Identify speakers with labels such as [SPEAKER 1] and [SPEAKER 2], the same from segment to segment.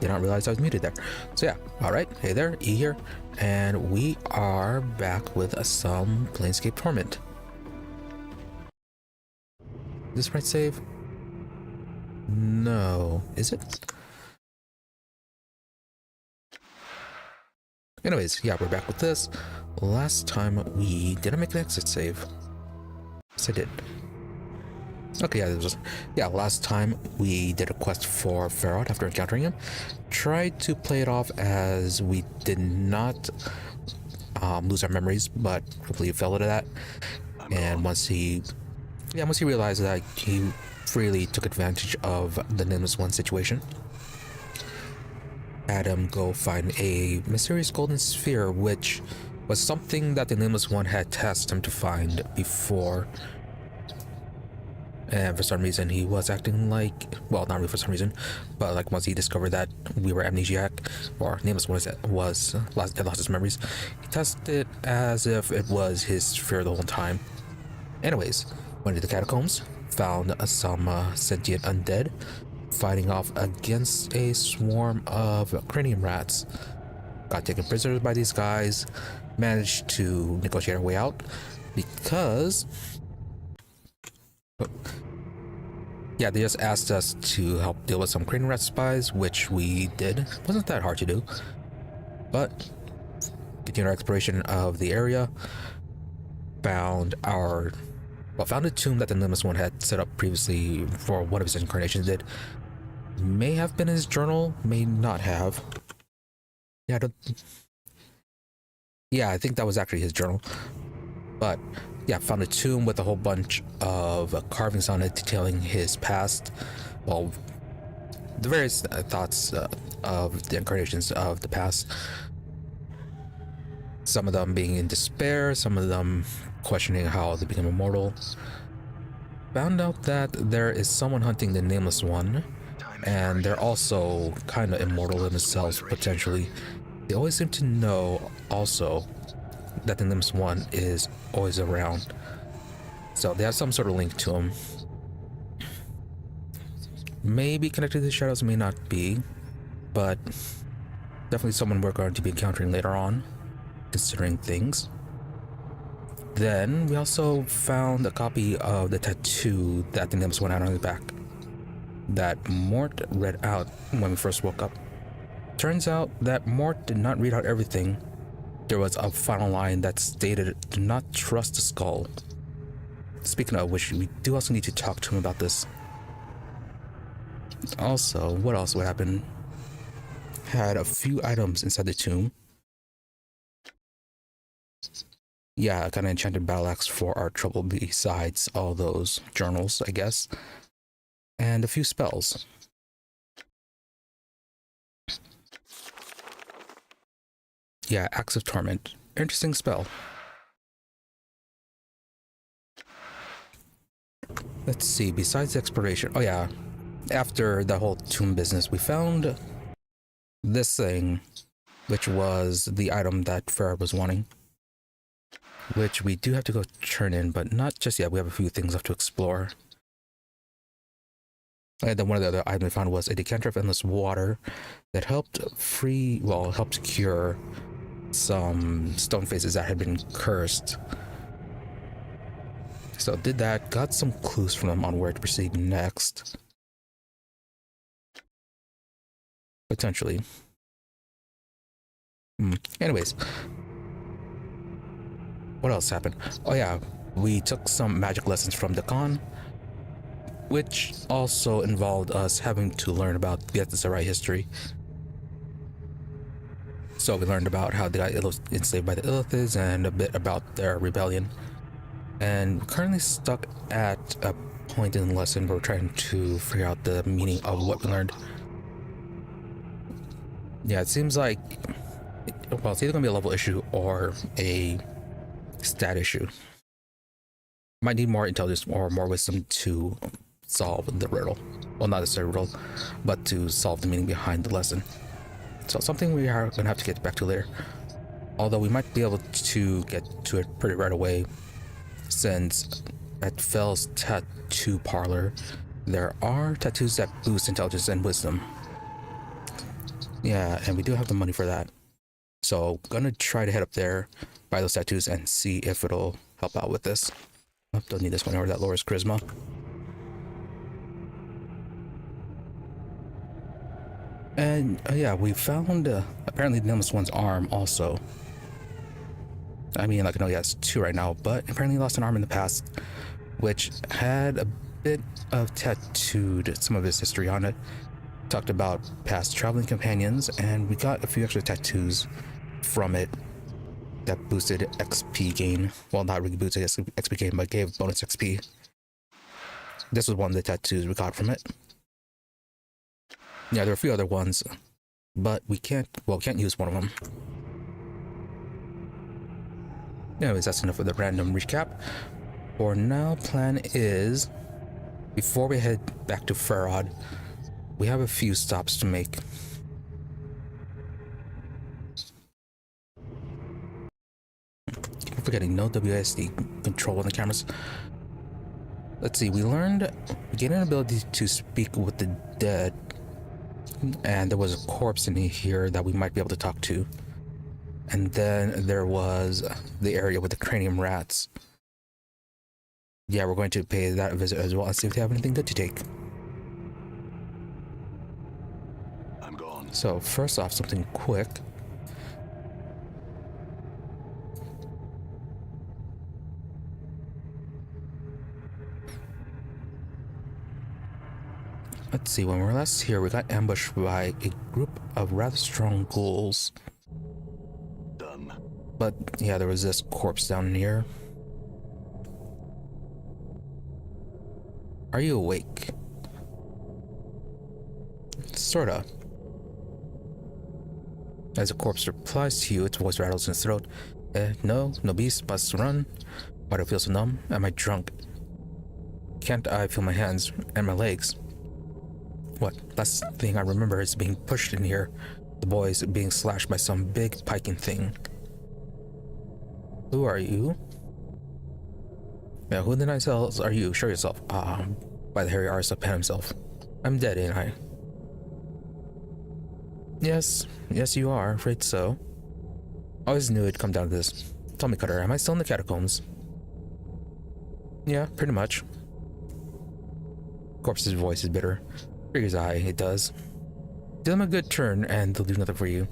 [SPEAKER 1] did not realize I was muted there. So yeah, alright, hey there, E here, and we are back with some Planescape Torment. Is this right save? No, is it? Anyways, yeah, we're back with this. Last time we didn't make an exit save. Yes, I did. Okay, yeah, last time we did a quest for Pharod after encountering him. Tried to play it off as we did not lose our memories, but completely fell into that. And once he realized that, he freely took advantage of the Nameless One situation. Had him go find a mysterious golden sphere, which was something that the Nameless One had tasked him to find before. And for some reason, he was acting like, well, not really for some reason, but like once he discovered that we were amnesiac, or Nameless One had lost his memories, he tested it as if it was his sphere the whole time. Anyways, went to the catacombs, found some sentient undead fighting off against a swarm of cranium rats. Got taken prisoners by these guys, managed to negotiate our way out because yeah, they just asked us to help deal with some cranium rat spies, which we did. It wasn't that hard to do, but continued our exploration of the area, found a tomb that the Nameless One had set up previously for one of his incarnations. May have been his journal, may not have. I think that was actually his journal. But yeah, found a tomb with a whole bunch of carvings on it detailing his past. Well, the various thoughts of the incarnations of the past. Some of them being in despair, some of them questioning how they became immortal. Found out that there is someone hunting the Nameless One, and they're also kind of immortal themselves, potentially. They always seem to know also that the Nameless One is always around. So they have some sort of link to him. Maybe connected to the shadows, may not be, but definitely someone we're going to be encountering later on, considering things. Then we also found a copy of the tattoo that the Nameless One had on his back that Mort read out when we first woke up. Turns out that Mort did not read out everything. There was a final line that stated, "Do not trust the skull." Speaking of which, we do also need to talk to him about this. Also, what else would happen? Had a few items inside the tomb. Yeah, kind of enchanted battle axe for our trouble besides all those journals, I guess. And a few spells. Yeah, Axe of Torment. Interesting spell. Let's see, besides the exploration. Oh yeah, after the whole tomb business, we found this thing, which was the item that Pharod was wanting. Which we do have to go turn in, but not just yet. We have a few things left to explore. And then one of the other items we found was a decanter of endless water that helped cure some stone faces that had been cursed. So did that, got some clues from them on where to proceed next. Potentially. Anyways. What else happened? Oh yeah, we took some magic lessons from the con, which also involved us having to learn about the Galatasaray history. So we learned about how they got enslaved by the Illithids and a bit about their rebellion. And we're currently stuck at a point in the lesson where we're trying to figure out the meaning of what we learned. Yeah, it seems like, well, it's either going to be a level issue or a stat issue. Might need more intelligence or more wisdom to solve the riddle. Well, not necessarily riddle, but to solve the meaning behind the lesson. So something we are going to have to get back to later. Although we might be able to get to it pretty right away, since at Fell's tattoo parlor, there are tattoos that boost intelligence and wisdom. Yeah, and we do have the money for that. So gonna try to head up there, buy those tattoos, and see if it'll help out with this. Oh, don't need this one, or that lowers charisma. And yeah, we found apparently the Nameless One's arm also. I mean, like, I know he has two right now, but apparently he lost an arm in the past, which had a bit of tattooed some of his history on it. Talked about past traveling companions, and we got a few extra tattoos from it that boosted XP gain. Well, not really boosted XP gain, but gave bonus XP. This was one of the tattoos we got from it. Yeah, there are a few other ones, but we can't use one of them. Anyways, that's enough of the random recap. For now, plan is, before we head back to Pharod, we have a few stops to make. Keep forgetting, no WASD control on the cameras. Let's see, we gained an ability to speak with the dead, and there was a corpse in here that we might be able to talk to. And then there was the area with the cranium rats. Yeah, we're going to pay that a visit as well and see if they have anything good to take.
[SPEAKER 2] I'm gone.
[SPEAKER 1] So first off, something quick. Let's see, when we were last here, we got ambushed by a group of rather strong ghouls.
[SPEAKER 2] Done.
[SPEAKER 1] But yeah, there was this corpse down here. Are you awake? Sorta. As the corpse replies to you, its voice rattles in its throat. No beast must run. Why do I feel so numb? Am I drunk? Can't I feel my hands and my legs? What? Last thing I remember is being pushed in here. The boys being slashed by some big piking thing. Who are you? Yeah, who in the night cells are you? Show yourself. By the hairy arse of Pan himself. I'm dead, ain't I? Yes, you are. Afraid so. Always knew it'd come down to this. Tell me, Cutter, am I still in the catacombs? Yeah, pretty much. Corpse's voice is bitter. Figures it does. Do them a good turn and they'll do nothing for you.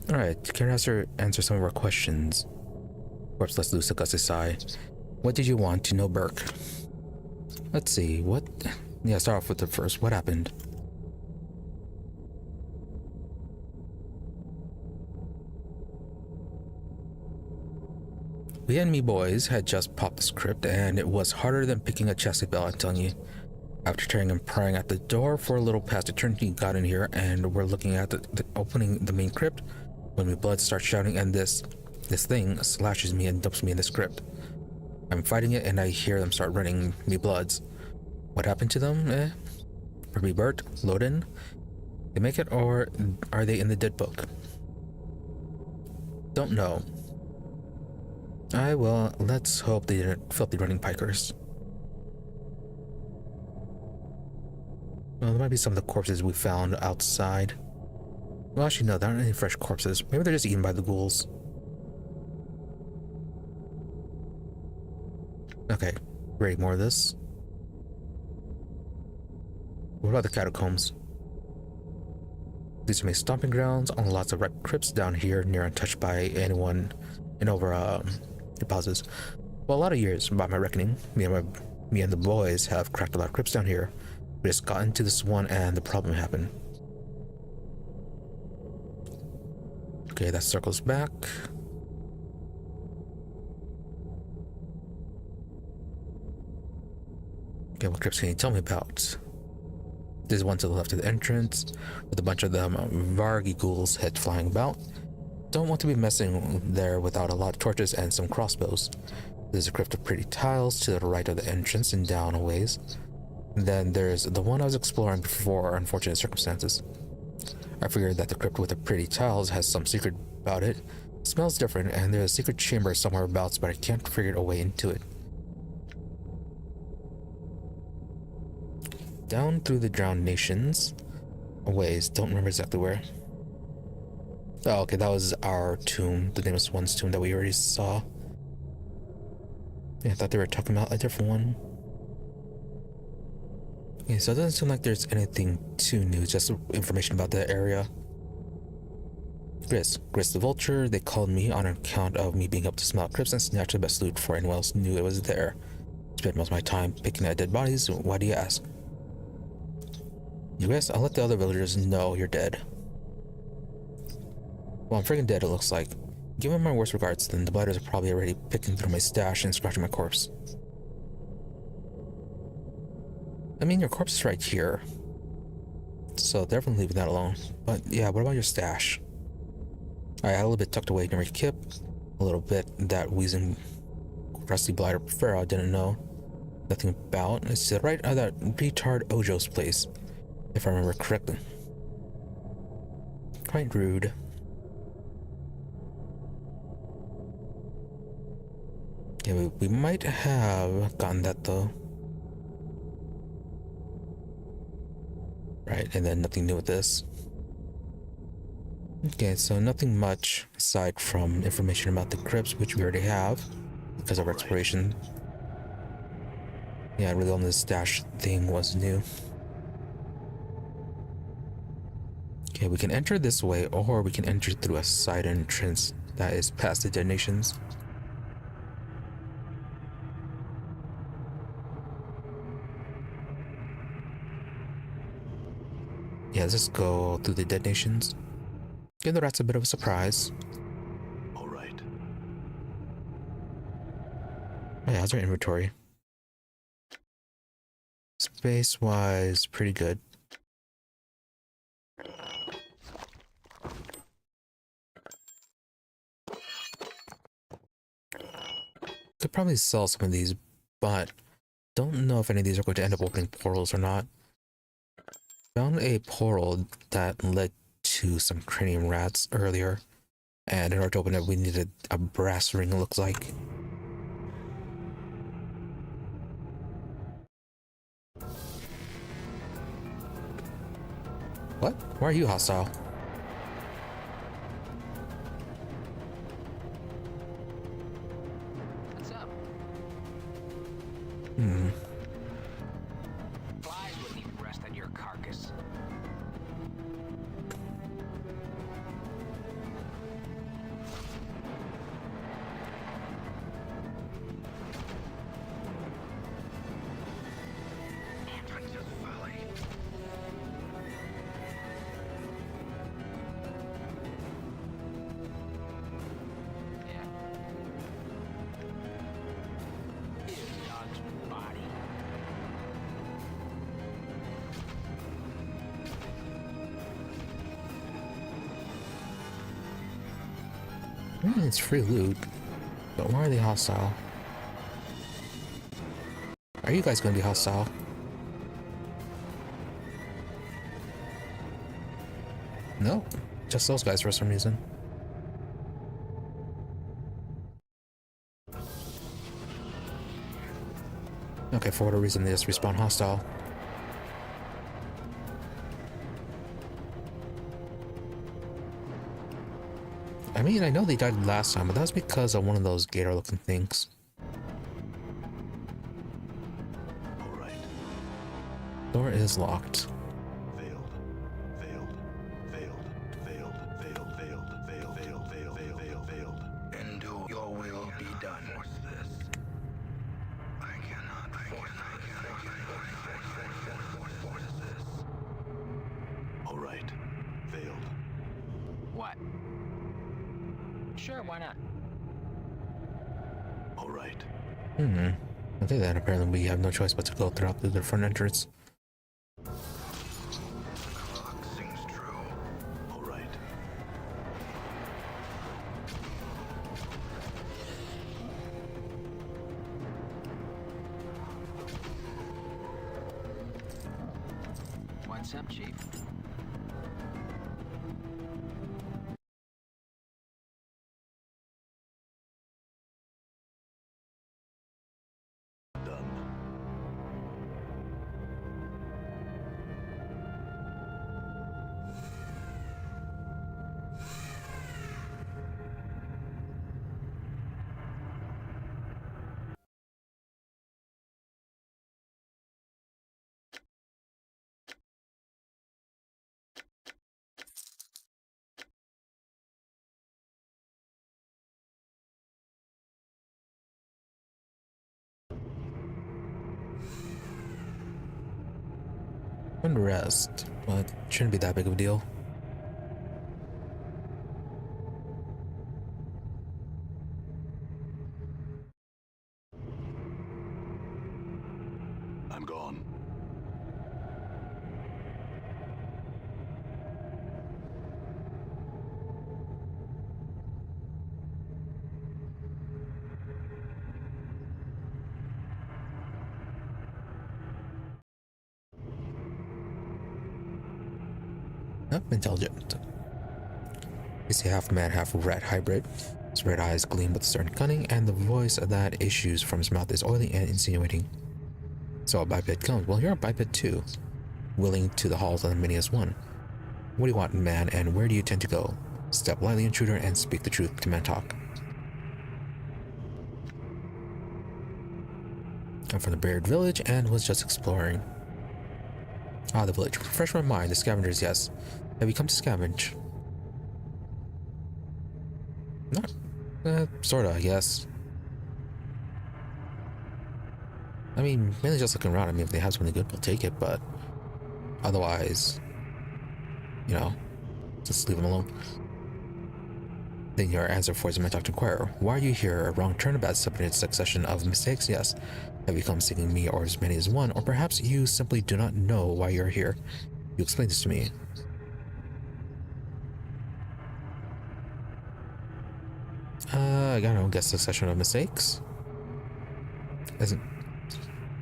[SPEAKER 1] Alright, care to answer some of our questions. Corpse lets loose a gusty sigh. What did you want to know, Burke? Let's see, what? Yeah, start off with the first. What happened? We enemy boys had just popped the script, and it was harder than picking a chastity belt, I'm telling you. After tearing and prying at the door for a little past eternity, got in here, and we're looking at the opening the main crypt, when my blood starts shouting, and this thing slashes me and dumps me in the crypt. I'm fighting it, and I hear them start running me bloods. What happened to them? Rebirth? Load in? They make it, or are they in the dead book? Don't know. Well, let's hope they didn't filthy running pikers. Well, there might be some of the corpses we found outside. Well, actually, no, there aren't any fresh corpses. Maybe they're just eaten by the ghouls. Okay, great, more of this. What about the catacombs? These are my stomping grounds on lots of wrecked crypts down here, near untouched by anyone in over deposits. Well, a lot of years, by my reckoning. Me and the boys have cracked a lot of crypts down here. We just got into this one and the problem happened. Okay, that circles back. Okay, what crypts can you tell me about? There's one to the left of the entrance, with a bunch of them Vargi ghouls head flying about. Don't want to be messing there without a lot of torches and some crossbows. There's a crypt of pretty tiles to the right of the entrance and down a ways. Then there's the one I was exploring before unfortunate circumstances. I figured that the crypt with the pretty tiles has some secret about it. It smells different, and there's a secret chamber somewhere abouts, but I can't figure a way into it. down through the drowned nations. A ways, don't remember exactly where. Oh, okay, that was our tomb, the Nameless One's tomb that we already saw. Yeah, I thought they were talking about a different one. Okay, so it doesn't seem like there's anything too new, just information about the area. Gris the Vulture, they called me on account of me being able to smell crypts and snatch the best loot before anyone else knew it was there. Spent most of my time picking at dead bodies. Why do you ask? You guys, I'll let the other villagers know you're dead. Well, I'm freaking dead, it looks like. Given my worst regards, then the blighters are probably already picking through my stash and scratching my corpse. I mean, your corpse is right here, so definitely leaving that alone. But yeah, what about your stash? I had a little bit tucked away near my kip, a little bit that wheezing, crusty blighter Pharod didn't know nothing about. It's right at that retard Ojo's place, if I remember correctly. Quite rude. Yeah, we might have gotten that though. Right, and then nothing new with this. Okay, so nothing much aside from information about the crypts, which we already have because of our exploration. Yeah, really only the stash thing was new. Okay, we can enter this way, or we can enter through a side entrance that is past the detonations. Yeah, let's just go through the detonations. Give the rats a bit of a surprise.
[SPEAKER 2] All right.
[SPEAKER 1] Oh yeah, how's our inventory? Space-wise, pretty good. Could probably sell some of these, but don't know if any of these are going to end up opening portals or not. Found a portal that led to some cranium rats earlier, and in order to open it, we needed a brass ring, it looks like. What? Why are you hostile?
[SPEAKER 3] What's up? Flies wouldn't even rest on your carcass. Entrance of folly. Yeah. Here's Dog's body.
[SPEAKER 1] It's free loot, but why are they hostile? Are you guys going to be hostile? No, just those guys for some reason. Okay, for whatever reason, they just respawn hostile. I mean, I know they died last time, but that was because of one of those gator-looking things.
[SPEAKER 2] All right.
[SPEAKER 1] Door is locked.
[SPEAKER 2] Failed. Failed. Failed. Failed. Failed. Failed. Failed. Failed. Failed. Failed. Failed. Failed.
[SPEAKER 3] And do your will be done. Force this. I cannot force this.
[SPEAKER 2] All right. Failed.
[SPEAKER 3] What? Sure, why not?
[SPEAKER 2] All right.
[SPEAKER 1] I think that apparently we have no choice but to go through the front entrance.
[SPEAKER 3] Clock sings true.
[SPEAKER 2] All right.
[SPEAKER 3] What's up, Chief?
[SPEAKER 2] Done.
[SPEAKER 1] And rest, but shouldn't be that big of a deal.
[SPEAKER 2] I'm gone.
[SPEAKER 1] Yep, intelligent. He's a half man, half rat hybrid. His red eyes gleam with stern cunning, and the voice that issues from his mouth is oily and insinuating. So a biped comes. Well, you're a biped too. Willing to the halls of the Nameless One. What do you want, man, and where do you intend to go? Step lightly, intruder, and speak the truth to Mantalk. I'm from the buried village and was just exploring. Ah, the village. Refresh my mind. The scavengers, yes. Have you come to scavenge? Not, sorta, yes. I mean, mainly just looking around. I mean, if they have something good, we'll take it, but otherwise, you know, just leave them alone. Then your answer for is my talk to inquire. Why are you here? A wrong turnabout, separated succession of mistakes, yes. Have you come seeking me or as many as one? Or perhaps you simply do not know why you're here. You explain this to me. I don't know, guess succession of mistakes? Isn't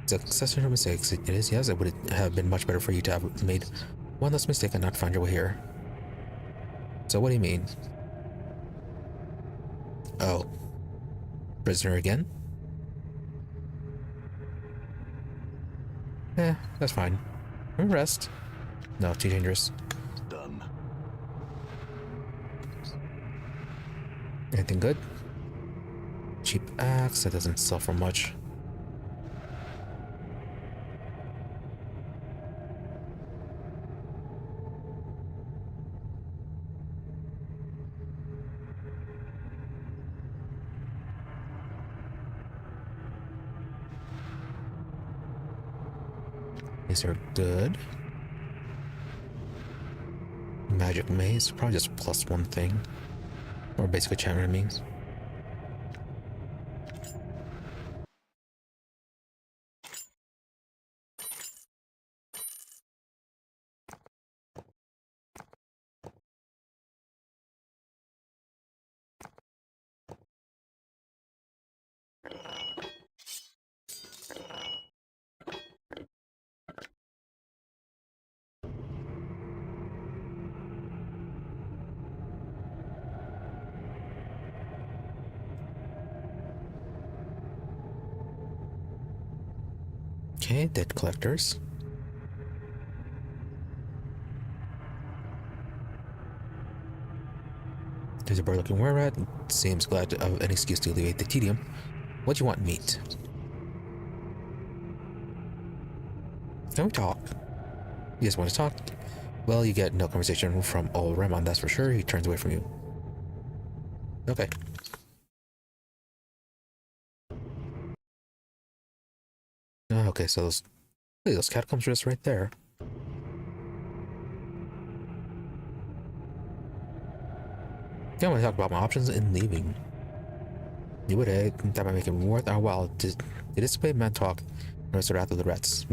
[SPEAKER 1] succession of mistakes? It is, yes. It would have been much better for you to have made one less mistake and not find your way here. So what do you mean? Oh. Prisoner again? That's fine. Rest. No, too dangerous.
[SPEAKER 2] Done.
[SPEAKER 1] Anything good? Cheap axe, that doesn't sell for much. These are good. Magic maze, probably just plus one thing. Or basic enchantment, I mean. Okay, dead collectors. There's a bird looking where at. Seems glad of an excuse to alleviate the tedium. What do you want, meat? Can we talk? You just want to talk? Well, you get no conversation from old Ramon, that's for sure. He turns away from you. Okay. Okay, so those catacombs are just right there. Yeah, I want to talk about my options in leaving. You would, that might make it worth our while to dissipate man talk and rest after the rats.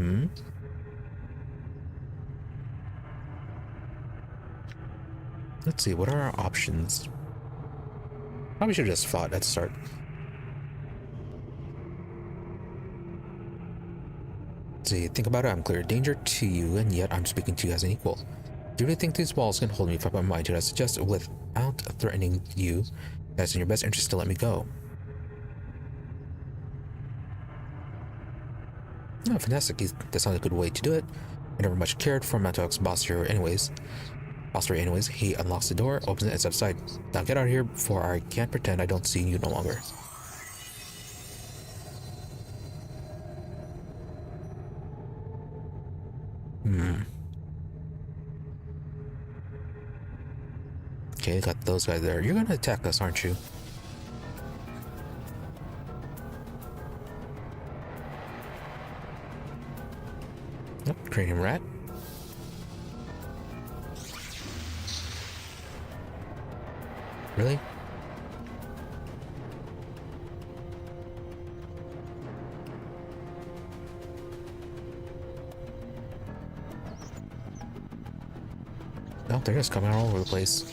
[SPEAKER 1] Let's see, what are our options? Probably should have just fought at the start. See, think about it, I'm clear danger to you, and yet I'm speaking to you as an equal. Do you really think these walls can hold me from my mind? Did I suggest without threatening you that it's in your best interest to let me go? No, fantastic. That sounds a good way to do it. I never much cared for Mantalk's boss here anyways. He unlocks the door, opens it, and steps aside. Now get out of here before I can't pretend I don't see you no longer. Okay, got those guys there. You're gonna attack us, aren't you? Yep, cranium rat. Really? No, they're just coming all over the place.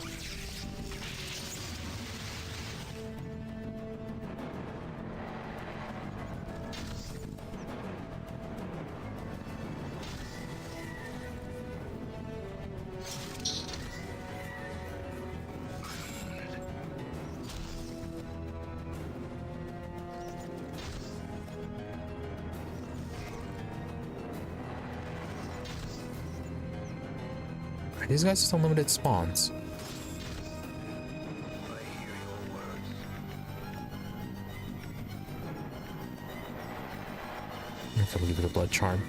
[SPEAKER 1] Are these guys just unlimited spawns?
[SPEAKER 3] I hear your words.
[SPEAKER 1] I have to leave it a blood charm.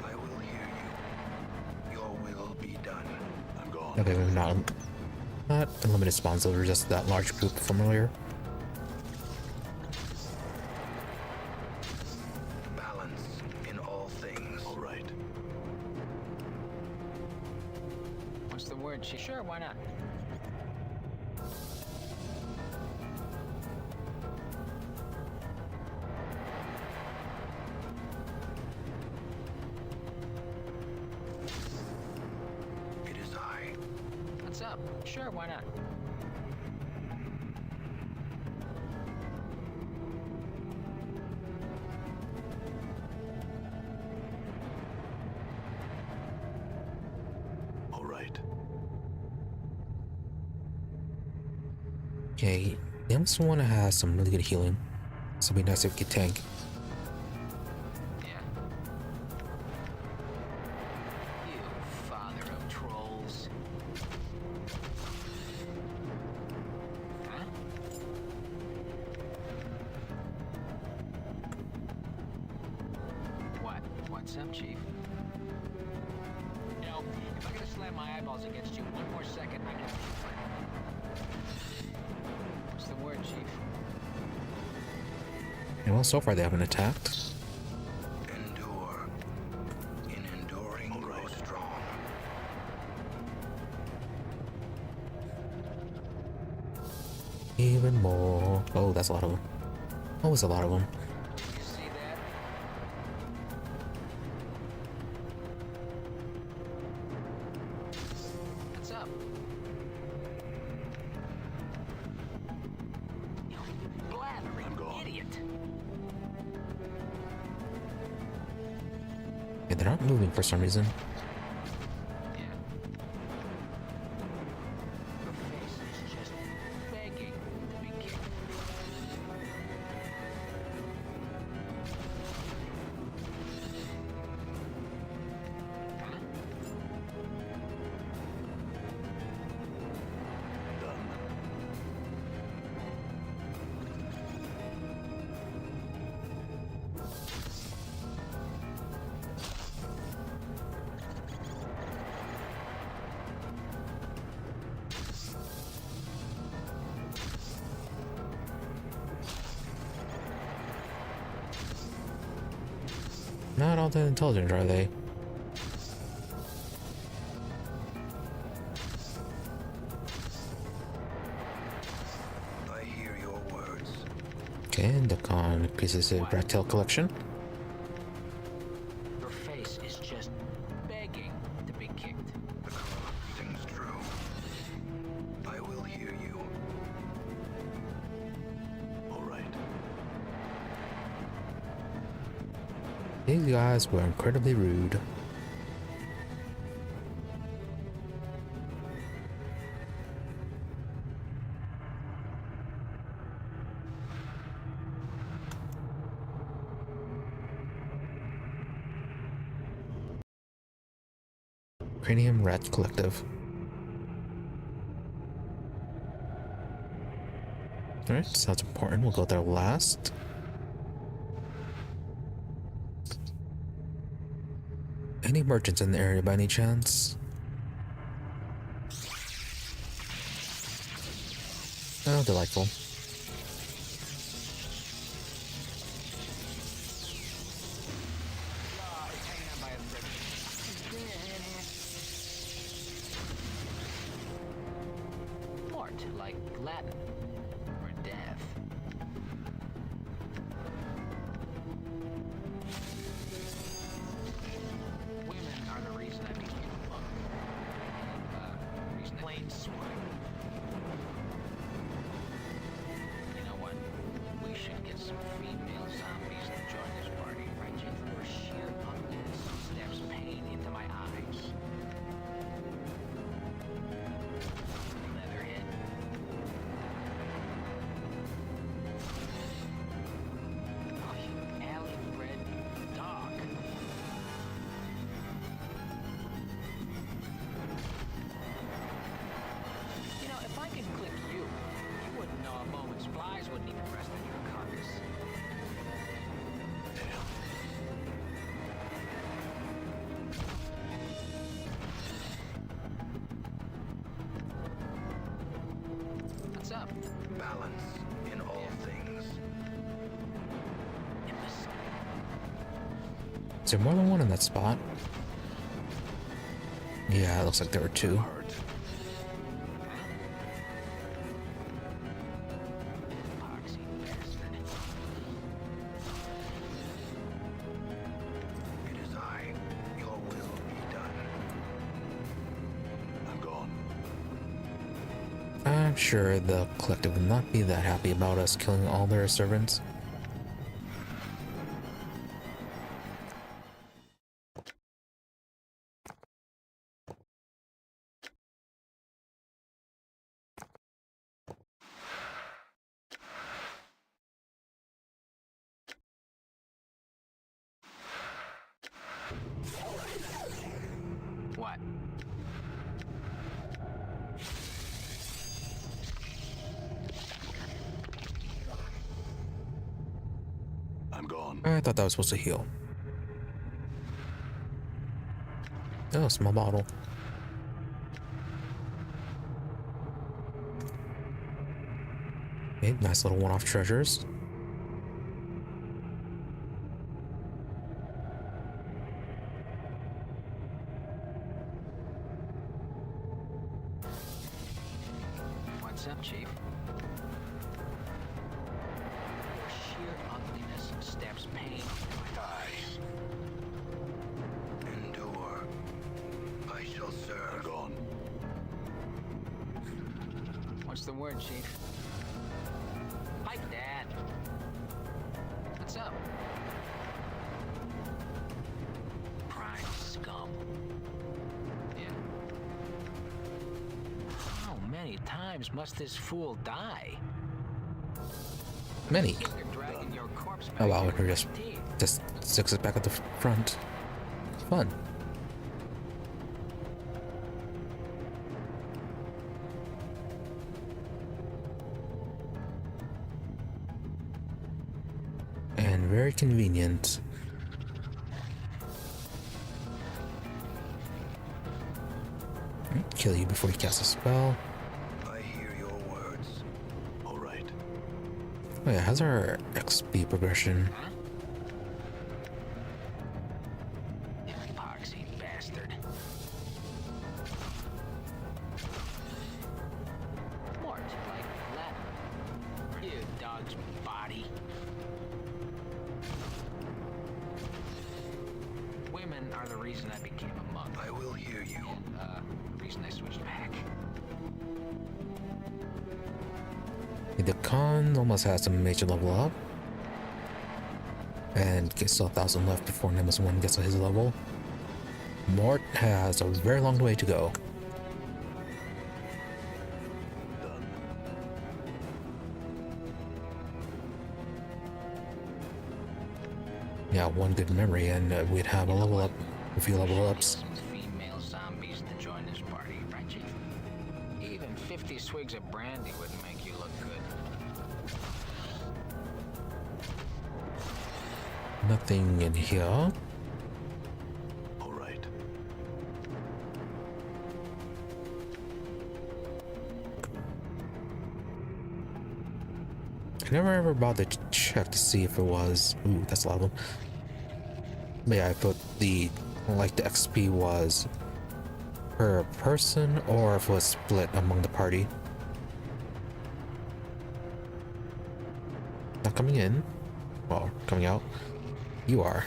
[SPEAKER 3] I will hear you. Your will be done.
[SPEAKER 2] I'm gone.
[SPEAKER 1] Okay, maybe not unlimited spawns, those are just that large group from earlier.
[SPEAKER 3] Balance in all things.
[SPEAKER 2] All right.
[SPEAKER 4] What's the word? Sure, why not?
[SPEAKER 3] It is I.
[SPEAKER 4] What's up? Sure, why not?
[SPEAKER 2] All right.
[SPEAKER 1] Okay, the Nameless One has some really good healing. So it'd be nice if we could tank.
[SPEAKER 4] Yeah. You father of trolls. Huh? What? What's up, Chief? You know, if I gotta slam my eyeballs against you one more second, I can... What's the word, Chief?
[SPEAKER 1] And well, so far they haven't attacked.
[SPEAKER 3] Endure. In enduring, grow strong.
[SPEAKER 1] Even more. Oh, that's a lot of them. Always a lot of them.
[SPEAKER 4] You see that? What's up? You blathering
[SPEAKER 2] I'm gone.
[SPEAKER 4] idiot.
[SPEAKER 1] Yeah, they're not moving for some reason.
[SPEAKER 4] Yeah. Your face is just begging to be kicked. Huh?
[SPEAKER 2] Done.
[SPEAKER 1] Not all that intelligent, are they?
[SPEAKER 3] I hear your words.
[SPEAKER 1] Okay, and the con increases the Bractail collection.
[SPEAKER 4] Your face is just begging to be kicked.
[SPEAKER 3] The clock sings true. I will hear you.
[SPEAKER 2] All right.
[SPEAKER 1] These guys were incredibly rude. Cranium Rat Collective. Alright, sounds important. We'll go there last. Any merchants in the area by any chance? Oh, delightful.
[SPEAKER 4] Mort, like Latin or death. Women are the reason I became a monk. Reason plain swine. You know what? We should get some female zombies to join this party, right, Jim? For sheer ugliness stabs pain into my eyes. Leatherhead. Oh, you alley-bred dog. You know, if I could click you, you wouldn't know a moment's flies wouldn't even rest on your carcass. What's up?
[SPEAKER 3] Balance in all things.
[SPEAKER 4] In the sky.
[SPEAKER 1] Is there more than one in that spot? Yeah, it looks like there were two.
[SPEAKER 2] Heart.
[SPEAKER 4] Epoxy bastard.
[SPEAKER 3] It is I. Your will be done.
[SPEAKER 2] I'm gone.
[SPEAKER 1] I'm sure the collective will not be that happy about us killing all their servants.
[SPEAKER 4] What?
[SPEAKER 2] I'm gone.
[SPEAKER 1] I thought that was supposed to heal. Oh, small bottle. Okay, nice little one-off treasures.
[SPEAKER 4] What's up, Chief? Your sheer ugliness stabs pain into my eyes.
[SPEAKER 3] Endure. I shall
[SPEAKER 2] I'm
[SPEAKER 3] serve.
[SPEAKER 2] gone.
[SPEAKER 4] What's the word, Chief? Hi, Dad. What's up? Prime scum. Yeah. How many times must this fool die?
[SPEAKER 1] Many.
[SPEAKER 4] You're dragging your corpse back
[SPEAKER 1] Oh wow,
[SPEAKER 4] here
[SPEAKER 1] we're
[SPEAKER 4] with my teeth.
[SPEAKER 1] just sticks it back at the front. Fun. And very convenient. Kill you before you cast a spell.
[SPEAKER 3] I hear your words.
[SPEAKER 2] All right.
[SPEAKER 1] Oh yeah, how's our XP progression?
[SPEAKER 4] Huh? You epoxy bastard. Mort, like Latin. You dog's body. Women are the reason I became a monk.
[SPEAKER 3] I will hear you.
[SPEAKER 4] The reason I switched back.
[SPEAKER 1] The con almost has a major level up. And gets still 1,000 left before Nameless One gets to his level. Mort has a very long way to go.
[SPEAKER 2] Done.
[SPEAKER 1] Yeah, one good memory and we'd have a level up, a few level ups.
[SPEAKER 4] Some female zombies to join this party, right, Chief? Even 50 swigs of brandy wouldn't make you look good.
[SPEAKER 1] Nothing in here.
[SPEAKER 2] All right.
[SPEAKER 1] never ever bothered to check to see if it was. Ooh, that's a lot of them. But yeah, I thought the XP was per person or if it was split among the party. Not coming in. Well, coming out. You are.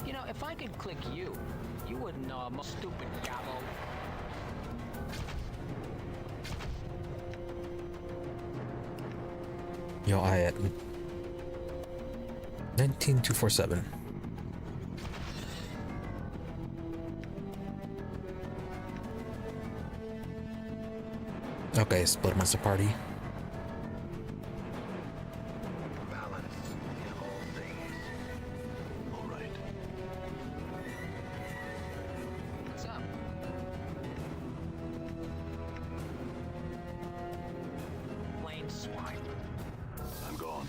[SPEAKER 4] You know, if I could click you, you wouldn't know I'm a stupid gallo.
[SPEAKER 1] Yo, I at 19247. Okay, split amongst the party.
[SPEAKER 3] Balance in all things.
[SPEAKER 2] All right.
[SPEAKER 4] What's up? Plain swine.
[SPEAKER 2] I'm gone.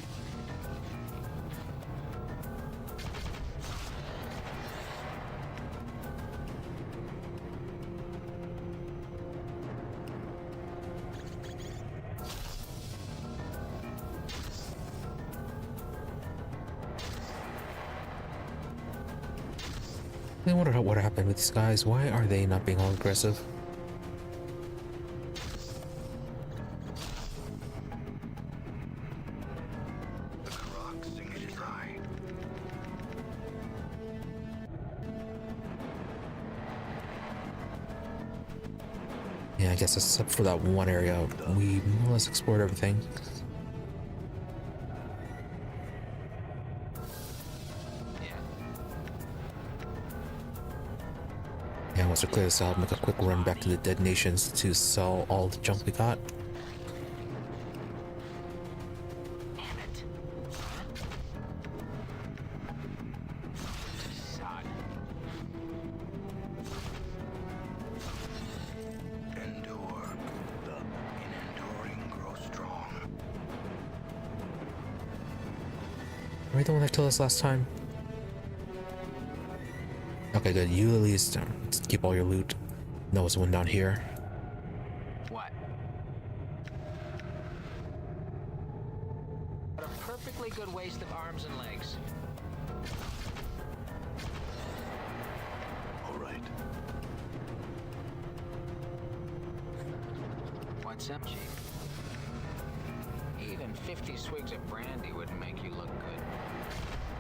[SPEAKER 1] I wonder what happened with these guys. Why are they not being all aggressive?
[SPEAKER 3] The Karok sing it dry.
[SPEAKER 1] Yeah, I guess except for that one area, we more or less explored everything. Yeah, once we clear this out, make a quick run back to the Dead Nations to sell all the junk we got.
[SPEAKER 4] Damn it. Sod.
[SPEAKER 3] Endure. In enduring, grow strong.
[SPEAKER 1] Are you the one that killed us last time? Okay, good. You at least keep all your loot. There was one down here.
[SPEAKER 4] What? What a perfectly good waste of arms and legs.
[SPEAKER 2] All right.
[SPEAKER 4] What's up, Chief? Even 50 swigs of brandy wouldn't make you look good.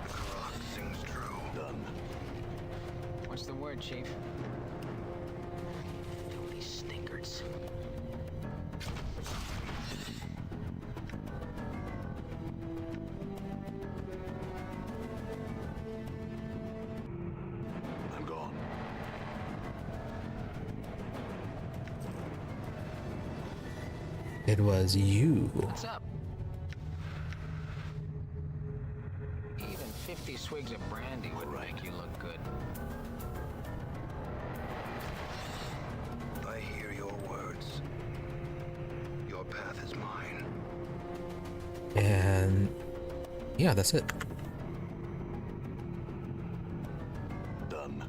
[SPEAKER 3] The Karok sings true.
[SPEAKER 2] Done.
[SPEAKER 4] What's the word, Chief? Filthy stinkards.
[SPEAKER 2] I'm gone.
[SPEAKER 1] It was you.
[SPEAKER 4] What's up? Even 50 swigs of brandy would make you look good.
[SPEAKER 3] I hear your words. Your path is mine.
[SPEAKER 1] And yeah, that's it.
[SPEAKER 2] Done.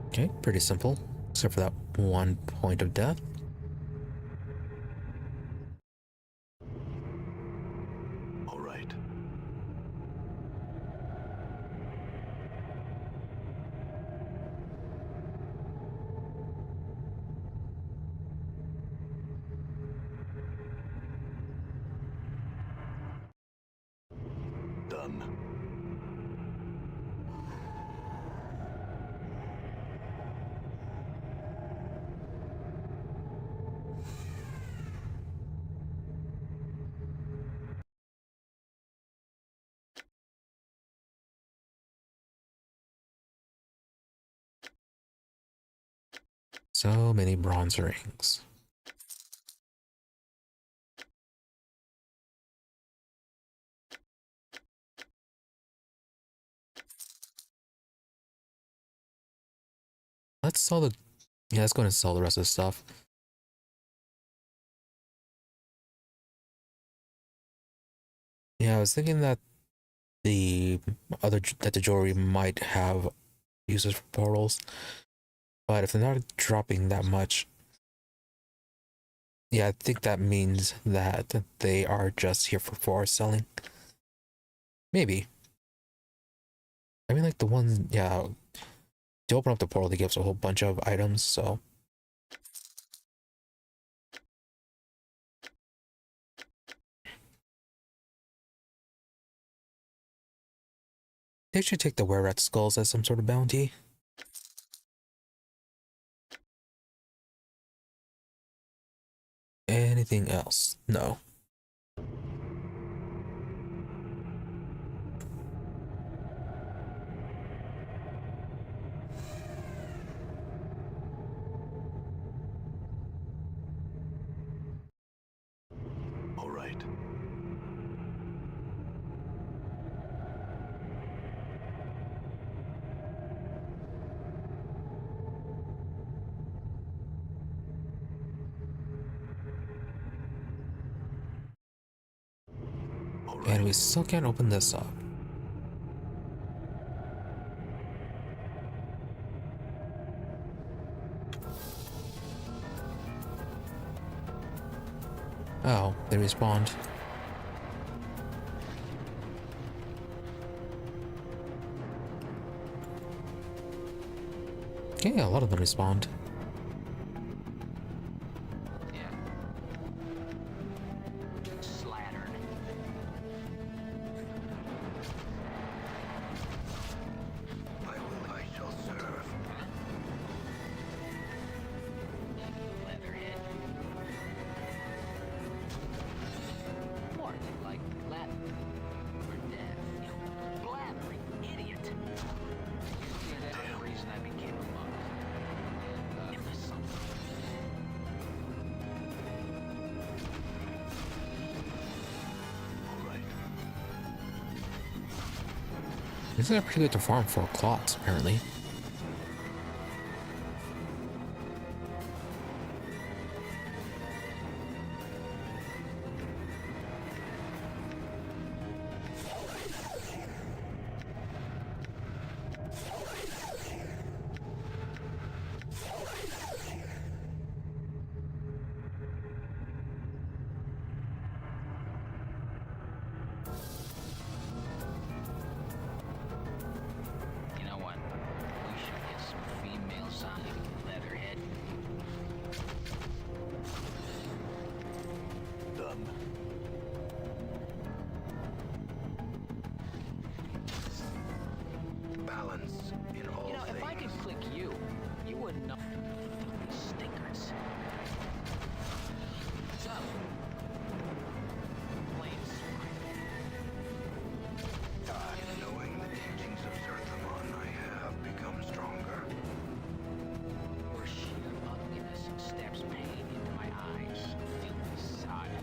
[SPEAKER 1] Okay, pretty simple, except for that one point of death.
[SPEAKER 2] All right. Done.
[SPEAKER 1] So many bronze rings. Let's sell the... Yeah, let's go and sell the rest of the stuff. Yeah, I was thinking that the jewelry might have uses for portals, but if they're not dropping that much, Yeah, I think that means that they are just here for forest selling. Maybe. I mean, like the ones, yeah, to open up the portal, they give us a whole bunch of items, so. They should take the were-rat skulls as some sort of bounty. Anything else? No.
[SPEAKER 2] All right. All right.
[SPEAKER 1] And we still can't open this up. Oh, they respawned. Okay, a lot of them respawned.
[SPEAKER 4] Yeah. Slattern.
[SPEAKER 3] I shall serve.
[SPEAKER 4] Leatherhead. More like Latin. Or death. You blathering idiot. Yeah, that's the reason I became a monk. And, something.
[SPEAKER 2] All right.
[SPEAKER 1] This is pretty good to farm for clots, apparently.
[SPEAKER 4] You know what? We should get some female zombie Leatherhead.
[SPEAKER 2] Done.
[SPEAKER 3] Balance in all
[SPEAKER 4] You know,
[SPEAKER 3] things.
[SPEAKER 4] if I could click you, you wouldn't know. Stinkers. So, Planescape.
[SPEAKER 3] In knowing the teachings of Zerthamon, I have become stronger.
[SPEAKER 4] Where sheer ugliness stabs pain into my eyes. Feel inside.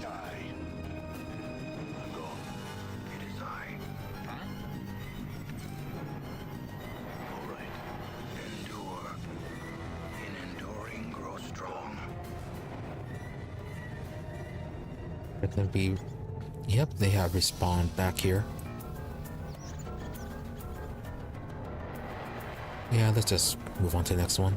[SPEAKER 2] Die. I'm gone.
[SPEAKER 3] It is I.
[SPEAKER 4] Huh?
[SPEAKER 2] All right.
[SPEAKER 3] Endure. In enduring, grow strong.
[SPEAKER 1] It's gonna be. Yep, they have respawned back here. Yeah, let's just move on to the next one.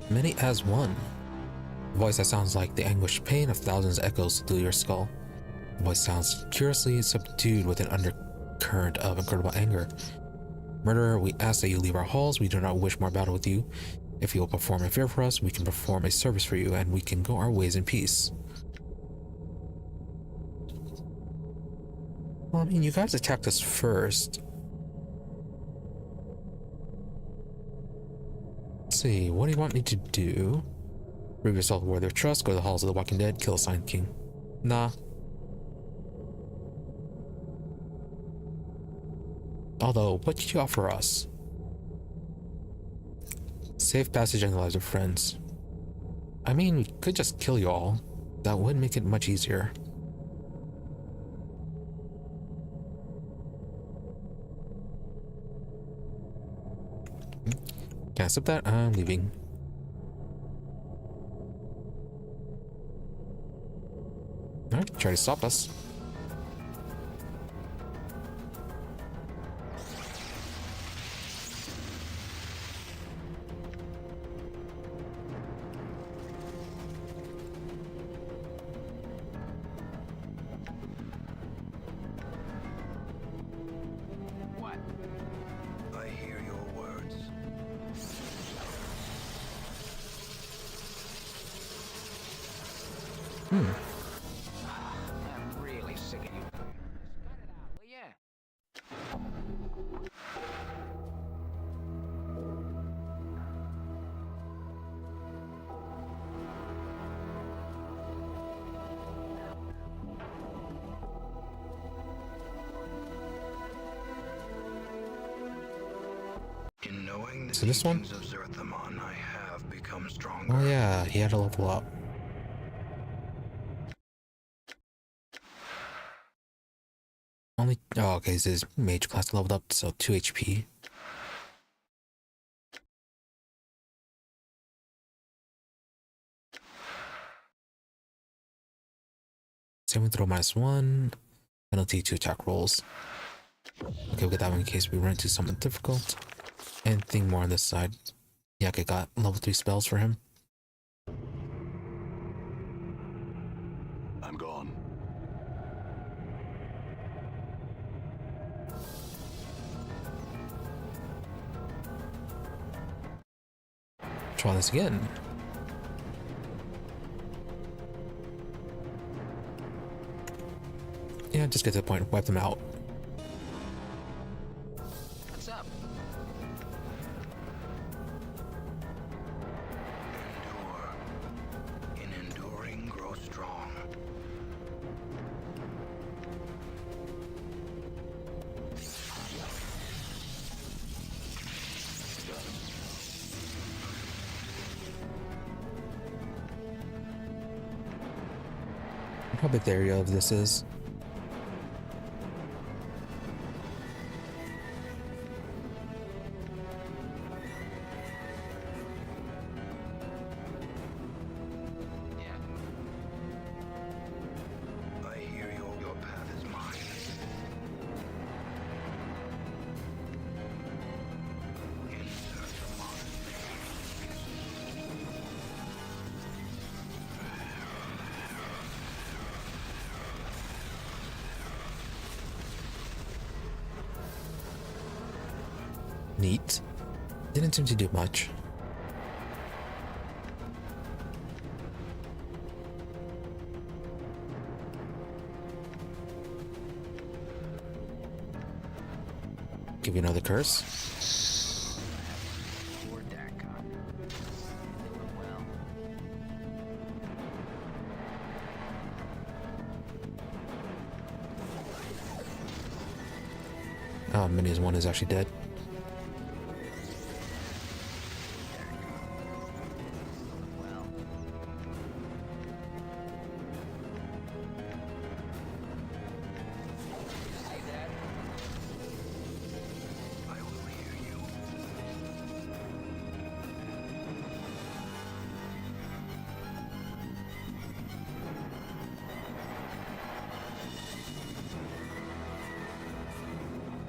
[SPEAKER 1] Many as one. A voice that sounds like the anguished pain of thousands echoes through your skull. A voice sounds curiously subdued with an undercurrent of incredible anger. Murderer, we ask that you leave our halls. We do not wish more battle with you. If you will perform a favor for us, we can perform a service for you, and we can go our ways in peace. Well, I mean, you guys attacked us first. Let's see, what do you want me to do? Prove yourself worthy of trust, go to the halls of the Walking Dead, kill a Sign King. Nah. Although, what could you offer us? Safe passage and the lives of friends. I mean, we could just kill you all. That would make it much easier. Can't accept that. I'm leaving. Alright, try to stop us. Hmm.
[SPEAKER 4] I'm really sick of you. Just cut it out, will ya?
[SPEAKER 3] In knowing the
[SPEAKER 1] So this one?
[SPEAKER 3] teachings of Zerthamon, I have become stronger.
[SPEAKER 1] Oh yeah, he had to level up. Only oh okay, so his mage class leveled up, so 2 HP. Saving throw -1, penalty to attack rolls. Okay, we'll get that one in case we run into something difficult. Anything more on this side? Yeah, okay, got level 3 spells for him.
[SPEAKER 2] I'm gone.
[SPEAKER 1] Try this again. Yeah, just get to the point, wipe them out.
[SPEAKER 4] What's up?
[SPEAKER 3] Endure. In enduring, grow strong.
[SPEAKER 1] How big the area of this is?
[SPEAKER 4] Yeah.
[SPEAKER 3] I hear your path is mine. In Zerthamon.
[SPEAKER 1] Neat. Didn't seem to do much. Give you another curse.
[SPEAKER 4] Poor Dakon. Doing well.
[SPEAKER 1] Oh, Minions 1 is actually dead.
[SPEAKER 4] Well. See that?
[SPEAKER 3] I will hear you.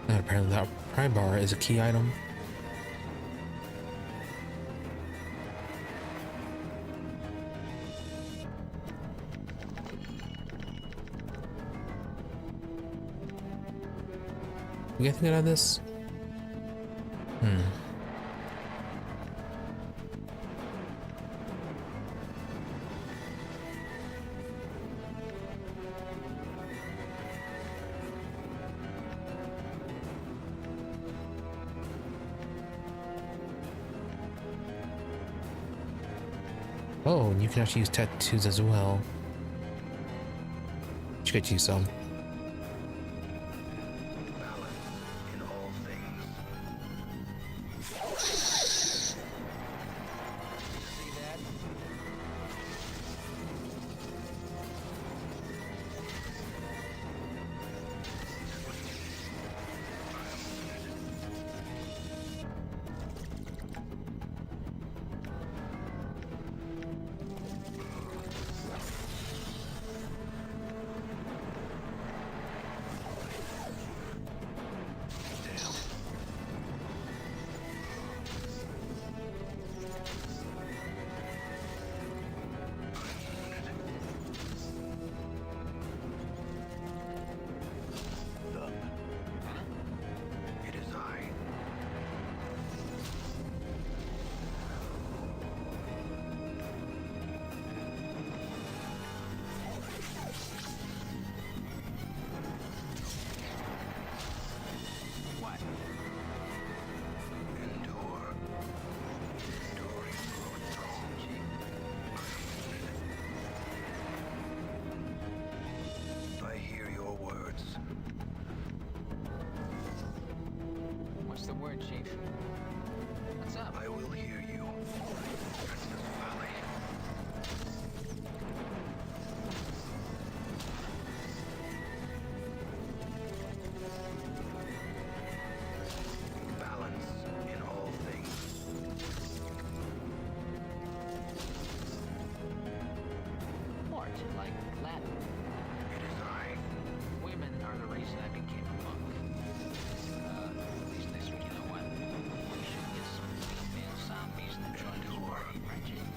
[SPEAKER 1] And apparently that prime bar is a key item. You get anything out of this? Oh, and you can actually use tattoos as well. You could use some.
[SPEAKER 3] Balance in all things.
[SPEAKER 4] See that? What's the word, Chief? What's up?
[SPEAKER 3] I will hear you. Princess Valley. Balance in all things.
[SPEAKER 4] Mort, like Latin.
[SPEAKER 3] It is I.
[SPEAKER 4] Women are the reason I became a monk. At least this week, you know what? We should get some female zombies to join this party, right, Chief?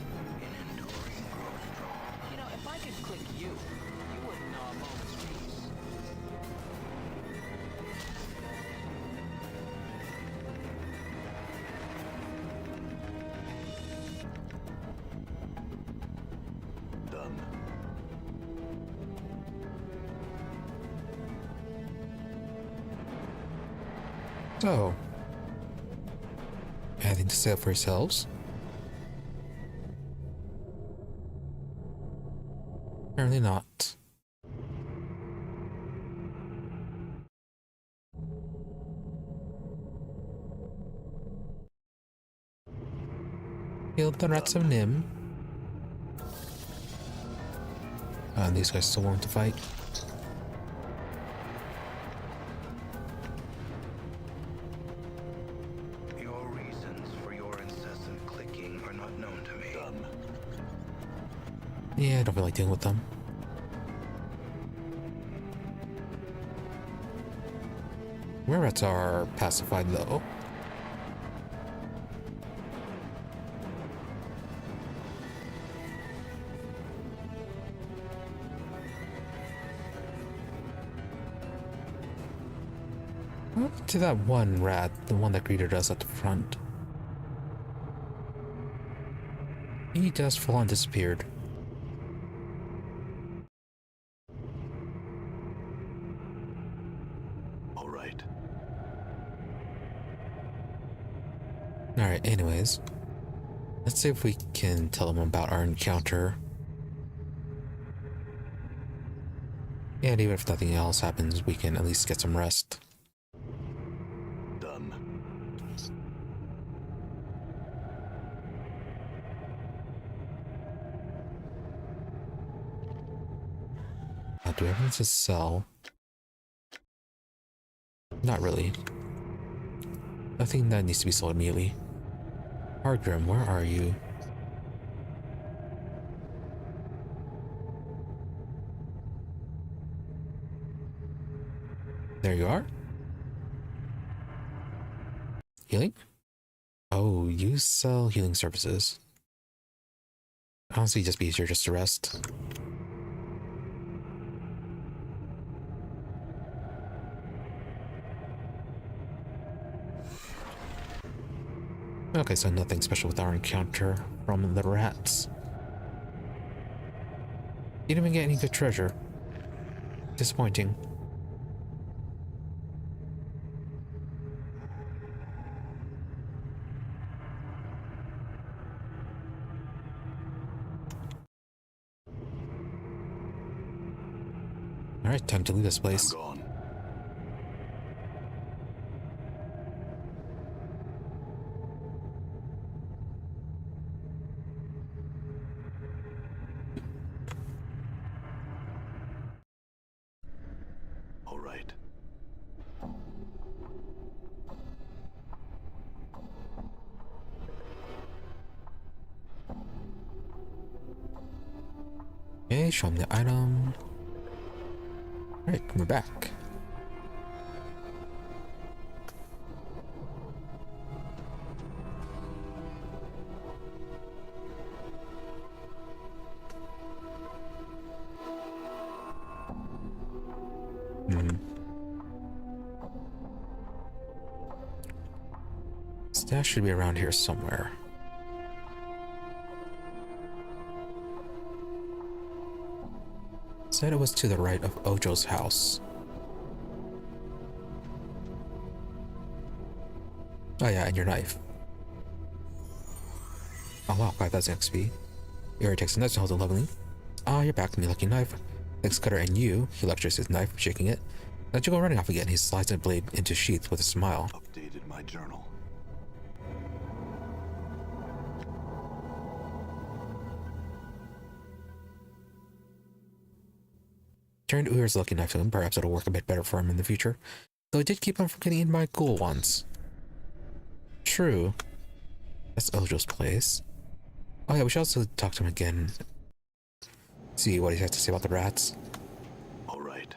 [SPEAKER 3] In enduring grow strong.
[SPEAKER 4] You know, if I could click you, you wouldn't know a moment's peace.
[SPEAKER 2] Done.
[SPEAKER 1] So, anything to say up for yourselves? Apparently not. Killed the rats of Nim. These guys still want to fight.
[SPEAKER 3] Your reasons for your incessant clicking are not known to me.
[SPEAKER 2] Done.
[SPEAKER 1] Yeah, I don't feel like dealing with them. Where rats are pacified though. Up to that one rat, the one that greeted us at the front. He just full on disappeared.
[SPEAKER 2] All right.
[SPEAKER 1] Alright, anyways. Let's see if we can tell them about our encounter. And even if nothing else happens, we can at least get some rest.
[SPEAKER 2] Done.
[SPEAKER 1] Do we have anything to sell? Not really. Nothing that needs to be sold immediately. Hardgrim, where are you? There you are. Healing? Oh, you sell healing services. Honestly, just be easier just to rest. Okay, so nothing special with our encounter from the rats. You didn't even get any good treasure. Disappointing. Alright, time to leave this
[SPEAKER 2] I'm
[SPEAKER 1] place.
[SPEAKER 2] gone. All right.
[SPEAKER 1] Okay, show them the item. Alright, we're back. Stash should be around here somewhere. Said it was to the right of Ojo's house. Oh yeah, and your knife. Oh wow, 5,000 XP. You already takes a knife to hold it leveling. Ah, you're back to me, lucky knife. Thanks, Cutter, and you. He lectures his knife, shaking it. Let you go running off again. He slides the blade into sheath with a smile.
[SPEAKER 2] Updated my journal.
[SPEAKER 1] Turned Uyir's lucky knife to him. Perhaps it'll work a bit better for him in the future. Though it did keep him from getting eaten by a ghoul once. True. That's Ojo's place. Oh yeah, we should also talk to him again. See what he has to say about the rats.
[SPEAKER 2] All right.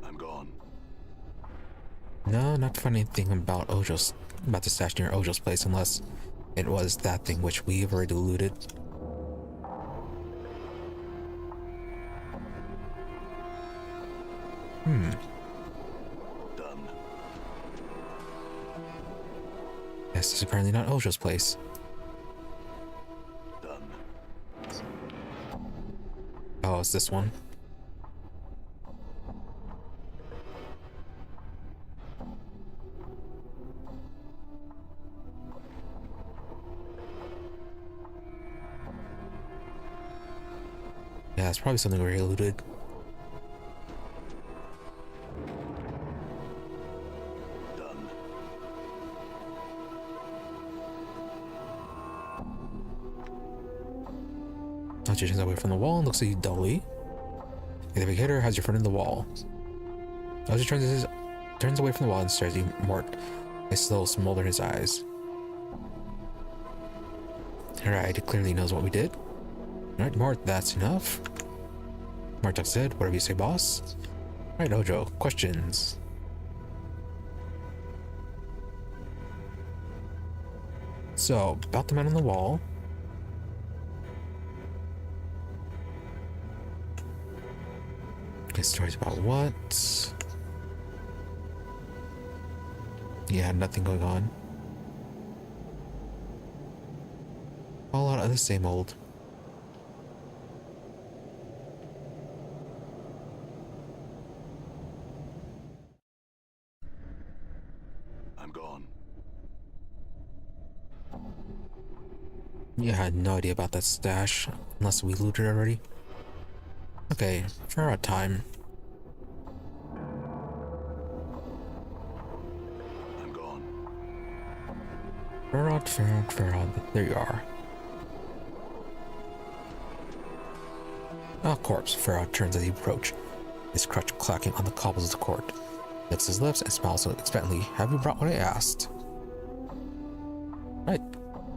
[SPEAKER 2] I'm gone.
[SPEAKER 1] No, not finding anything about the stash near Ojo's place, unless it was that thing which we've already looted.
[SPEAKER 2] Done.
[SPEAKER 1] Yes, this is apparently not Ojo's place.
[SPEAKER 2] Done.
[SPEAKER 1] Oh, it's this one. Yeah, it's probably something we already looted.
[SPEAKER 2] Done.
[SPEAKER 1] Now she turns away from the wall and looks at you dully. The big hitter has your foot in the wall. Now she turns away from the wall and stares at you, Mort, a slow smolder in his eyes. Alright, it clearly knows what we did. Alright, Mort, that's enough. Mort said, whatever you say, boss. Alright, Ojo, questions. So, about the man on the wall. Okay, stories about what? Yeah, nothing going on. A lot of the same old.
[SPEAKER 2] I'm gone.
[SPEAKER 1] Yeah, I had no idea about that stash, unless we looted it already. Okay, Pharod time.
[SPEAKER 2] I'm gone.
[SPEAKER 1] Pharod. There you are. Ah, corpse. Pharod turns as you approach, his crutch clacking on the cobbles of the court. Licks his lips and smiles so expectantly. Have you brought what I asked? Right.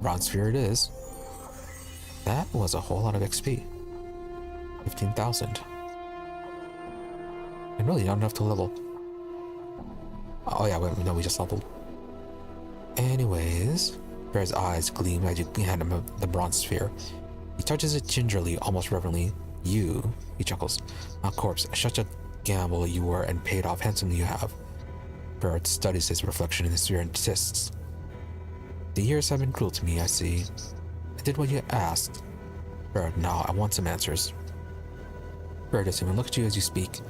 [SPEAKER 1] Bronze sphere it is. That was a whole lot of XP. 15,000. And really not enough to level. Oh yeah, wait, no, we just leveled. Anyways, Bear's eyes gleam as you hand him the bronze sphere. He touches it gingerly, almost reverently. You, he chuckles. Ah, corpse, such a gamble you were and paid off handsomely you have. Pharod studies his reflection in the sphere and insists. The years have been cruel to me, I see. I did what you asked. Pharod, now I want some answers. Pharod doesn't even look at you as you speak.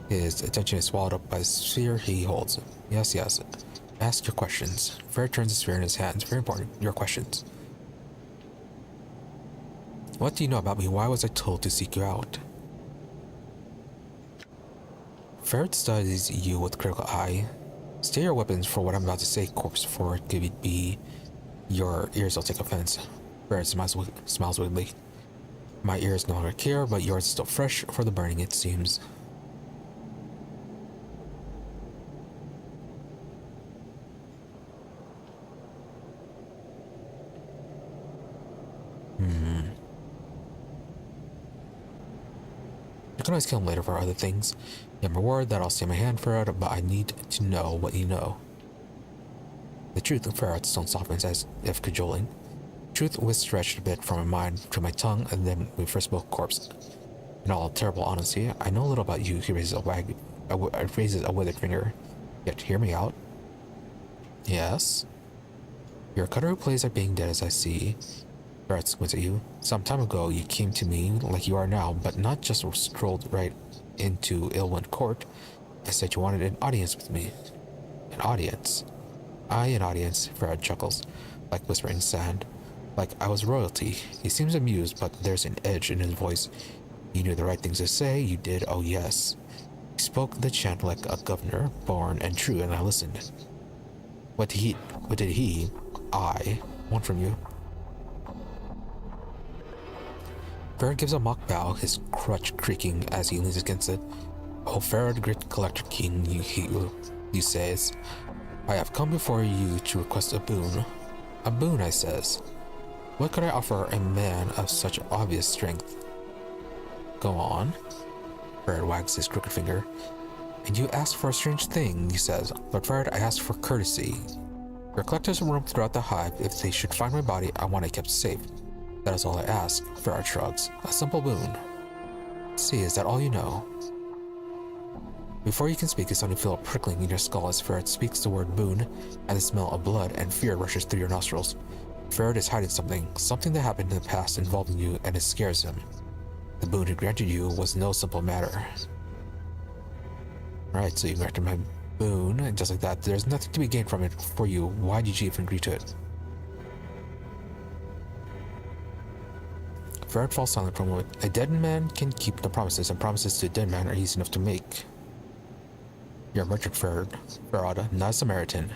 [SPEAKER 1] His attention is swallowed up by the sphere he holds. Yes. Ask your questions. Pharod turns the sphere in his hands. Very important. Your questions. What do you know about me? Why was I told to seek you out? Pharod studies you with critical eye. Stay your weapons for what I'm about to say, corpse, for it could be your ears will take offense. Pharod smiles wickedly. My ears no longer care, but yours is still fresh for the burning, it seems. I can always kill him later for other things. You have my word that I'll stay my hand for it, but I need to know what you know. The truth of Pharod's tone softens as if cajoling. Truth was stretched a bit from my mind to my tongue, and then we first spoke corpse. In all terrible honesty, I know little about you. He raises a withered finger. Yet hear me out. Yes? You're a cutter who plays at being dead, as I see. Pharod squints at you. Some time ago, you came to me like you are now, but not just strolled right into Ilwyn Court. Instead, you wanted an audience with me. An audience? An audience, Pharod chuckles, like whispering sand. Like I was royalty. He seems amused, but there's an edge in his voice. You knew the right things to say, you did, oh yes. He spoke the chant like a governor, born and true, and I listened. What did he, I, want from you? Pharod gives a mock bow, his crutch creaking as he leans against it. Oh, Pharod, great collector king, you says. I have come before you to request a boon. A boon, I says. What could I offer a man of such obvious strength? Go on. Pharod wags his crooked finger. And you asked for a strange thing, he says. But Pharod, I asked for courtesy. Your collectors roam throughout the hive. If they should find my body, I want it kept safe. That is all I ask. Pharod shrugs. A simple boon. See, is that all you know? Before you can speak, you suddenly feel a prickling in your skull as Pharod speaks the word boon, and the smell of blood and fear rushes through your nostrils. Pharod is hiding something that happened in the past involving you, and it scares him. The boon he granted you was no simple matter. Right, so you granted my boon, and just like that, there's nothing to be gained from it for you. Why did you even agree to it? Pharod falls silent for a moment. A dead man can keep the promises, and promises to a dead man are easy enough to make. You're a merchant, Pharod, not a Samaritan.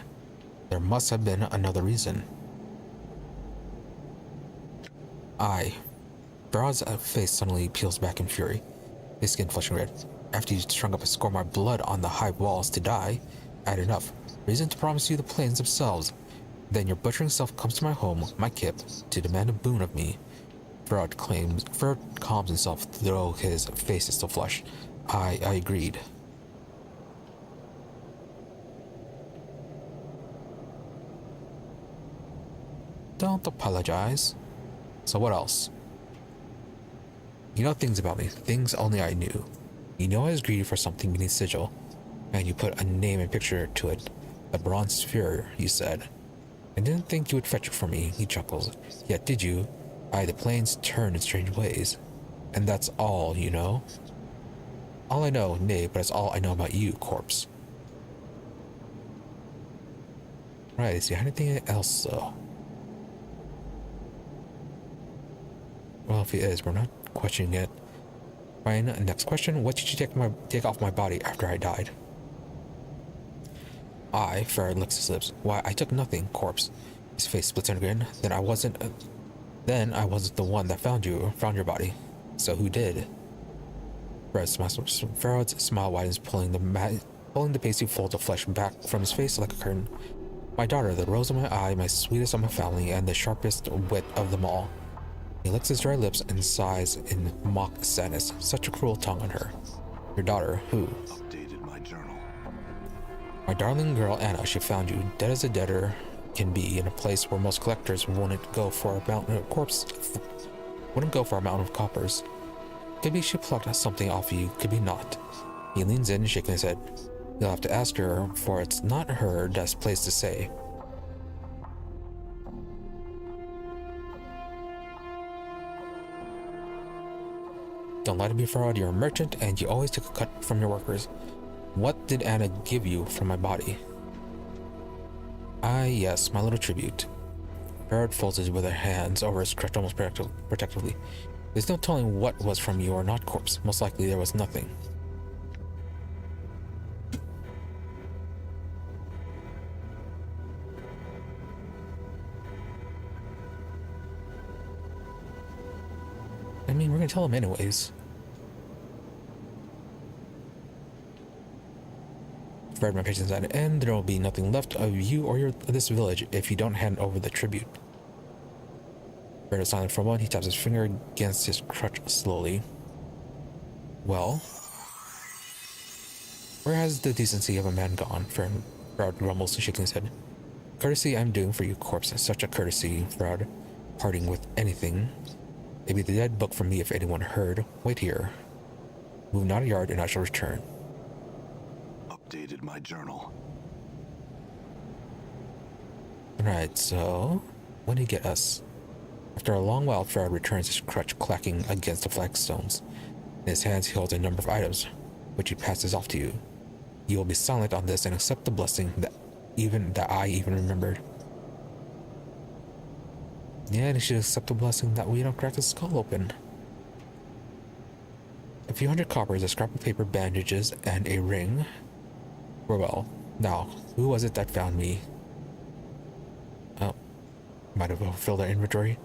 [SPEAKER 1] There must have been another reason. Pharod's face suddenly peels back in fury, his skin flushing red. After you strung up a score more blood on the hive walls to die, I had enough. Reason to promise you the plains themselves. Then your butchering self comes to my home, my kip, to demand a boon of me. Pharod calms himself, though his face is still flushed. I agreed. Don't apologize. So what else? You know things about me, things only I knew. You know I was greedy for something beneath Sigil, and you put a name and picture to it. A bronze sphere, you said. I didn't think you would fetch it for me, he chuckles. Yet did you? The planes turn in strange ways. And that's all you know? All I know, nay, but it's all I know about you, corpse. Right, is there anything else, though? Well, if he is, we're not questioning it. Fine, next question. What did you take off my body after I died? Pharod licks his lips. Why, I took nothing, corpse. His face splits in a grin. Then I wasn't the one that found your body. So who did? Pharod's smile widens, pulling the pasty folds of flesh back from his face like a curtain. My daughter, the rose of my eye, my sweetest of my family, and the sharpest wit of them all. He licks his dry lips and sighs in mock sadness. Such a cruel tongue on her. Your daughter, who?
[SPEAKER 2] Updated my journal.
[SPEAKER 1] My darling girl Anna, she found you, dead as a debtor can be, in a place where most collectors wouldn't go for a mountain of coppers. Could be she plucked something off you, could be not. He leans in, shaking his head. You'll have to ask her, for it's not her best place to say. Don't lie to me, Pharod. You're a merchant, and you always take a cut from your workers. What did Anna give you from my body? Yes, my little tribute. Pharod folds his withered hands over his crutch almost protectively. There's no telling what was from you or not, corpse. Most likely there was nothing. I mean, we're gonna tell him anyways. Pharod, my patience at an end. There will be nothing left of you or this village if you don't hand over the tribute. Pharod is silent for a moment. He taps his finger against his crutch slowly. Well, where has the decency of a man gone? Pharod grumbles, shaking his head. Courtesy I'm doing for you, corpse. Such a courtesy, Pharod. Parting with anything. Maybe the dead book from me if anyone heard. Wait here. Move not a yard and I shall return.
[SPEAKER 2] Updated my journal.
[SPEAKER 1] Alright, so what did he get us? After a long while, Pharod returns, his crutch clacking against the flagstones. In his hands, he holds a number of items, which he passes off to you. You will be silent on this and accept the blessing that I even remembered. Yeah, and you should accept the blessing that we don't crack the skull open. A few hundred coppers, a scrap of paper, bandages, and a ring. Well, now, who was it that found me? Oh, might have overfilled our inventory.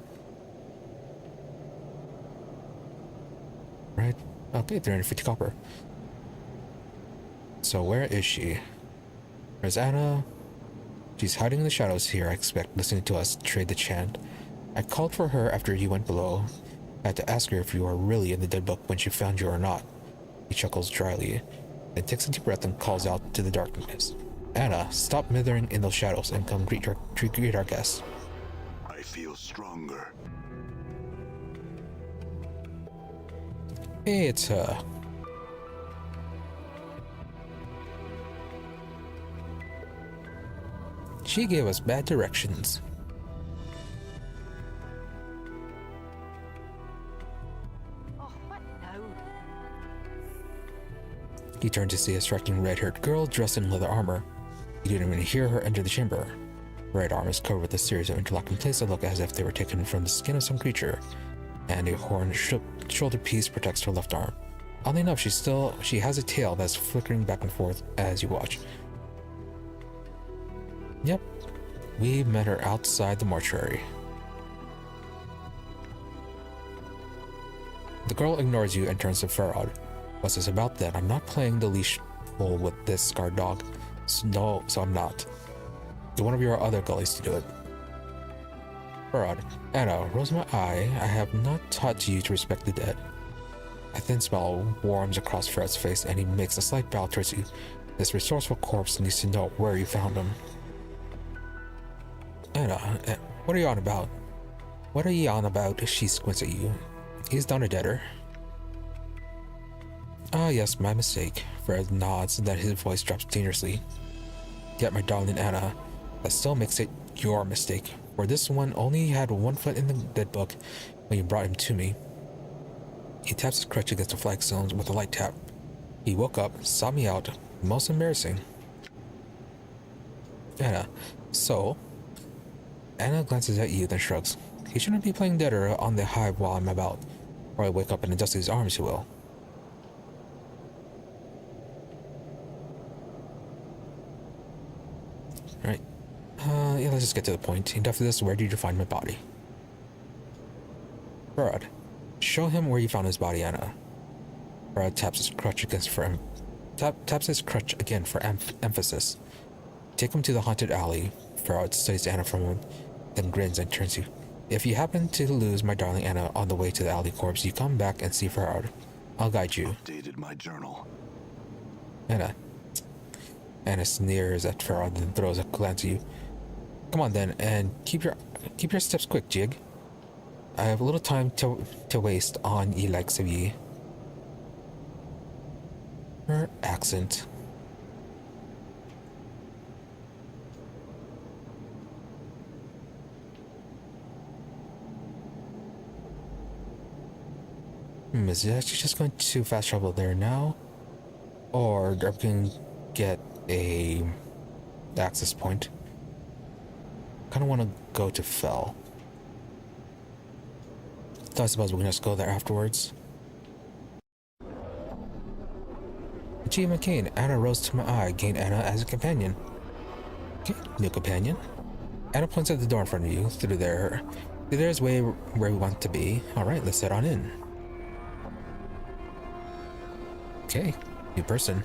[SPEAKER 1] Right? Okay, 350 copper. So where is she? Where's Anna? She's hiding in the shadows here, I expect, listening to us trade the chant. I called for her after you went below. I had to ask her if you are really in the dead book when she found you or not. He chuckles dryly, then takes a deep breath and calls out to the darkness. Anna, stop mithering in those shadows and come greet our guests.
[SPEAKER 2] I feel stronger.
[SPEAKER 1] Hey, it's her. She gave us bad directions.
[SPEAKER 5] Oh, what now?
[SPEAKER 1] He turned to see a striking red-haired girl dressed in leather armor. He didn't even hear her enter the chamber. Her right arm is covered with a series of interlocking plates that look as if they were taken from the skin of some creature, and a horn shoulder piece protects her left arm. Oddly enough, she has a tail that's flickering back and forth as you watch. Yep, we met her outside the mortuary. The girl ignores you and turns to Pharod. What's this about then? I'm not playing the leash pull with this scarred dog. So I'm not. Get one of your other gullies to do it. Pharod, Anna, rose my eye. I have not taught you to respect the dead. A thin smile warms across Pharod's face and he makes a slight bow towards you. This resourceful corpse needs to know where you found him. Anna, what are you on about? What are you on about? She squints at you. He's done a deader. Ah, yes, my mistake. Pharod nods and then his voice drops dangerously. Yet, my darling Anna, that still makes it your mistake. For this one only had one foot in the dead book when you brought him to me. He taps his crutch against the flagstones with a light tap. He woke up, saw me out. Most embarrassing. Anna, so? Anna glances at you, then shrugs. He shouldn't be playing deader on the hive while I'm about, or I wake up in Dusty's arms, he will. Right. Yeah, let's just get to the point. And after this, where did you find my body? Pharod, show him where you found his body, Anna. Pharod taps his crutch again for emphasis. Take him to the haunted alley. Pharod studies Anna for a moment, then grins and turns to you. If you happen to lose my darling Anna on the way to the alley corpse, you come back and see Pharod. I'll guide you.
[SPEAKER 2] Updated my journal.
[SPEAKER 1] Anna sneers at Pharod and throws a glance at you. Come on then, and keep your steps quick, Jig. I have a little time to waste on ye likes of ye. Her accent. Is it actually just going to fast travel there now? Or are we going to get a access point? Kind of want to go to Fel. So I suppose we can just go there afterwards. Achievement gained. Anna rose to my eye. Gain Anna as a companion. Okay, new companion. Anna points at the door in front of you. Through there. There's way where we want to be. Alright, let's head on in. Okay, new person.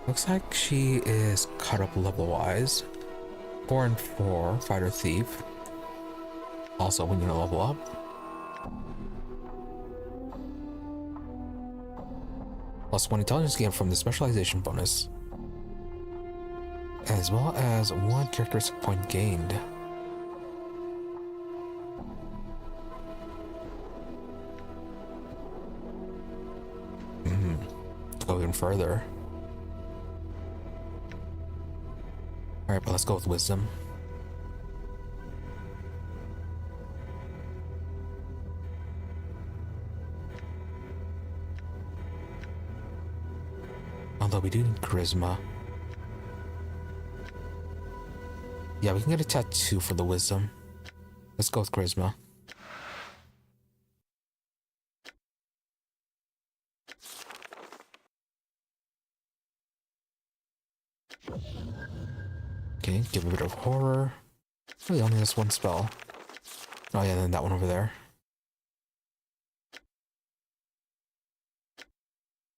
[SPEAKER 1] Looks like she is caught up level-wise. 4 and 4, fighter thief. Also, we need to level up. +1 intelligence gain from the specialization bonus. As well as 1 characteristic point gained. Go even further. Alright, but let's go with wisdom. Although we do need charisma. Yeah, we can get a tattoo for the wisdom. Let's go with charisma. Okay, give a bit of horror. Really only has one spell. Oh yeah, then that one over there.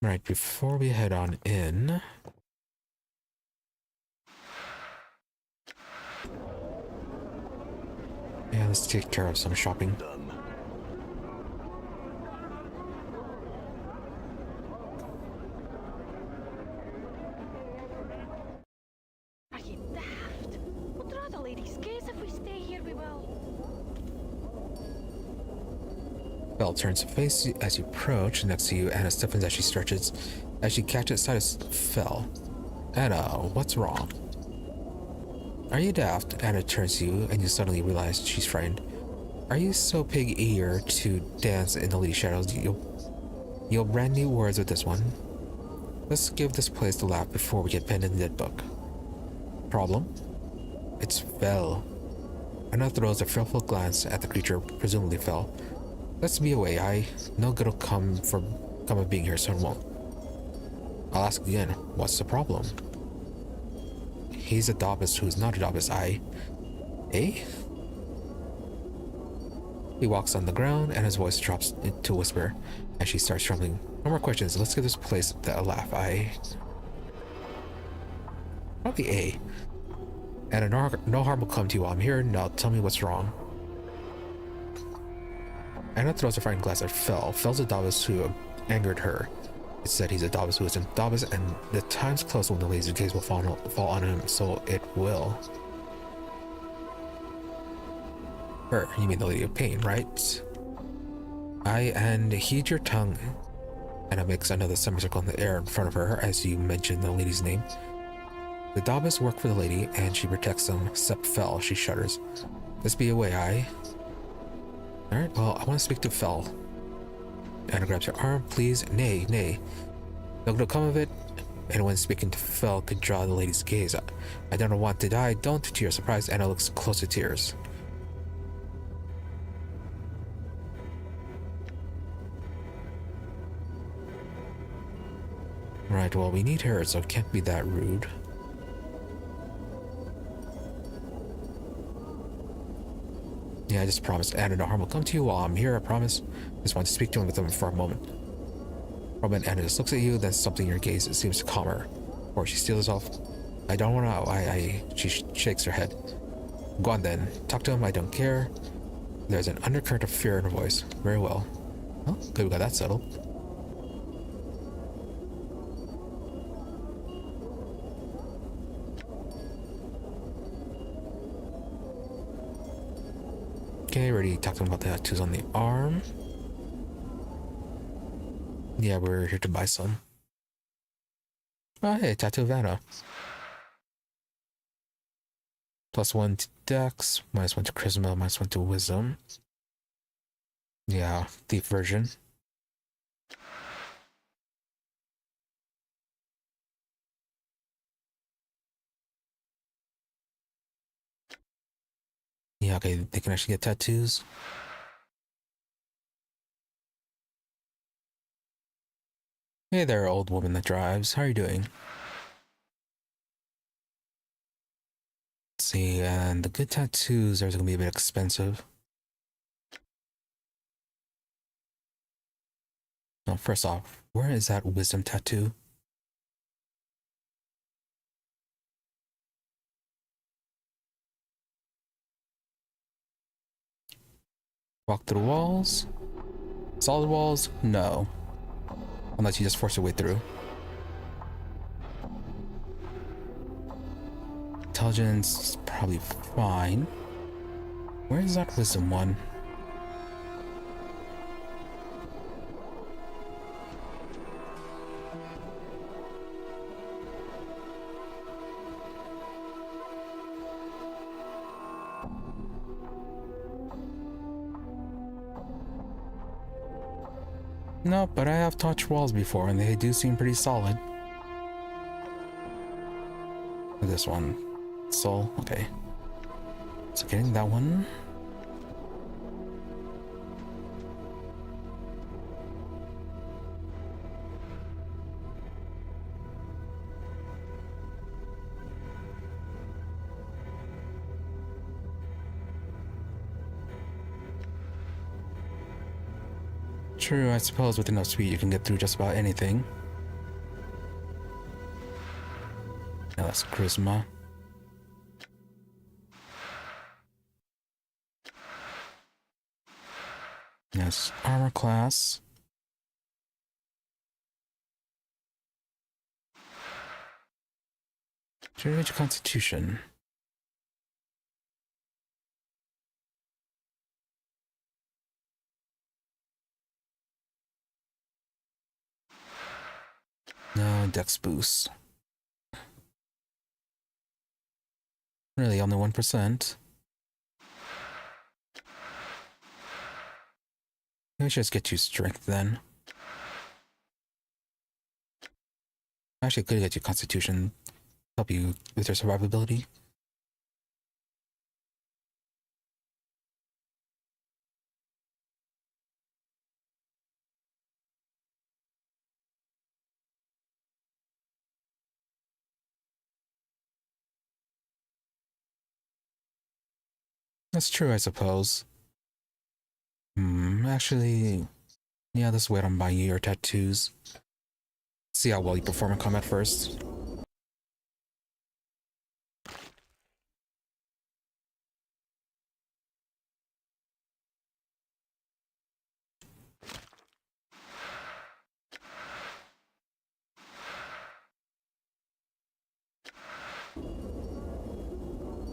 [SPEAKER 1] Alright, before we head on in... yeah, let's take care of some shopping.
[SPEAKER 2] Done.
[SPEAKER 5] Are you daft? We'll draw the lady's gaze if we stay here, we will.
[SPEAKER 1] Belle turns to face you as you approach. Next to you, Anna stiffens as she stretches. As she catches sight of Fel. Anna, what's wrong? Are you daft? Anna turns to you, and you suddenly realize she's frightened. Are you so pig-eager to dance in the lady shadows? You'll brand new words with this one. Let's give this place the laugh before we get pinned in the dead book. Problem? It's Fel. Anna throws a fearful glance at the creature, presumably Fel. Let's be away. No good will come of being here, so it won't. I'll ask again, what's the problem? He's a Daubus who's not a Daubus. Eh? He walks on the ground and his voice drops to a whisper as she starts trembling. No more questions. Let's give this place a laugh. Probably A. And no harm will come to you while I'm here. Now tell me what's wrong. Anna throws a frightened glance at Fel. Fel's a Daubus who angered her. It said he's a Daubus who isn't Daubus, and the time's close when the laser gaze will fall on him, so it will. Her, you mean the Lady of Pain, right? And heed your tongue. Anna makes another semicircle in the air in front of her as you mention the lady's name. The Daubus work for the lady, and she protects them, except Fel. She shudders. Let's be away, Alright, well, I want to speak to Fel. Anna grabs her arm. Please, nay. No good will come of it. Anyone speaking to Fel could draw the lady's gaze. I don't want to die. Don't. To your surprise, Anna looks close to tears. Right, well, we need her, so it can't be that rude. Yeah, I just promised Anna no harm will come to you while I'm here, I promise. Just want to speak to him with them for a moment. For a moment, Anna just looks at you, then something in your gaze seems to calm her. Or she steals herself. I don't want to. She shakes her head. Go on then. Talk to him, I don't care. There's an undercurrent of fear in her voice. Very well. Well, good we got that settled. Okay, ready to talk to him about the tattoos on the arm. Yeah, we're here to buy some. Oh, hey, tattoo of Anna. +1 to Dex, -1 to Charisma, -1 to Wisdom. Yeah, thief version. Yeah, okay, they can actually get tattoos. Hey there, old woman that drives. How are you doing? Let's see, and the good tattoos are going to be a bit expensive. Now, first off, where is that wisdom tattoo? Walk through walls? Solid walls? No. Unless you just force your way through. Intelligence is probably fine. Where is that wisdom one? No, but I have touched walls before and they do seem pretty solid. This one. Soul. Okay. So getting that one. True, I suppose with enough speed you can get through just about anything. Now that's charisma. That's armor class. Change constitution. No dex boost. Really, only 1%. Maybe I should just get you strength then. Actually, it could get you constitution. Help you with your survivability. That's true, I suppose. Actually, yeah, let's wait on buying you your tattoos. See how well you perform in combat first.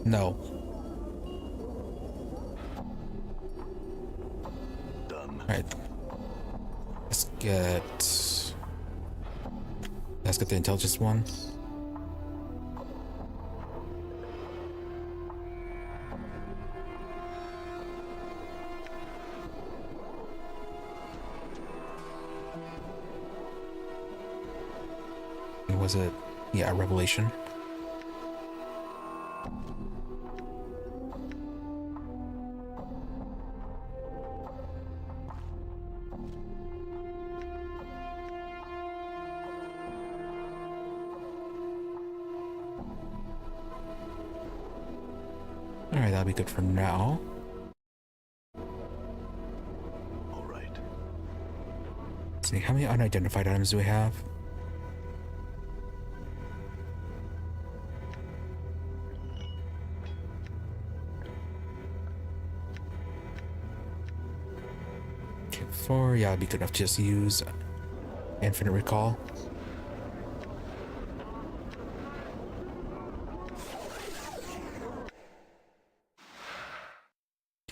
[SPEAKER 1] No.
[SPEAKER 2] Done.
[SPEAKER 1] Alright. Let's get the intelligence one. Was it? Yeah, Revelation. Alright, that'll be good for now.
[SPEAKER 2] All right.
[SPEAKER 1] Let's see, how many unidentified items do we have? Okay, 4, yeah, it'd be good enough to just use infinite recall.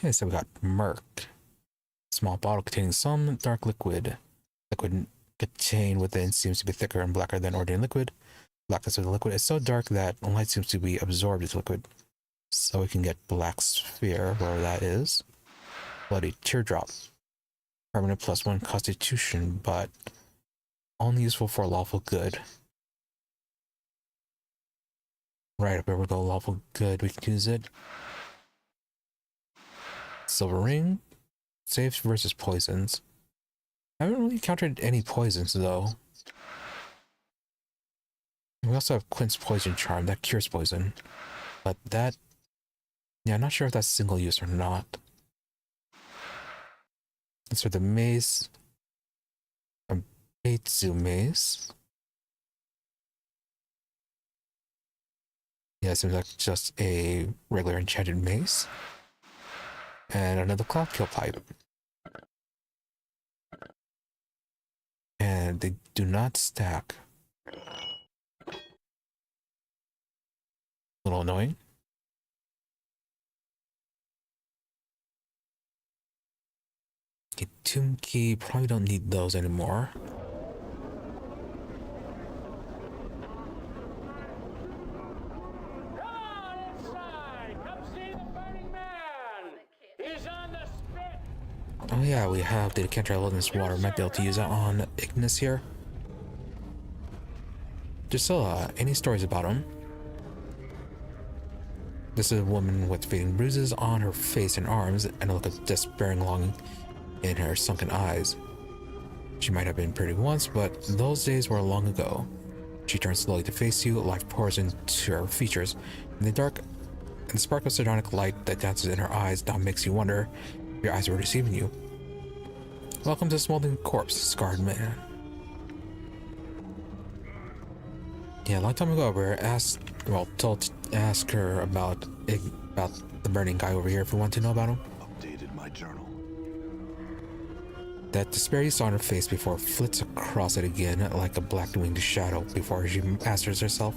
[SPEAKER 1] Okay, so we got Merc. Small bottle containing some dark liquid. Liquid contained within seems to be thicker and blacker than ordinary liquid. Blackness of the liquid is so dark that light seems to be absorbed into liquid. So we can get Black Sphere, wherever that is. Bloody Teardrop. Permanent +1 constitution, but only useful for lawful good. Right, if we ever go lawful good, we can use it. Silver Ring. Saves versus poisons. I haven't really encountered any poisons though. We also have Quint's Poison Charm that cures poison. But that, yeah, I'm not sure if that's single use or not. That's for the mace. A Beitsu mace. Yeah, it seems like just a regular enchanted mace. And another Cloud Kill Pipe. And they do not stack. A little annoying. Okay, Tomb Key, probably don't need those anymore. Oh yeah, we have the decanter of Nameless Water. Might be able to use that on Ignis here. Just any stories about him? This is a woman with fading bruises on her face and arms, and a look of despairing longing in her sunken eyes. She might have been pretty once, but those days were long ago. She turns slowly to face you, life pours into her features, and the spark of sardonic light that dances in her eyes now makes you wonder if your eyes were deceiving you. Welcome to Smoldering Corpse, Scarred Man. Yeah, a long time ago, we were told to ask her about the burning guy over here if we want to know about him.
[SPEAKER 2] Updated my journal.
[SPEAKER 1] That despair you saw on her face before flits across it again like a black-winged shadow before she masters herself.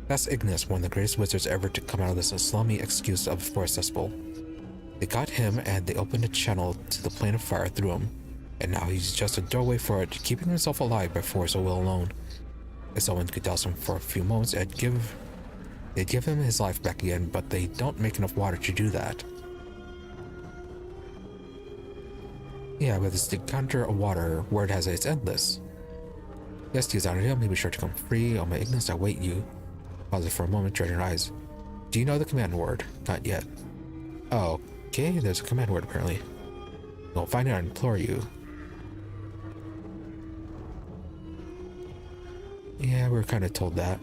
[SPEAKER 1] That's Ignis, one of the greatest wizards ever to come out of this slummy excuse of forest cesspool. They got him and they opened a channel to the plane of fire through him, and now he's just a doorway for it, keeping himself alive by force or will alone. If someone could douse him for a few moments, they'd give him his life back again, but they don't make enough water to do that. Yeah, but this decanter of water, word has it, it's endless. Yes, he is out of him, he'll be sure to come free. Oh my Ignis, I wait you. Pause it for a moment, dread your eyes. Do you know the command word? Not yet. Oh, okay, there's a command word apparently. I'll find out and implore you. Yeah, we're kind of told that.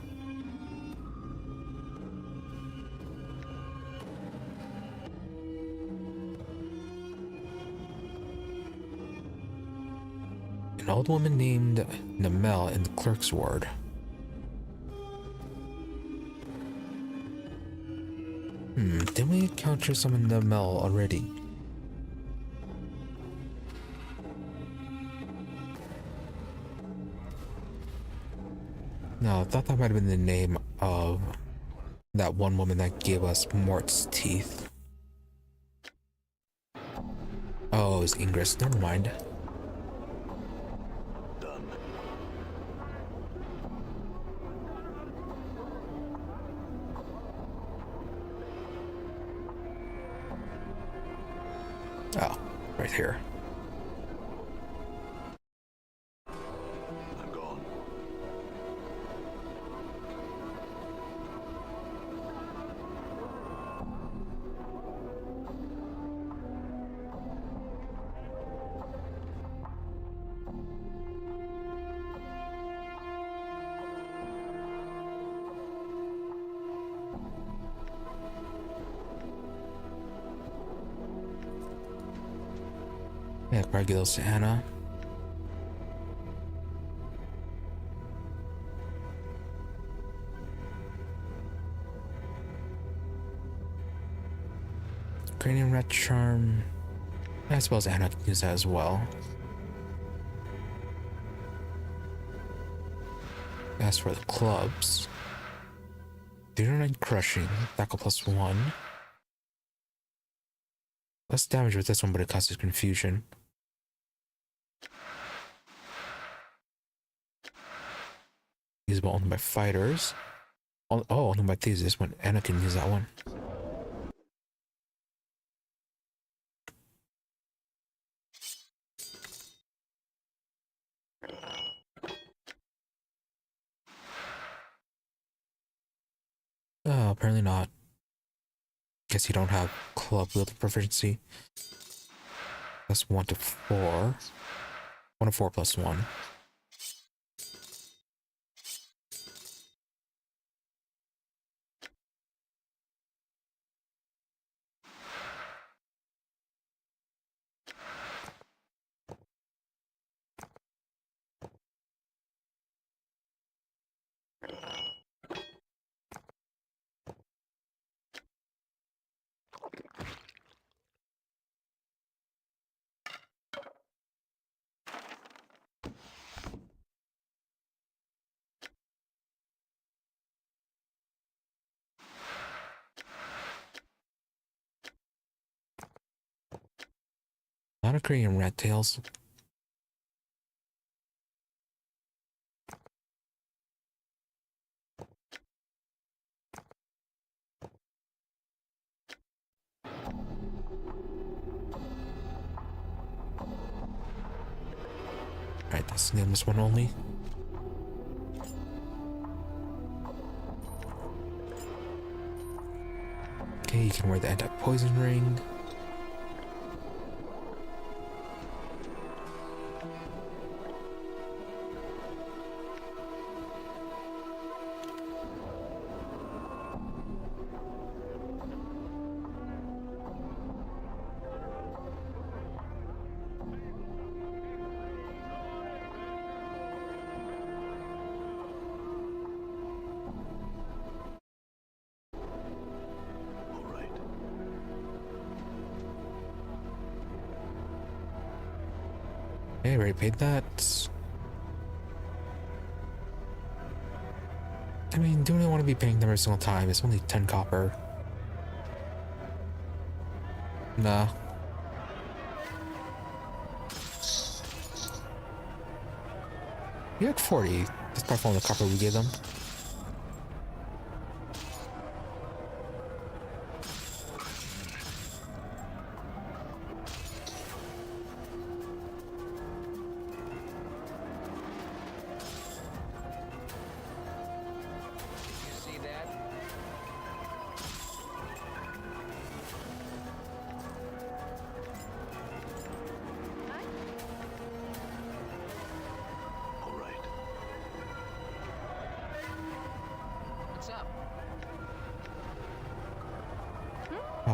[SPEAKER 1] An old woman named Namel in the clerk's ward. Didn't we encounter some in Namel already? No, I thought that might have been the name of that one woman that gave us Mort's teeth. Oh, it's Ingress. Never mind.
[SPEAKER 2] Done.
[SPEAKER 1] Oh, right here.
[SPEAKER 2] I'm gone.
[SPEAKER 1] Yeah, Regulus Anna. Cranium Red Charm. I suppose Anna can use that as well. As for the clubs, 309 crushing, tackle +1. Less damage with this one, but it causes confusion. Usable only by fighters. Oh, only by thieves. This one, Anna can use that one. Oh, apparently not. Guess you don't have club wield proficiency. That's 1 to 4. 1 to 4 +1. Not a cranium rat tails. Alright, that's the Nameless One only. Okay, you can wear the anti-poison ring.
[SPEAKER 2] All right.
[SPEAKER 1] Okay, already paid that. I mean, do we want to be paying them every single time? It's only 10 copper. Nah. You're at 40. That's probably all the copper we gave them.
[SPEAKER 4] You see that?
[SPEAKER 5] Hi.
[SPEAKER 2] All right.
[SPEAKER 4] What's up?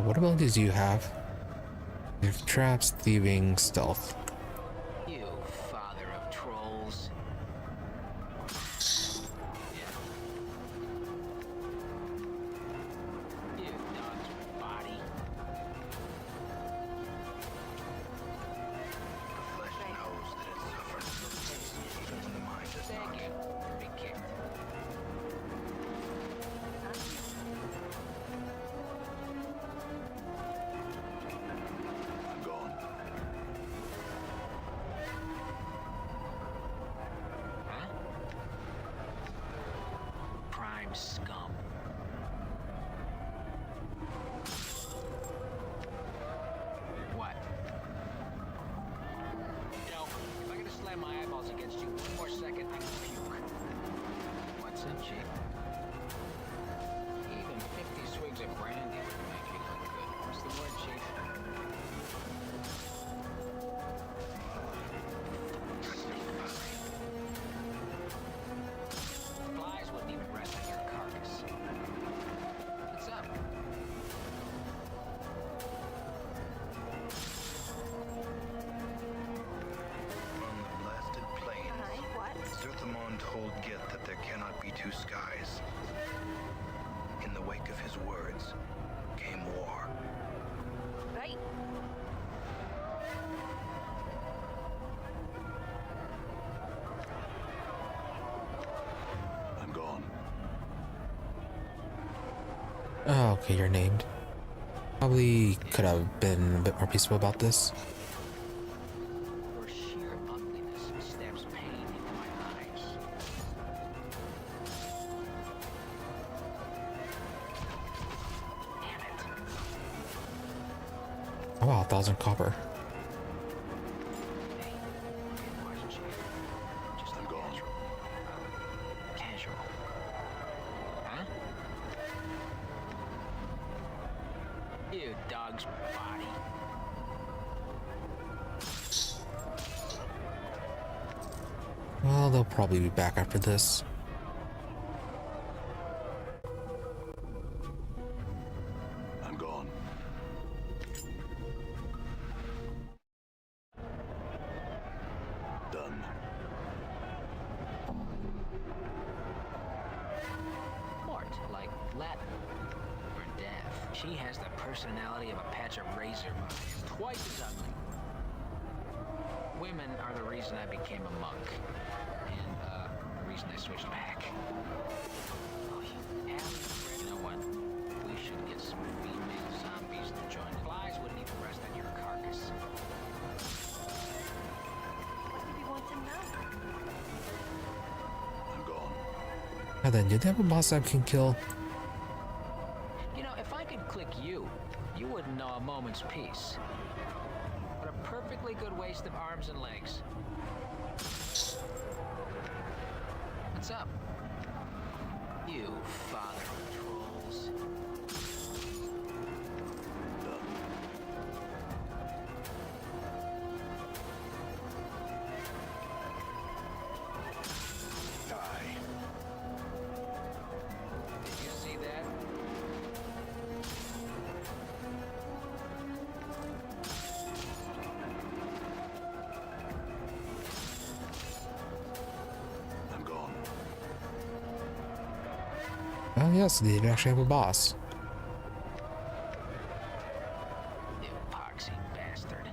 [SPEAKER 1] What abilities do you have? You have traps, thieving, stealth.
[SPEAKER 4] You father of trolls. Yeah. You dog's body.
[SPEAKER 3] The flesh knows that it suffers from taste, even when the mind does not.
[SPEAKER 4] Thank you. Be kicked.
[SPEAKER 2] I'm gone.
[SPEAKER 4] Huh? Prime scum. What? Yo, if I gotta slam my eyeballs against you one more second, I can puke. What's up, Chief? Even 50 swigs of brandy would make you look good. What's the word, Chief? Flies wouldn't even rest on your carcass. What's up?
[SPEAKER 3] On the blasted plains,
[SPEAKER 5] Hi, what?
[SPEAKER 3] Zerthamon told Gith that there cannot be two skies. In the wake of his words came war.
[SPEAKER 5] Right.
[SPEAKER 2] I'm gone.
[SPEAKER 1] Oh, okay, you're named. Probably could have been a bit more peaceful about this.
[SPEAKER 4] Your sheer ugliness stabs pain into my eyes. Damn it.
[SPEAKER 1] Oh wow, 1,000 copper.
[SPEAKER 4] Hey, watch, Chief. Just
[SPEAKER 2] I'm gone.
[SPEAKER 4] Casual. Huh? You dog's body.
[SPEAKER 1] Well, they'll probably be back after this.
[SPEAKER 2] I'm gone. Done.
[SPEAKER 4] Mort, like Latin. For death. She has the personality of a patch of razor vines. Twice as ugly. Women are the reason I became a monk. And, the reason I switched back. Oh, you know what? We should get some female zombies to join. Flies wouldn't even rest on your carcass.
[SPEAKER 5] What do we want to know?
[SPEAKER 2] I'm gone.
[SPEAKER 1] Now then, do they have a boss I can kill?
[SPEAKER 4] You know, if I could click you, you wouldn't know a moment's peace. What a perfectly good waste of arms and legs. What's up? You father of trolls.
[SPEAKER 1] Oh yes, they did actually have a boss.
[SPEAKER 4] Epoxy bastard.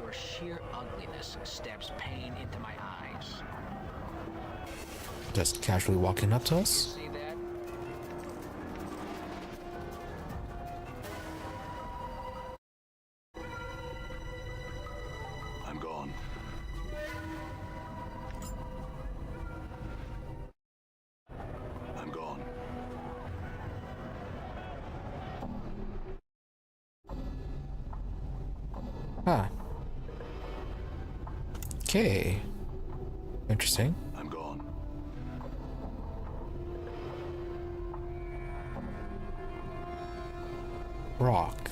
[SPEAKER 4] Your sheer ugliness stabs pain into my eyes.
[SPEAKER 1] Just casually walking up to us.
[SPEAKER 4] See that?
[SPEAKER 2] I'm gone. I'm gone.
[SPEAKER 1] Ah. Okay. Interesting.
[SPEAKER 2] I'm gone.
[SPEAKER 1] Rock.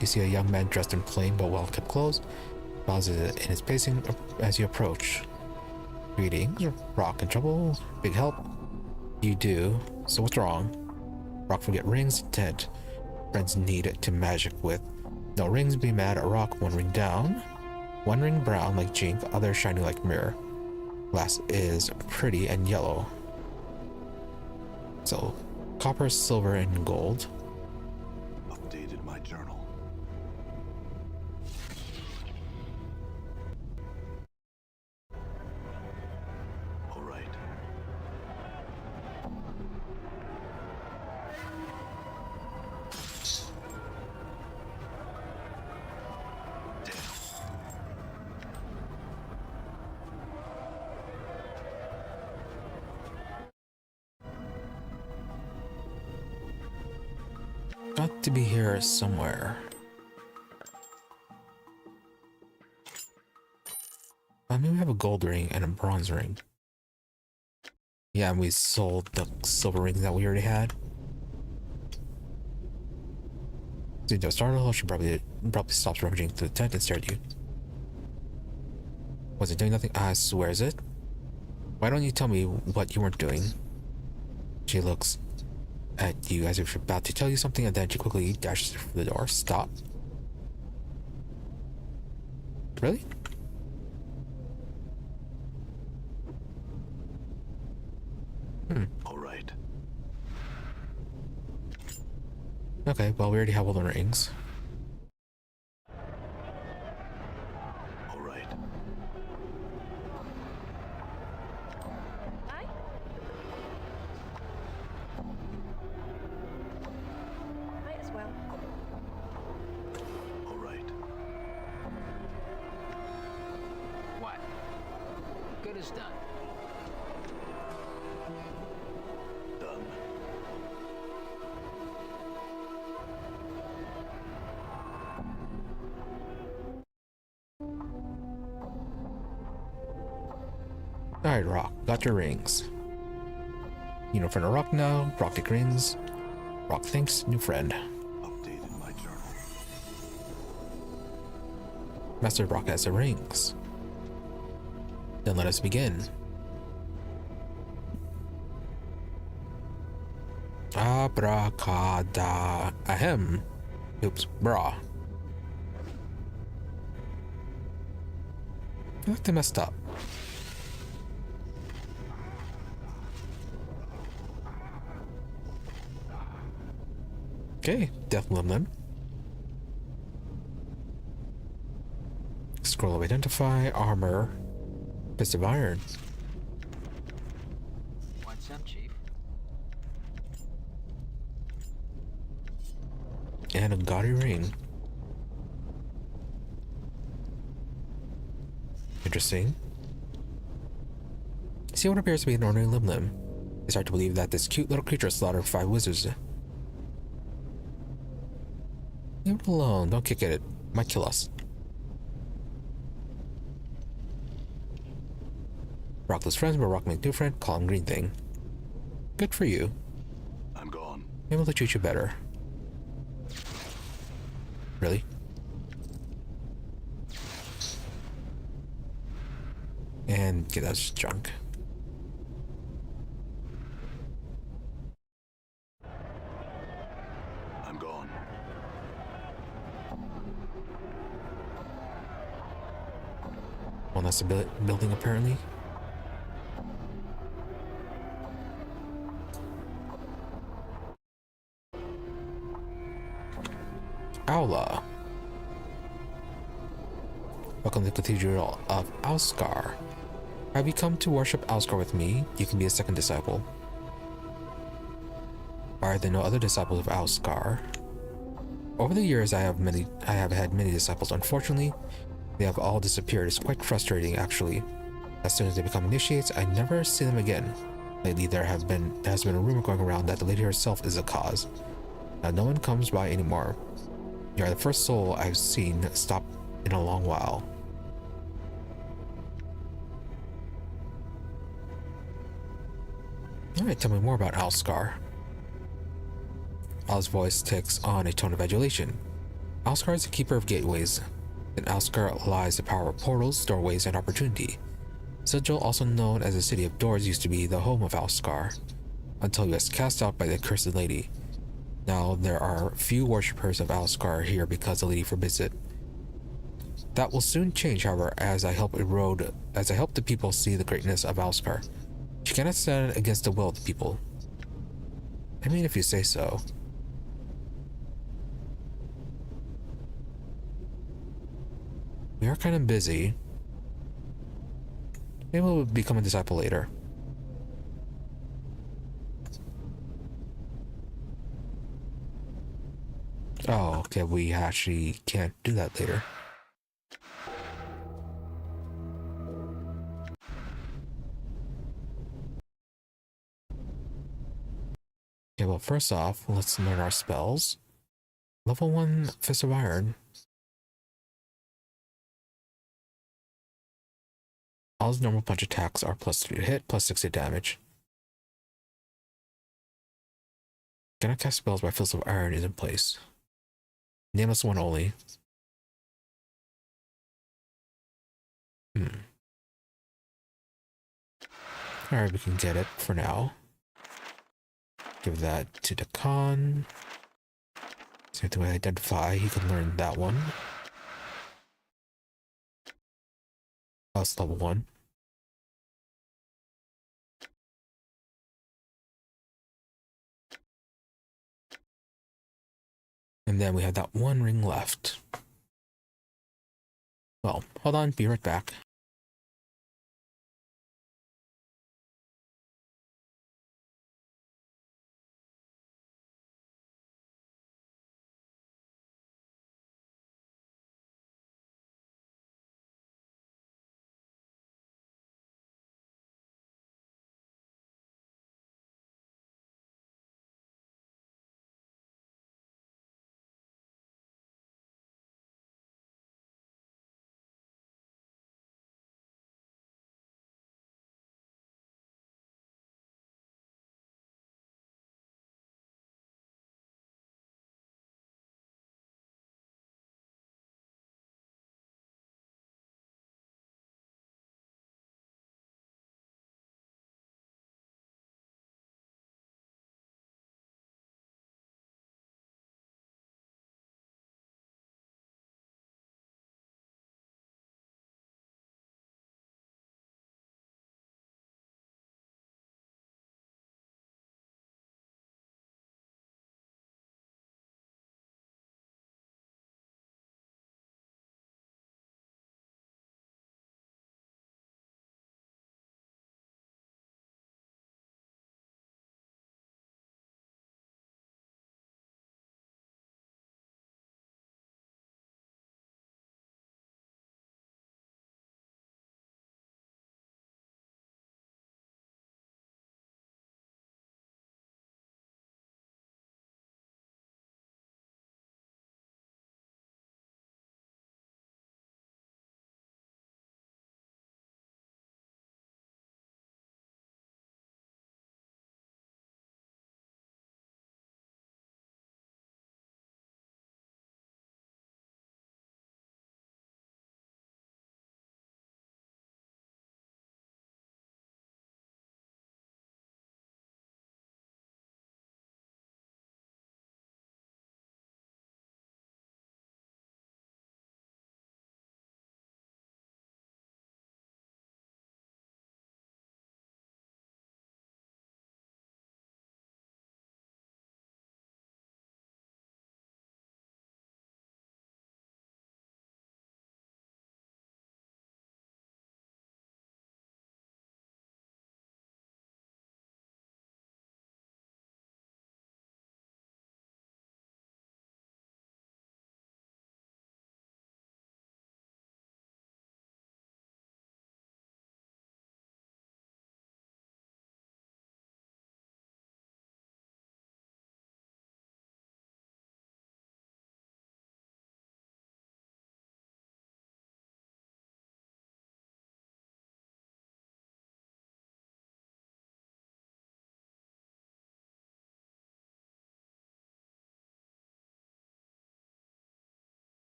[SPEAKER 1] You see a young man dressed in plain but well-kept clothes. Pauses in his pacing as you approach. Greetings, Rock. In trouble? Big help? You do. So what's wrong? Rock, forget rings. Intent. Friends need to magic with. No rings, be mad at Rock. One ring down. One ring brown like Jink, other shining like mirror. Glass is pretty and yellow. So, copper, silver, and gold.
[SPEAKER 2] Updated my journal. All right.
[SPEAKER 1] Got to be here somewhere. I mean, we have a gold ring and a bronze ring. Yeah, and we sold the silver rings that we already had. Dude, the startle, she probably stops rummaging through the tent and stared at you. Was it doing nothing? I swear, is it? Why don't you tell me what you weren't doing? She looks at you as if she's about to tell you something, and then she quickly dashes for the door. Stop. Really?
[SPEAKER 2] All right.
[SPEAKER 1] Okay, well, we already have all the rings.
[SPEAKER 2] All right.
[SPEAKER 5] Aye? Might as well.
[SPEAKER 2] All right.
[SPEAKER 4] What? Good as done.
[SPEAKER 2] Done.
[SPEAKER 1] Alright, Rock, got your rings. You know, friend of Rock now. Rock take rings. Rock thinks, new friend.
[SPEAKER 2] Updated my journal.
[SPEAKER 1] Master Rock has the rings. Then let us begin. Abracada. Ahem. Oops, brah. I think they messed up. Okay, Death Limb. Scroll of Identify, Armor, Fist of Iron.
[SPEAKER 4] What's up, Chief?
[SPEAKER 1] And a gaudy ring. Interesting. See what appears to be an ordinary limb. It's hard to believe that this cute little creature slaughtered 5 wizards. Leave it alone, don't kick at it. Might kill us. Rockless friends, but Rock make new friend, call him Green Thing. Good for you.
[SPEAKER 2] I'm gone.
[SPEAKER 1] Maybe they'll treat you better. Really? And get that junk.
[SPEAKER 2] I'm gone.
[SPEAKER 1] Well, that's the building apparently. Aula. Welcome to the Cathedral of Alskar. Have you come to worship Alskar with me? You can be a second disciple. Are there no other disciples of Alskar? Over the years, I have had many disciples. Unfortunately, they have all disappeared. It's quite frustrating, actually. As soon as they become initiates, I never see them again. Lately, there has been a rumor going around that the lady herself is the cause. Now, no one comes by anymore. You are the first soul I've seen stop in a long while. Alright, tell me more about Alskar. Al's voice takes on a tone of adulation. Alskar is the keeper of gateways. In Alskar lies the power of portals, doorways, and opportunity. Sigil, also known as the City of Doors, used to be the home of Alskar, until he was cast out by the Cursed Lady. Now there are few worshippers of Alskar here because the Lady forbids it. That will soon change, however, as I help the people see the greatness of Alskar. She cannot stand against the will of the people. I mean, if you say so. We are kind of busy. Maybe we'll become a disciple later. Oh, okay, we actually can't do that later. Okay, well, first off, let's learn our spells. Level 1 Fist of Iron. All his normal punch attacks are +3 to hit, +60 damage. Cannot cast spells by Fist of Iron is in place. Nameless One only. Alright, we can get it for now. Give that to Dakan. Same thing with Identify, he can learn that one. That's level 1. And then we have that one ring left. Well, hold on, be right back.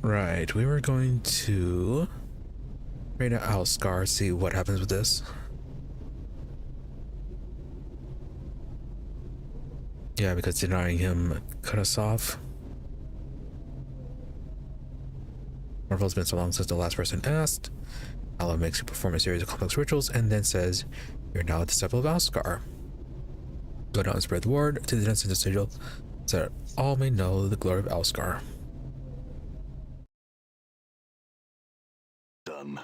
[SPEAKER 1] Right, we were going to trade out Alscar, see what happens with this. Yeah, because denying him cut us off. Marvel's been so long since the last person asked. Allah makes you perform a series of complex rituals and then says, "You're now a disciple of Alscar. Go down and spread the word to the dense of Sigil, so that all may know the glory of Alscar."
[SPEAKER 2] Done.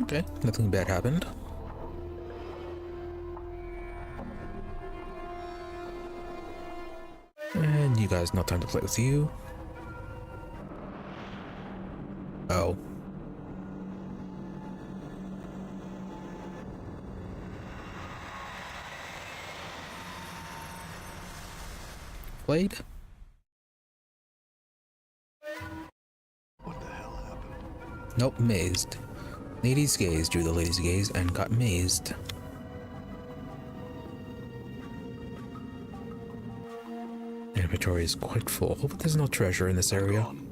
[SPEAKER 1] Okay, nothing bad happened. And you guys, no time to play with you. Oh. Played?
[SPEAKER 2] What the hell happened?
[SPEAKER 1] Nope, mazed. Lady's gaze drew the lady's gaze and got mazed. Inventory is quite full. Hope there's no treasure in this area.
[SPEAKER 2] Gone.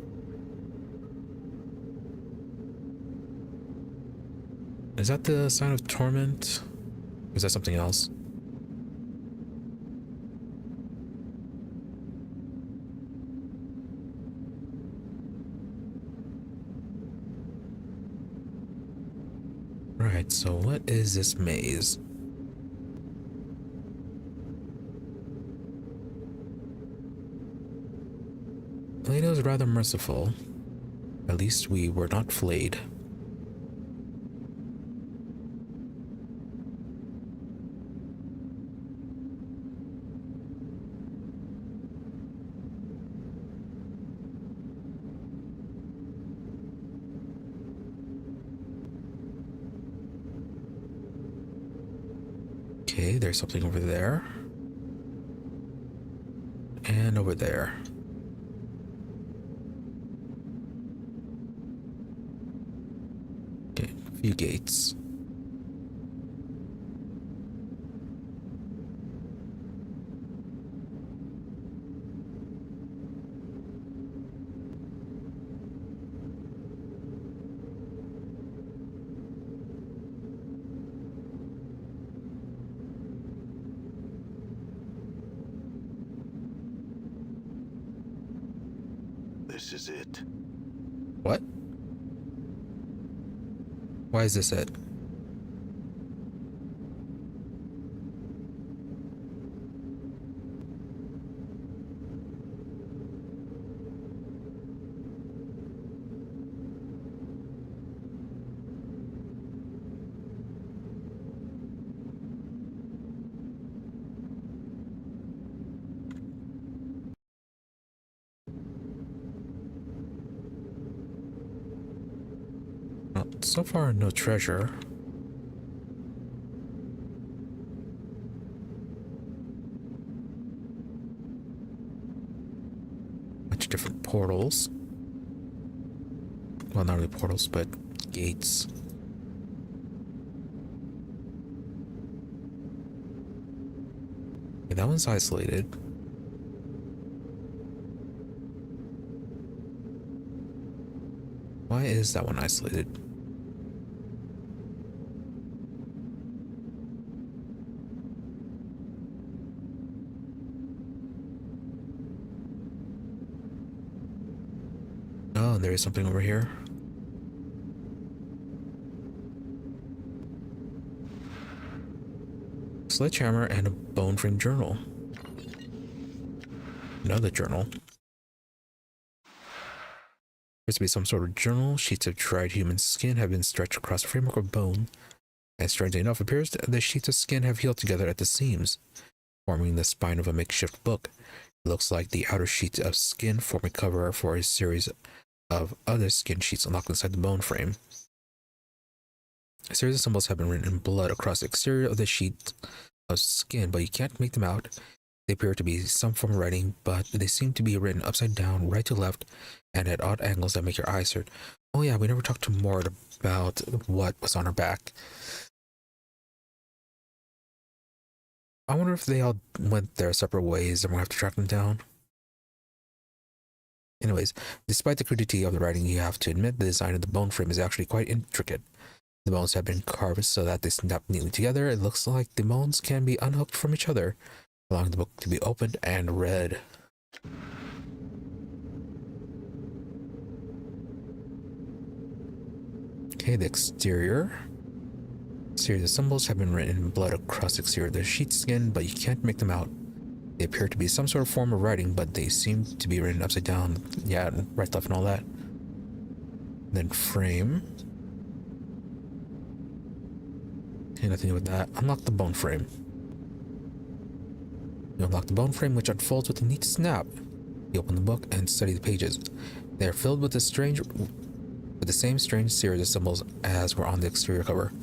[SPEAKER 1] Is that the sign of Torment? Or is that something else? Right, so what is this maze? Plato is rather merciful. At least we were not flayed. Okay, there's something over there. And over there. Okay, a few gates.
[SPEAKER 2] This is it.
[SPEAKER 1] What? Why is this it? Well, so far, no treasure. Bunch of different portals. Well, not really portals, but gates. Okay, that one's isolated. Why is that one isolated? Oh, there is something over here. Sledgehammer and a bone frame journal. Another journal. Appears to be some sort of journal. Sheets of dried human skin have been stretched across a framework of bone. And strangely enough, appears the sheets of skin have healed together at the seams, forming the spine of a makeshift book. It looks like the outer sheets of skin form a cover for a series of other skin sheets locked inside the bone frame. A series of symbols have been written in blood across the exterior of the sheet of skin, but you can't make them out. They appear to be some form of writing, but they seem to be written upside down, right to left, and at odd angles that make your eyes hurt. Oh yeah, we never talked to Mort about what was on her back. I wonder if they all went their separate ways and we'll have to track them down. Anyways, despite the crudity of the writing, you have to admit the design of the bone frame is actually quite intricate. The bones have been carved so that they snap neatly together. It looks like the bones can be unhooked from each other, allowing the book to be opened and read. Okay, the exterior. Series of symbols have been written in blood across the exterior of the sheet skin, but you can't make them out. They appear to be some sort of form of writing, but they seem to be written upside down. Yeah, right, left, and all that. Then frame. Okay, nothing to do with that. Unlock the bone frame. You unlock the bone frame, which unfolds with a neat snap. You open the book and study the pages. They are filled with the same strange series of symbols as were on the exterior cover,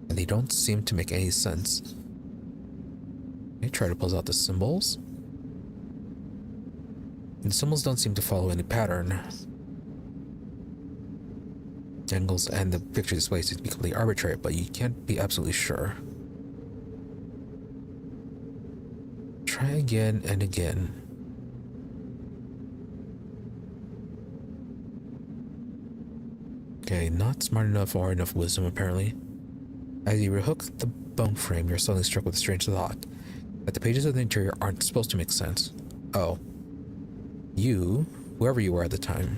[SPEAKER 1] and they don't seem to make any sense. Okay, try to pull out the symbols. The symbols don't seem to follow any pattern. The angles and the picture display seem to be completely arbitrary, but you can't be absolutely sure. Try again and again. Okay, not smart enough or enough wisdom apparently. As you rehook the bone frame, you're suddenly struck with a strange thought. That the pages of the interior aren't supposed to make sense. Oh. You, whoever you were at the time.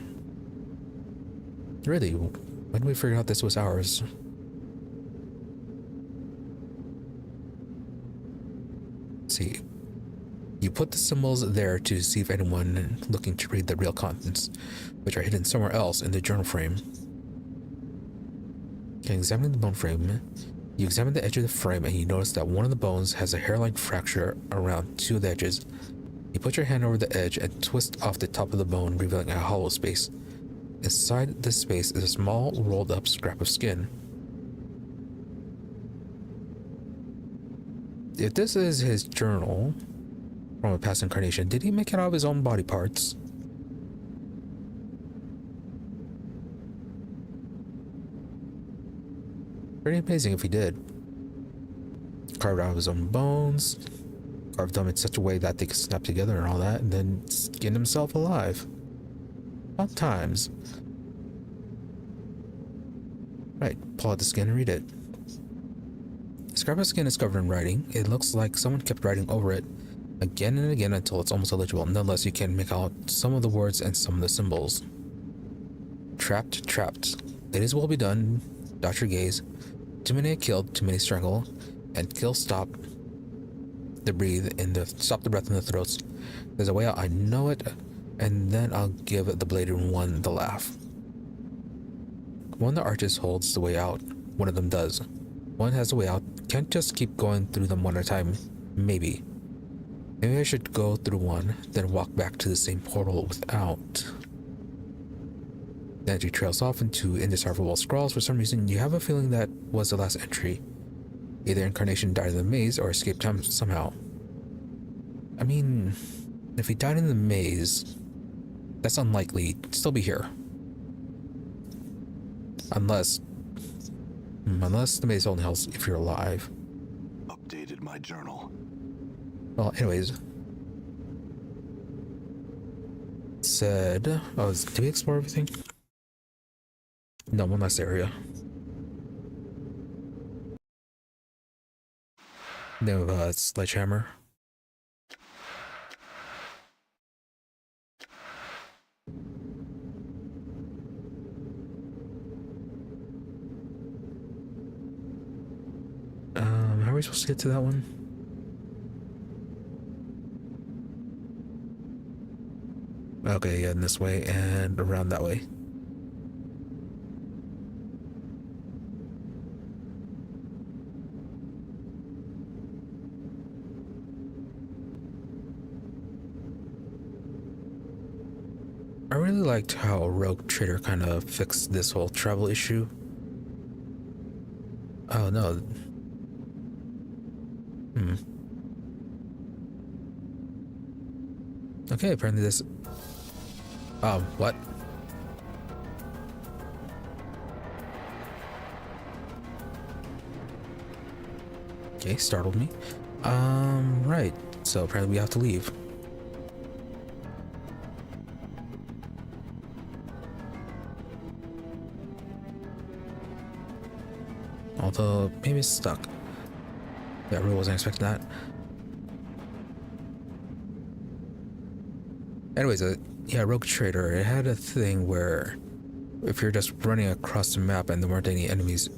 [SPEAKER 1] Really, when did we figure out this was ours? Let's see. You put the symbols there to see if anyone looking to read the real contents, which are hidden somewhere else in the journal frame. Okay, examining the bone frame, you examine the edge of the frame and you notice that one of the bones has a hairline fracture around two of the edges. You put your hand over the edge and twist off the top of the bone, revealing a hollow space. Inside this space is a small, rolled up scrap of skin. If this is his journal from a past incarnation, did he make it out of his own body parts? Pretty amazing if he did. Carved out of his own bones, carved them in such a way that they could snap together and all that, and then skin himself alive. About times. Right, pull out the skin and read it. The scrap of skin is covered in writing. It looks like someone kept writing over it again and again until it's almost illegible. Nonetheless, you can make out some of the words and some of the symbols. Trapped, trapped. Ladies will be done. Dot your gaze. Too many killed, too many strangle, and kill stop the stop the breath in the throats. There's a way out, I know it, and then I'll give the bladed one the laugh. One of the arches holds the way out. One of them does. One has the way out. Can't just keep going through them one at a time. Maybe. Maybe I should go through one, then walk back to the same portal without. The entry trails off into indecipherable scrawls. For some reason, you have a feeling that was the last entry. Either incarnation died in the maze or escaped time somehow. I mean, if he died in the maze, that's unlikely. He'd still be here. Unless the maze only helps if you're alive.
[SPEAKER 2] Updated my journal.
[SPEAKER 1] Well, anyways. Said, oh, did we explore everything? No, one last area. Name of a sledgehammer. How are we supposed to get to that one? Okay, yeah, in this way and around that way. I really liked how Rogue Trader kind of fixed this whole travel issue. Oh no. Okay, apparently this... what? Okay, startled me. Right. So apparently we have to leave. Although, maybe it's stuck. Yeah, I really wasn't expecting that. Anyways, yeah, Rogue Trader, it had a thing where if you're just running across the map and there weren't any enemies,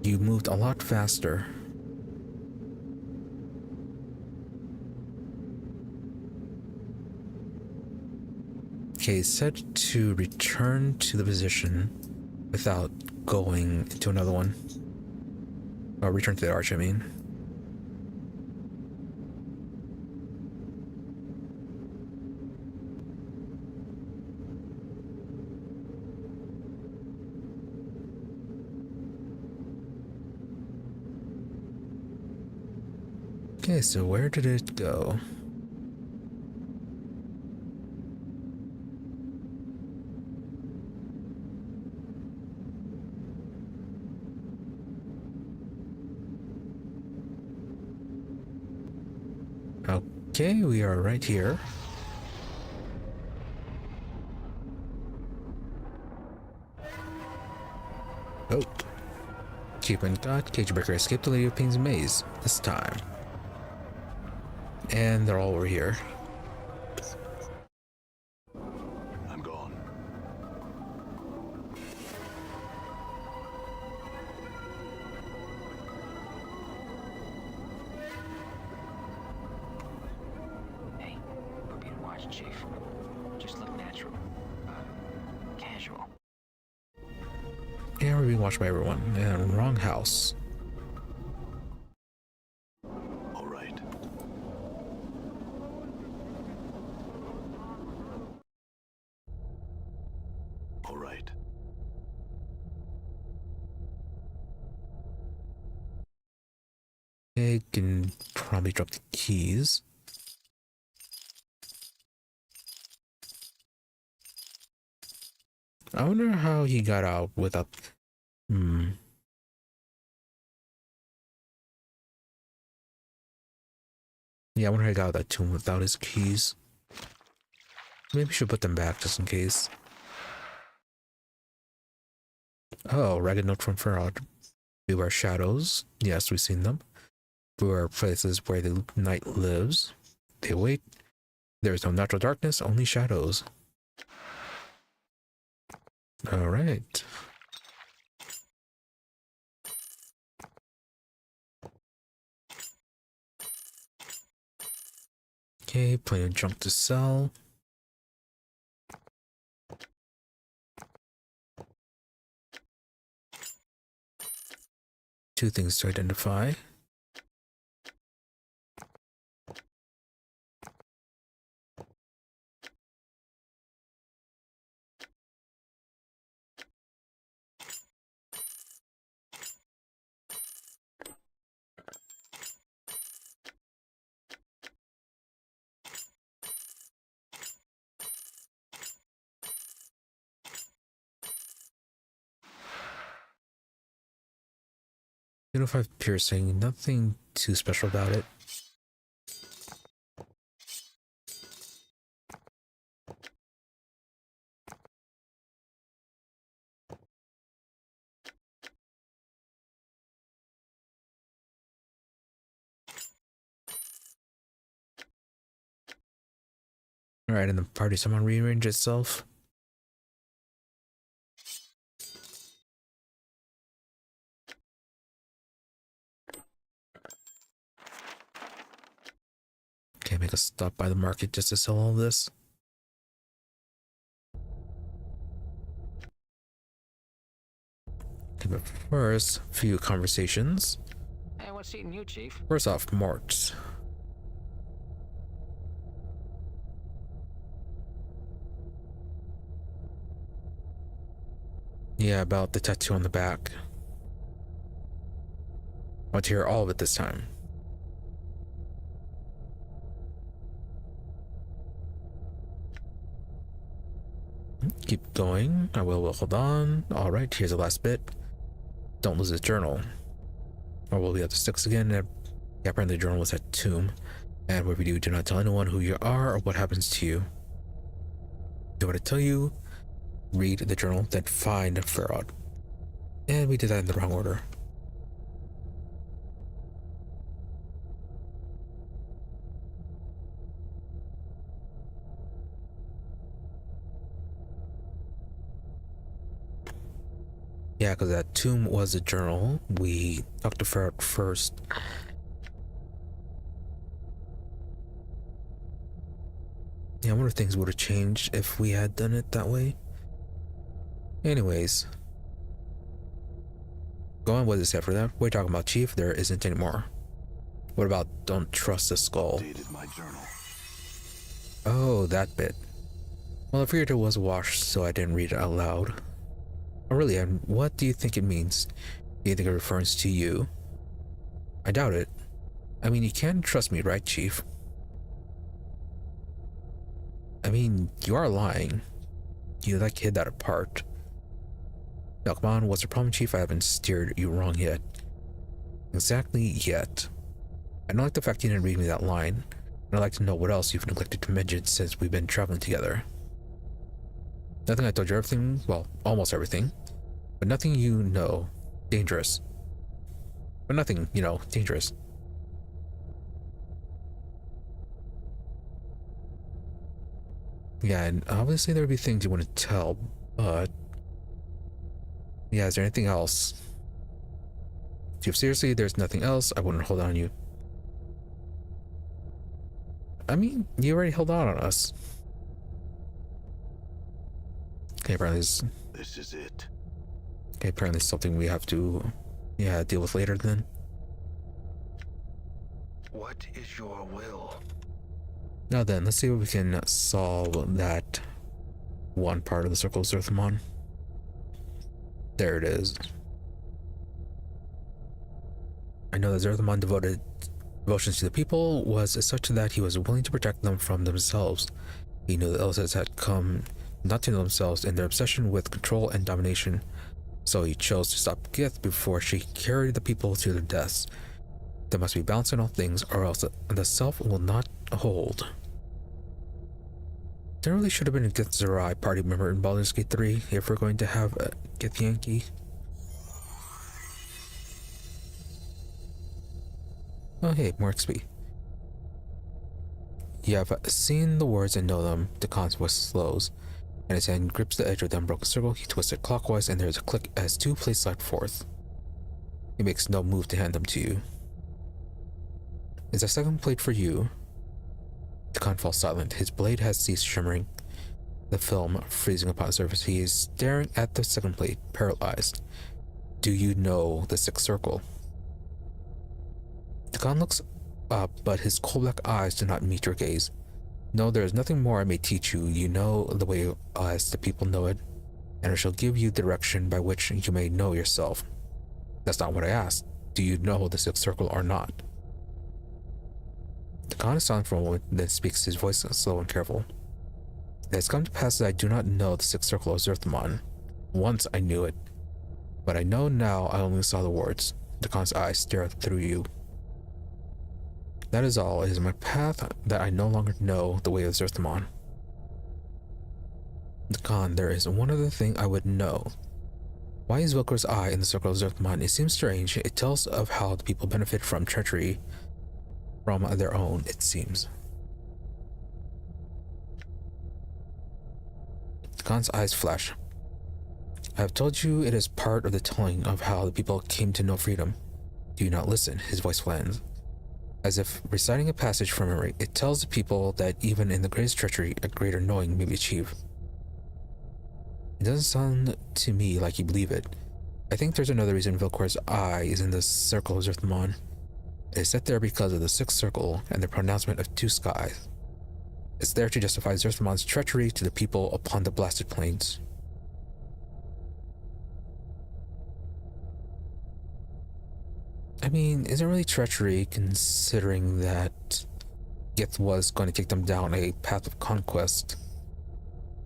[SPEAKER 1] you moved a lot faster. Okay, set to return to the position without going into another one. Or return to the arch, I mean. Okay, so where did it go? Okay, we are right here. Oh. Achievement got Cage Breaker escaped the Lady of Pain's maze this time. And they're all over here.
[SPEAKER 2] I'm gone.
[SPEAKER 4] Hey, we're being watched, Chief. Just look natural. Casual.
[SPEAKER 1] And we're being watched by everyone. And wrong house.
[SPEAKER 2] All right. All right.
[SPEAKER 1] I can probably drop the keys. I wonder how he got out without... Yeah, I wonder how he got out of that tomb without his keys. Maybe we should put them back just in case. Oh, ragged note from Pharod. Beware shadows. Yes, we've seen them. Beware places where the night lives. They wait. There is no natural darkness, only shadows. All right. Okay, plenty of junk to sell. Two things to identify. Unified piercing, nothing too special about it. Alright, and the party somehow rearrange itself. Okay, make a stop by the market just to sell all this. Okay, but first, few conversations.
[SPEAKER 4] Hey, what's eating you, Chief?
[SPEAKER 1] First off, Mort. Yeah, about the tattoo on the back. I want to hear all of it this time. Keep going. I will hold on. Alright, here's the last bit. Don't lose his journal. Or we'll be at the sticks again. Yeah, apparently the journal was at Tomb. And whatever you do, do not tell anyone who you are or what happens to you. Do what I tell you, read the journal, then find Pharod. And we did that in the wrong order. Yeah, because that Tomb was a journal. We talked to Pharod first. Yeah, I wonder if things would have changed if we had done it that way. Anyways. Go on, what is it for that? What are you talking about, Chief? There isn't anymore. What about don't trust the skull?
[SPEAKER 2] Dated my journal.
[SPEAKER 1] Oh, that bit. Well, I figured it was washed, so I didn't read it out loud. Oh, really? And what do you think it means? Do you think it refers to you? I doubt it. I mean, you can trust me, right, Chief? I mean, you are lying. You like hid that apart. Now, come on, what's the problem, Chief? I haven't steered you wrong yet. Exactly yet. I don't like the fact you didn't read me that line, and I'd like to know what else you've neglected to mention since we've been traveling together. Nothing I told you everything, well, almost everything, but nothing you know, dangerous. But nothing, you know, dangerous. Yeah, and obviously there would be things you want to tell, but... yeah, is there anything else? If seriously there's nothing else, I wouldn't hold on you. I mean, you already held on us. Okay, apparently
[SPEAKER 2] This is it.
[SPEAKER 1] okay, apparently it's something we have to, yeah, deal with later then.
[SPEAKER 3] What is your will?
[SPEAKER 1] Now then, let's see if we can solve that one part of the Circle of Zerthamon. There it is. I know that Zerthamon devotions to the people was such that he was willing to protect them from themselves. He knew the Elsa's had come not to know themselves in their obsession with control and domination, so he chose to stop Gith before she carried the people to their deaths. There must be balance in all things, or else the self will not hold. There really should have been a Gith Zerai party member in Baldur's Gate 3 if we're going to have a Gith Yankee. Oh hey, more XP. You have seen the words and know them. Dakon's voice slows, and his hand grips the edge of the unbroken circle. He twists it clockwise, and there's a click as two plates slide forth. He makes no move to hand them to you. Is a second plate for you? Dakon falls silent. His blade has ceased shimmering, the film freezing upon the surface. He is staring at the second plate, paralyzed. Do you know the sixth circle? Dakon looks up, but his coal-black eyes do not meet your gaze. No, there is nothing more I may teach you. You know the way as the people know it, and I shall give you direction by which you may know yourself. That's not what I asked. Do you know the sixth circle or not? Dakon is silent for a moment, then speaks, his voice slow and careful. It has come to pass that I do not know the sixth circle of Zerthamon. Once I knew it, but I know now I only saw the words. Dakon's eyes stare through you. That is all. It is my path that I no longer know the way of Zerthamon. Dakon, there is one other thing I would know. Why is Vilkor's eye in the circle of Zerthamon? It seems strange. It tells of how the people benefit from treachery from their own, it seems. Dakon's eyes flash. I have told you it is part of the telling of how the people came to know freedom. Do you not listen? His voice flans. As if reciting a passage from memory, it tells the people that even in the greatest treachery, a greater knowing may be achieved. It doesn't sound to me like you believe it. I think there's another reason Vilkor's eye is in the circle of Zerthamon. It is set there because of the sixth circle and the pronouncement of two skies. It's there to justify Zerthamon's treachery to the people upon the blasted plains. I mean, is it really treachery considering that Gith was going to take them down a path of conquest?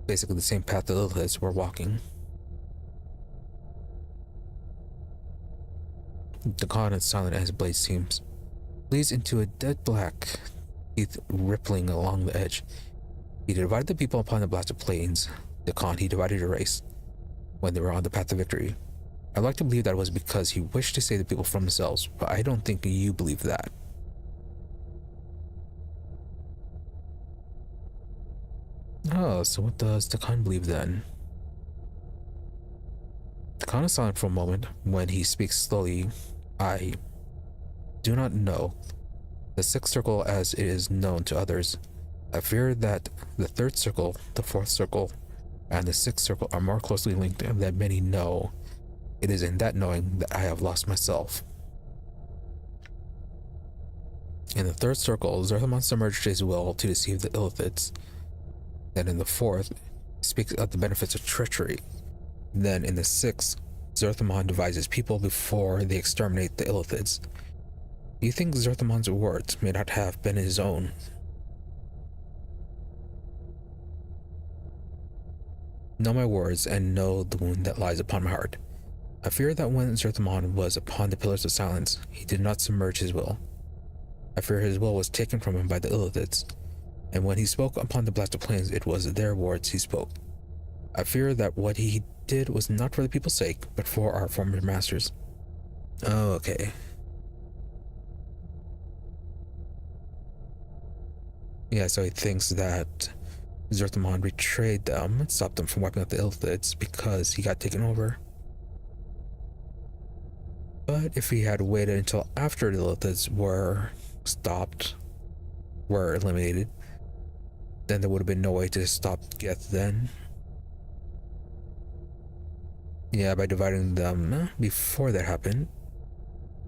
[SPEAKER 1] Basically the same path the Liliths were walking. Dakon is silent as his blade seems. blazed into a dead black, teeth rippling along the edge. He divided the people upon the blasted plains. The Khan he divided a race when they were on the path to victory. I'd like to believe that it was because he wished to save the people from themselves, but I don't think you believe that. Oh, so what does the Khan believe then? The Khan is silent for a moment. When he speaks slowly, I do not know the sixth circle as it is known to others. I fear that the third circle, the fourth circle, and the sixth circle are more closely linked than many know. It is in that knowing that I have lost myself. In the third circle, Zerthamon submerged his will to deceive the Illithids. Then in the fourth, he speaks of the benefits of treachery. Then in the sixth, Zerthamon devises people before they exterminate the Illithids. Do you think Zerthamon's words may not have been his own? Know my words and know the wound that lies upon my heart. I fear that when Zerthamon was upon the Pillars of Silence, he did not submerge his will. I fear his will was taken from him by the Illithids, and when he spoke upon the blasted plains, it was their words he spoke. I fear that what he did was not for the people's sake, but for our former masters. Oh, okay. Yeah, so he thinks that Zerthamon betrayed them and stopped them from wiping out the Illithids because he got taken over. But if he had waited until after the Illithids were eliminated, then there would have been no way to stop Geth then. Yeah, by dividing them before that happened,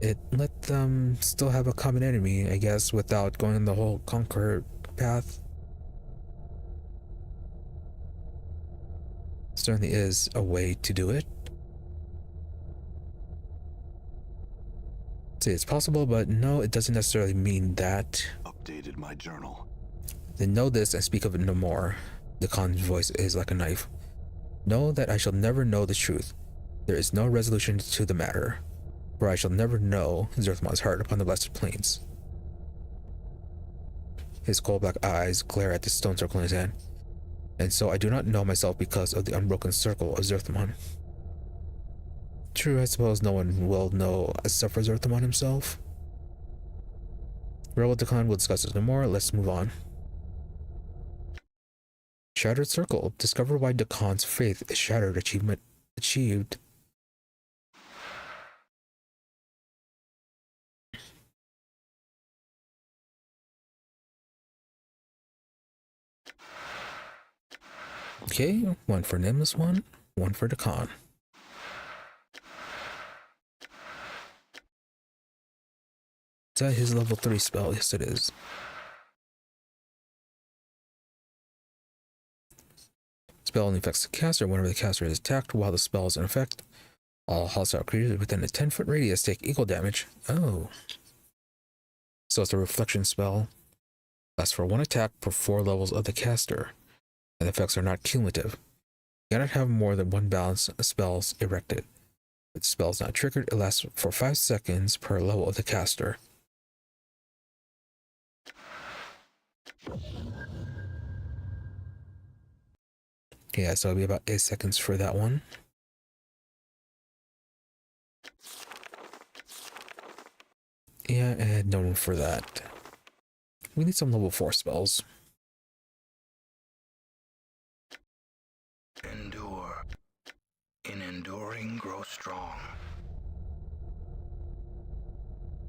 [SPEAKER 1] it let them still have a common enemy, I guess, without going on the whole conquer path. Certainly is a way to do it. See, it's possible, but no, it doesn't necessarily mean that.
[SPEAKER 2] Updated my journal.
[SPEAKER 1] Then know this and speak of it no more. The Khan's voice is like a knife. Know that I shall never know the truth. There is no resolution to the matter, for I shall never know Zerthamon's heart upon the blasted plains. His cold black eyes glare at the stone circle in his hand. And so I do not know myself because of the unbroken circle of Zerthamon. True, I suppose no one will know except for Zerthamon himself. Rebel Khan will discuss this no more. Let's move on. Shattered Circle. Discover why Khan's faith is shattered. Achieved. Okay, one for Nameless One, one for Khan. Is that his level 3 spell? Yes, it is. Spell only affects the caster whenever the caster is attacked while the spell is in effect. All hostile creatures within a 10-foot radius take equal damage. Oh. So it's a reflection spell. Lasts for one attack per 4 levels of the caster. And the effects are not cumulative. You cannot have more than one balance of spells erected. If the spell is not triggered, it lasts for 5 seconds per level of the caster. Yeah, so it'll be about 8 seconds for that one. Yeah, and no room for that. We need some level 4 spells.
[SPEAKER 3] Endure. In enduring, grow strong.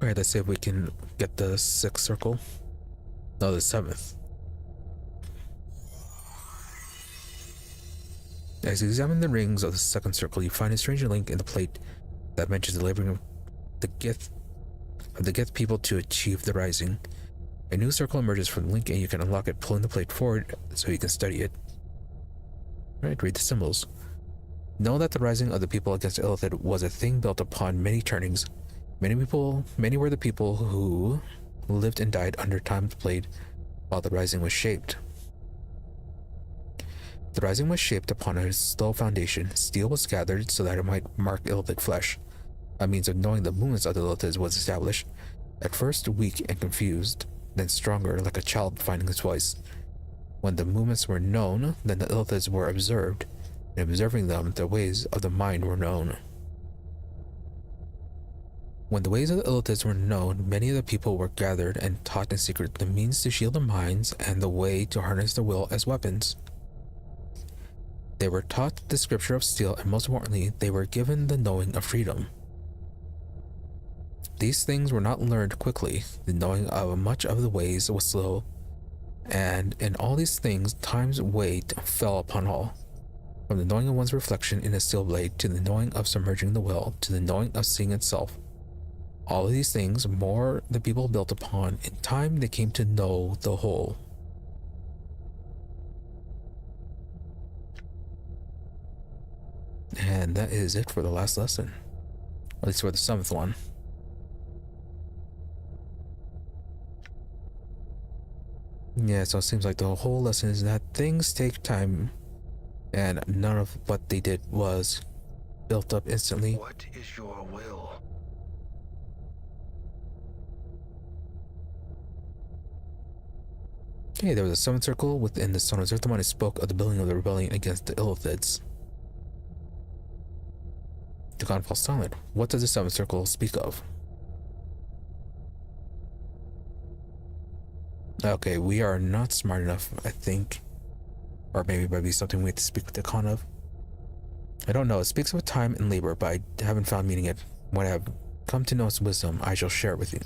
[SPEAKER 1] Alright, let's see if we can get the 6th circle. No, the 7th. As you examine the rings of the 2nd circle, you find a strange link in the plate that mentions the laboring of the Geth people to achieve the rising. A new circle emerges from the link and you can unlock it pulling the plate forward so you can study it. Alright, read the symbols. Know that the rising of the people against Illithid was a thing built upon many turnings. Many were the people who lived and died under Time's blade while the rising was shaped. The rising was shaped upon a slow foundation. Steel was gathered so that it might mark Illithid flesh. A means of knowing the movements of the Illithids was established. At first weak and confused, then stronger like a child finding his voice. When the movements were known, then the illithids were observed. In observing them, the ways of the mind were known. When the ways of the illithids were known, many of the people were gathered and taught in secret the means to shield their minds and the way to harness their will as weapons. They were taught the scripture of steel, and most importantly, they were given the knowing of freedom. These things were not learned quickly. The knowing of much of the ways was slow, and in all these things, time's weight fell upon all. From the knowing of one's reflection in a steel blade, to the knowing of submerging the will, to the knowing of seeing itself. All of these things, more the people built upon, in time they came to know the whole. And that is it for the last lesson. At least for the 7th one. Yeah, so it seems like the whole lesson is that things take time, and none of what they did was built up instantly.
[SPEAKER 3] What is your will?
[SPEAKER 1] Okay, there was a semicircle within the Stone of Zerthamon. It spoke of the building of the rebellion against the illithids. The god falls silent. What does the semicircle speak of? Okay, we are not smart enough, I think. Or maybe it might be something we have to speak with the Khan of. I don't know. It speaks of time and labor, but I haven't found meaning yet. When I have come to know its wisdom, I shall share it with you.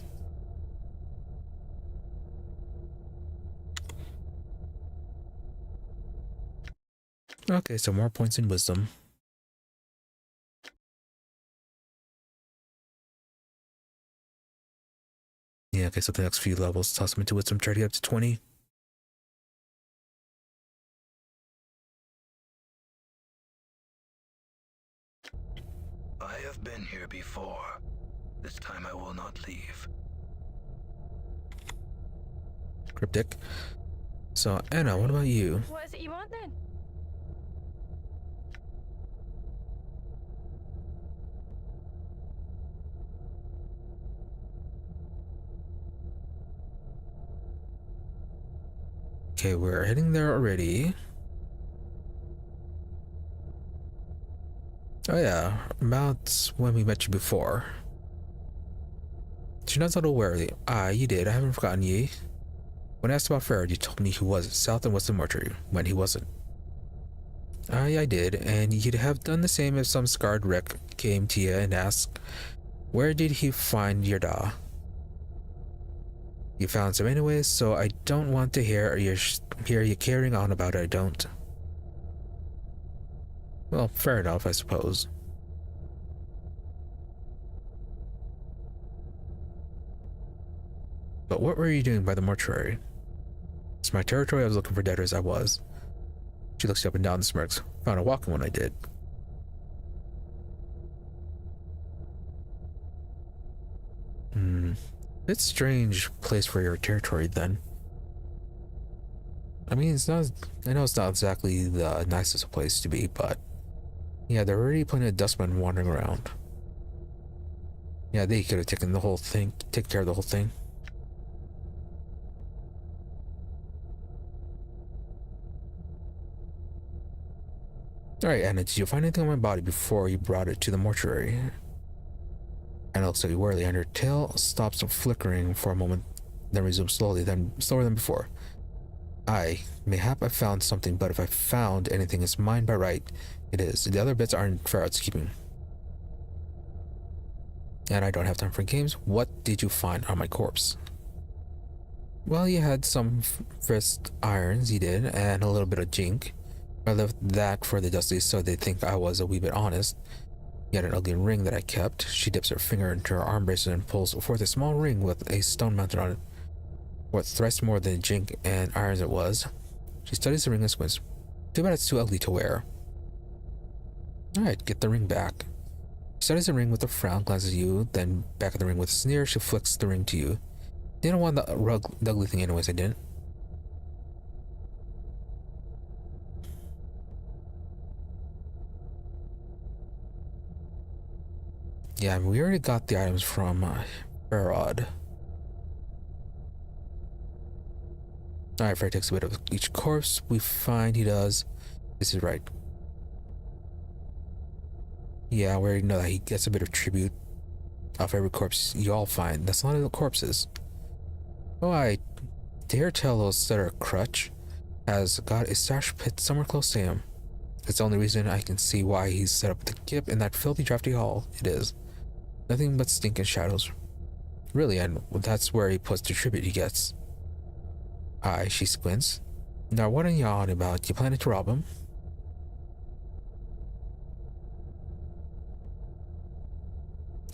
[SPEAKER 1] Okay, so more points in wisdom. Yeah, okay, so the next few levels toss them into wisdom, try to get up to 20.
[SPEAKER 3] I have been here before. This time I will not leave.
[SPEAKER 1] Cryptic. So, Anna, what about you?
[SPEAKER 5] What is it you want then?
[SPEAKER 1] Okay, we're heading there already. Oh yeah, about when we met you before. She nods a little warily. Ah, you did. I haven't forgotten ye. When asked about Pharod, you told me he was south and west of Mortuary, when he wasn't. Aye, I did, and you'd have done the same if some scarred wreck came to you and asked, where did he find your da? You found some anyways, so I don't want to hear you carrying on about it, I don't. Well, fair enough, I suppose. But what were you doing by the mortuary? It's my territory. I was looking for dead as I was. She looks you up and down and smirks. Found a walking one I did. It's a strange place for your territory then. I mean, it's not, I know it's not exactly the nicest place to be, but yeah, there are already plenty of dustmen wandering around. Yeah, they could have taken the whole thing, take care of the whole thing. Alright, Anna, did you find anything on my body before you brought it to the mortuary? Anna looks at you warily, and her tail stops flickering for a moment, then resumes slowly, then slower than before. Aye, mayhap I found something, but if I found anything, it's mine by right. It is. The other bits aren't Pharod's keeping. And I don't have time for games. What did you find on my corpse? Well, you had some wrist irons, you did, and a little bit of jink. I left that for the dusties so they think I was a wee bit honest. You had an ugly ring that I kept. She dips her finger into her arm bracelet and pulls forth a small ring with a stone mounted on it. Worth thrice more than jink and irons it was. She studies the ring and squints. Too bad it's too ugly to wear. Alright, get the ring back. She studies the ring with a frown, glances at you, then back at the ring with a sneer. She flicks the ring to you. Didn't want the ugly thing anyways, I didn't. Yeah, I mean, we already got the items from Pharod. Alright, Fred takes a bit of each corpse we find he does. This is right. Yeah, we already know that he gets a bit of tribute off every corpse you all find. That's a lot of the corpses. Oh, I dare tell those that are crutch has got a stash pit somewhere close to him. It's the only reason I can see why he's set up the kip in that filthy drafty hall. It is. Nothing but stinking shadows. Really, and that's where he puts the tribute he gets. Aye, she squints. Now what are you on about? You planning to rob him?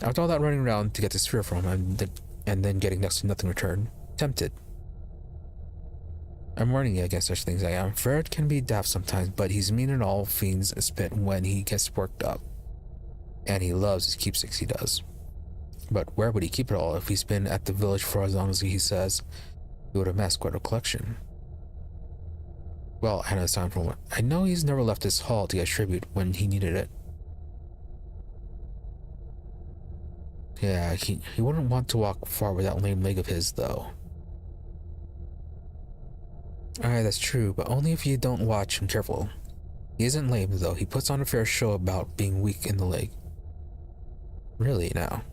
[SPEAKER 1] After all that running around to get the sphere from him and then getting next to nothing in return, tempted. I'm warning you against such things. I am. Pharod can be daft sometimes, but he's mean in all fiends spit when he gets worked up. And he loves his keepsakes, he does. But where would he keep it all if he's been at the village for as long as he says? He would amass quite a collection. Well, I know it's time for one. I know he's never left this hall to get tribute when he needed it. Yeah, he wouldn't want to walk far with that lame leg of his, though. Alright, that's true, but only if you don't watch him careful. He isn't lame, though. He puts on a fair show about being weak in the leg. Really, now.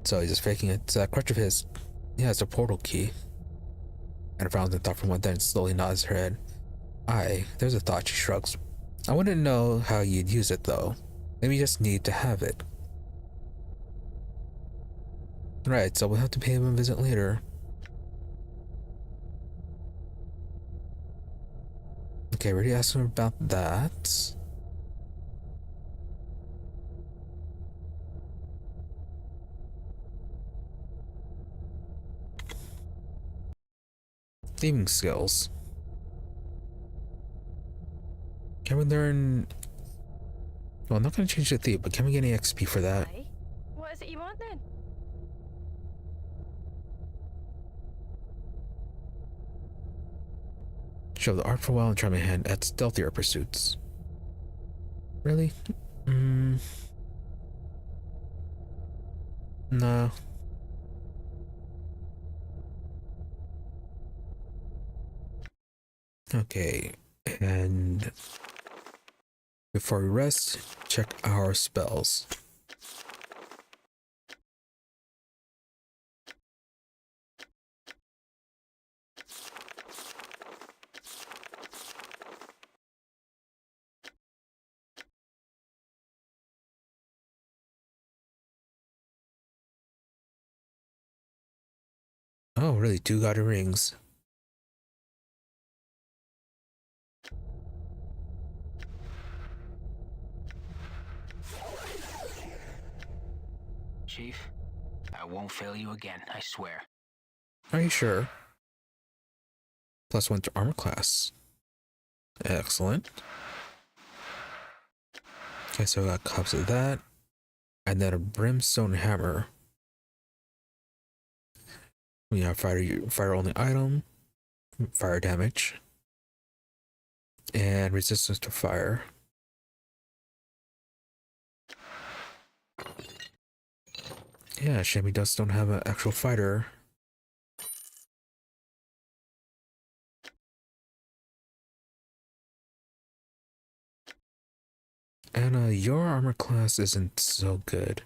[SPEAKER 1] So he's just faking it. It's that crutch of his. He has a portal key. And frowns in thought for one, then slowly nods her head. Aye, there's a thought, she shrugs. I wouldn't know how you'd use it, though. Maybe you just need to have it. Right, so we'll have to pay him a visit later. Okay, already asked him about that. Thieving skills. Can we learn... Well, I'm not going to change the thief, but can we get any XP for that?
[SPEAKER 5] Aye. What is it you want then?
[SPEAKER 1] Show the art for a while and try my hand at stealthier pursuits. Really? No. Okay, and before we rest, check our spells. Oh, really? 2 gaudy rings.
[SPEAKER 4] Chief, I won't fail you again, I swear.
[SPEAKER 1] Are you sure? +1 to armor class. Excellent. Okay, so I got cups of that. And then a brimstone hammer. We have fire only item, fire damage, and resistance to fire. Yeah, shame we just don't have an actual fighter. And your armor class isn't so good.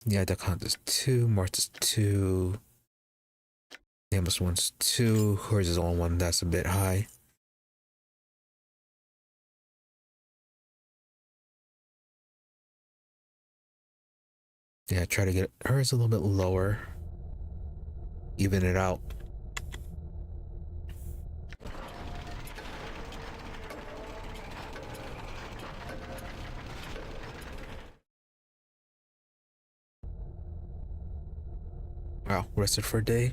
[SPEAKER 1] Yeah, Decon is 2, Mart is 2, Nameless One's 2, hers is only 1, that's a bit high. Yeah, try to get hers a little bit lower. Even it out. Wow, rested for a day.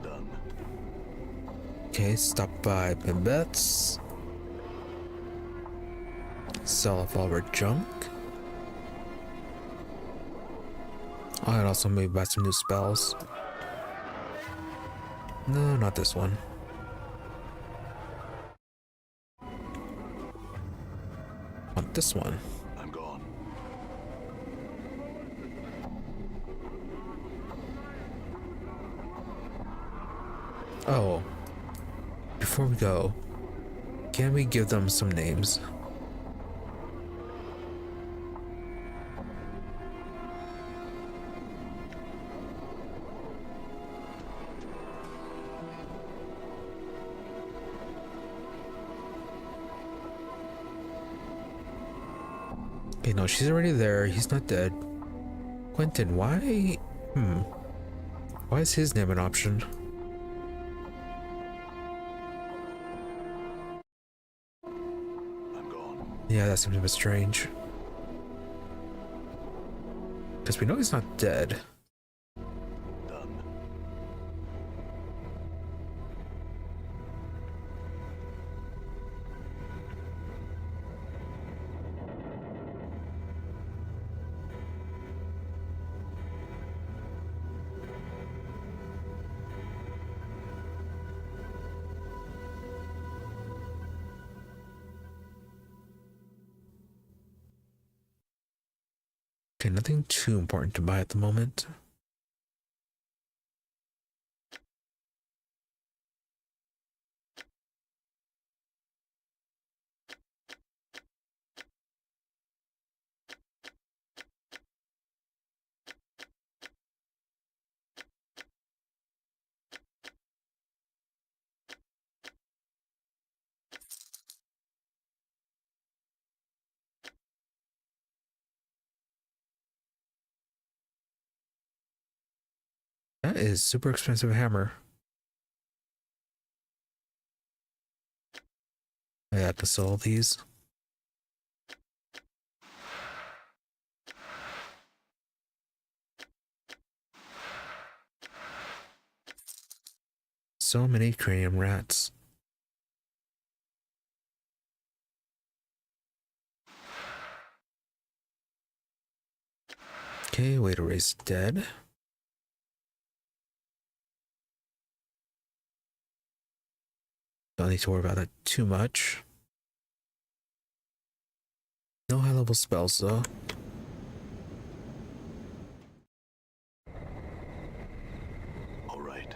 [SPEAKER 2] Done.
[SPEAKER 1] Okay, stop by Pimbet's. Sell off all our junk. Oh, and also maybe buy some new spells. No, not this one. Want this one.
[SPEAKER 2] I'm gone.
[SPEAKER 1] Oh, before we go, can we give them some names? Okay, no, she's already there. He's not dead. Quentin, why? Why is his name an option?
[SPEAKER 2] I'm gone.
[SPEAKER 1] Yeah, that seems a bit strange. Because we know he's not dead.
[SPEAKER 2] Done.
[SPEAKER 1] Okay, nothing too important to buy at the moment. That is super expensive hammer. I have to sell these. So many cranium rats. Okay, way to raise dead. Don't need to worry about that too much. No high level spells though.
[SPEAKER 2] All right.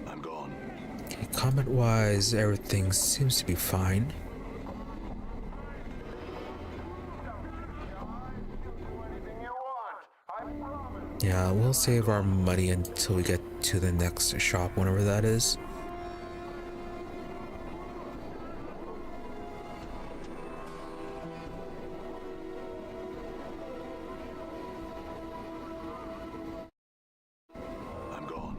[SPEAKER 2] I'm gone.
[SPEAKER 1] Okay, combat wise, everything seems to be fine. Yeah, we'll save our money until we get to the next shop, whenever that is.
[SPEAKER 2] I'm gone.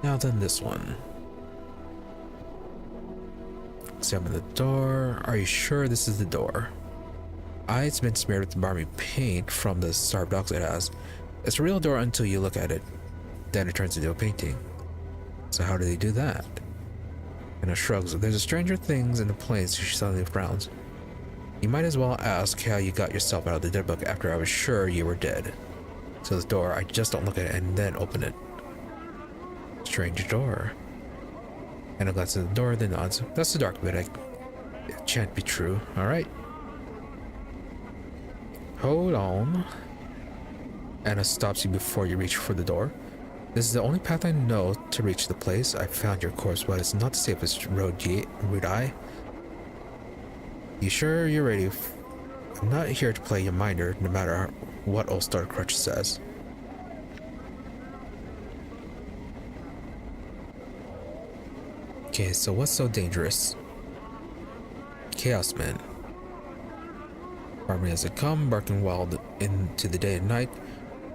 [SPEAKER 1] Now then this one. Examine the door. Are you sure this is the door? It's been smeared with barmy paint from the starved dogs it has. It's a real door until you look at it. Then it turns into a painting. So how do they do that? Anna shrugs. There's a stranger things in the plains. She suddenly frowns. You might as well ask how you got yourself out of the dead book after I was sure you were dead. So the door, I just don't look at it and then open it. Strange door. Anna glances at the door, then nods. That's the dark bit. It can't be true. Alright. Hold on. Anna stops you before you reach for the door. This is the only path I know to reach the place. I found your course, but it's not the safest road yet, would I? You sure you're ready? I'm not here to play your minder, no matter what Old Star Crutch says. Okay, so what's so dangerous? Chaos Men. Army as they come, barking wild into the day and night,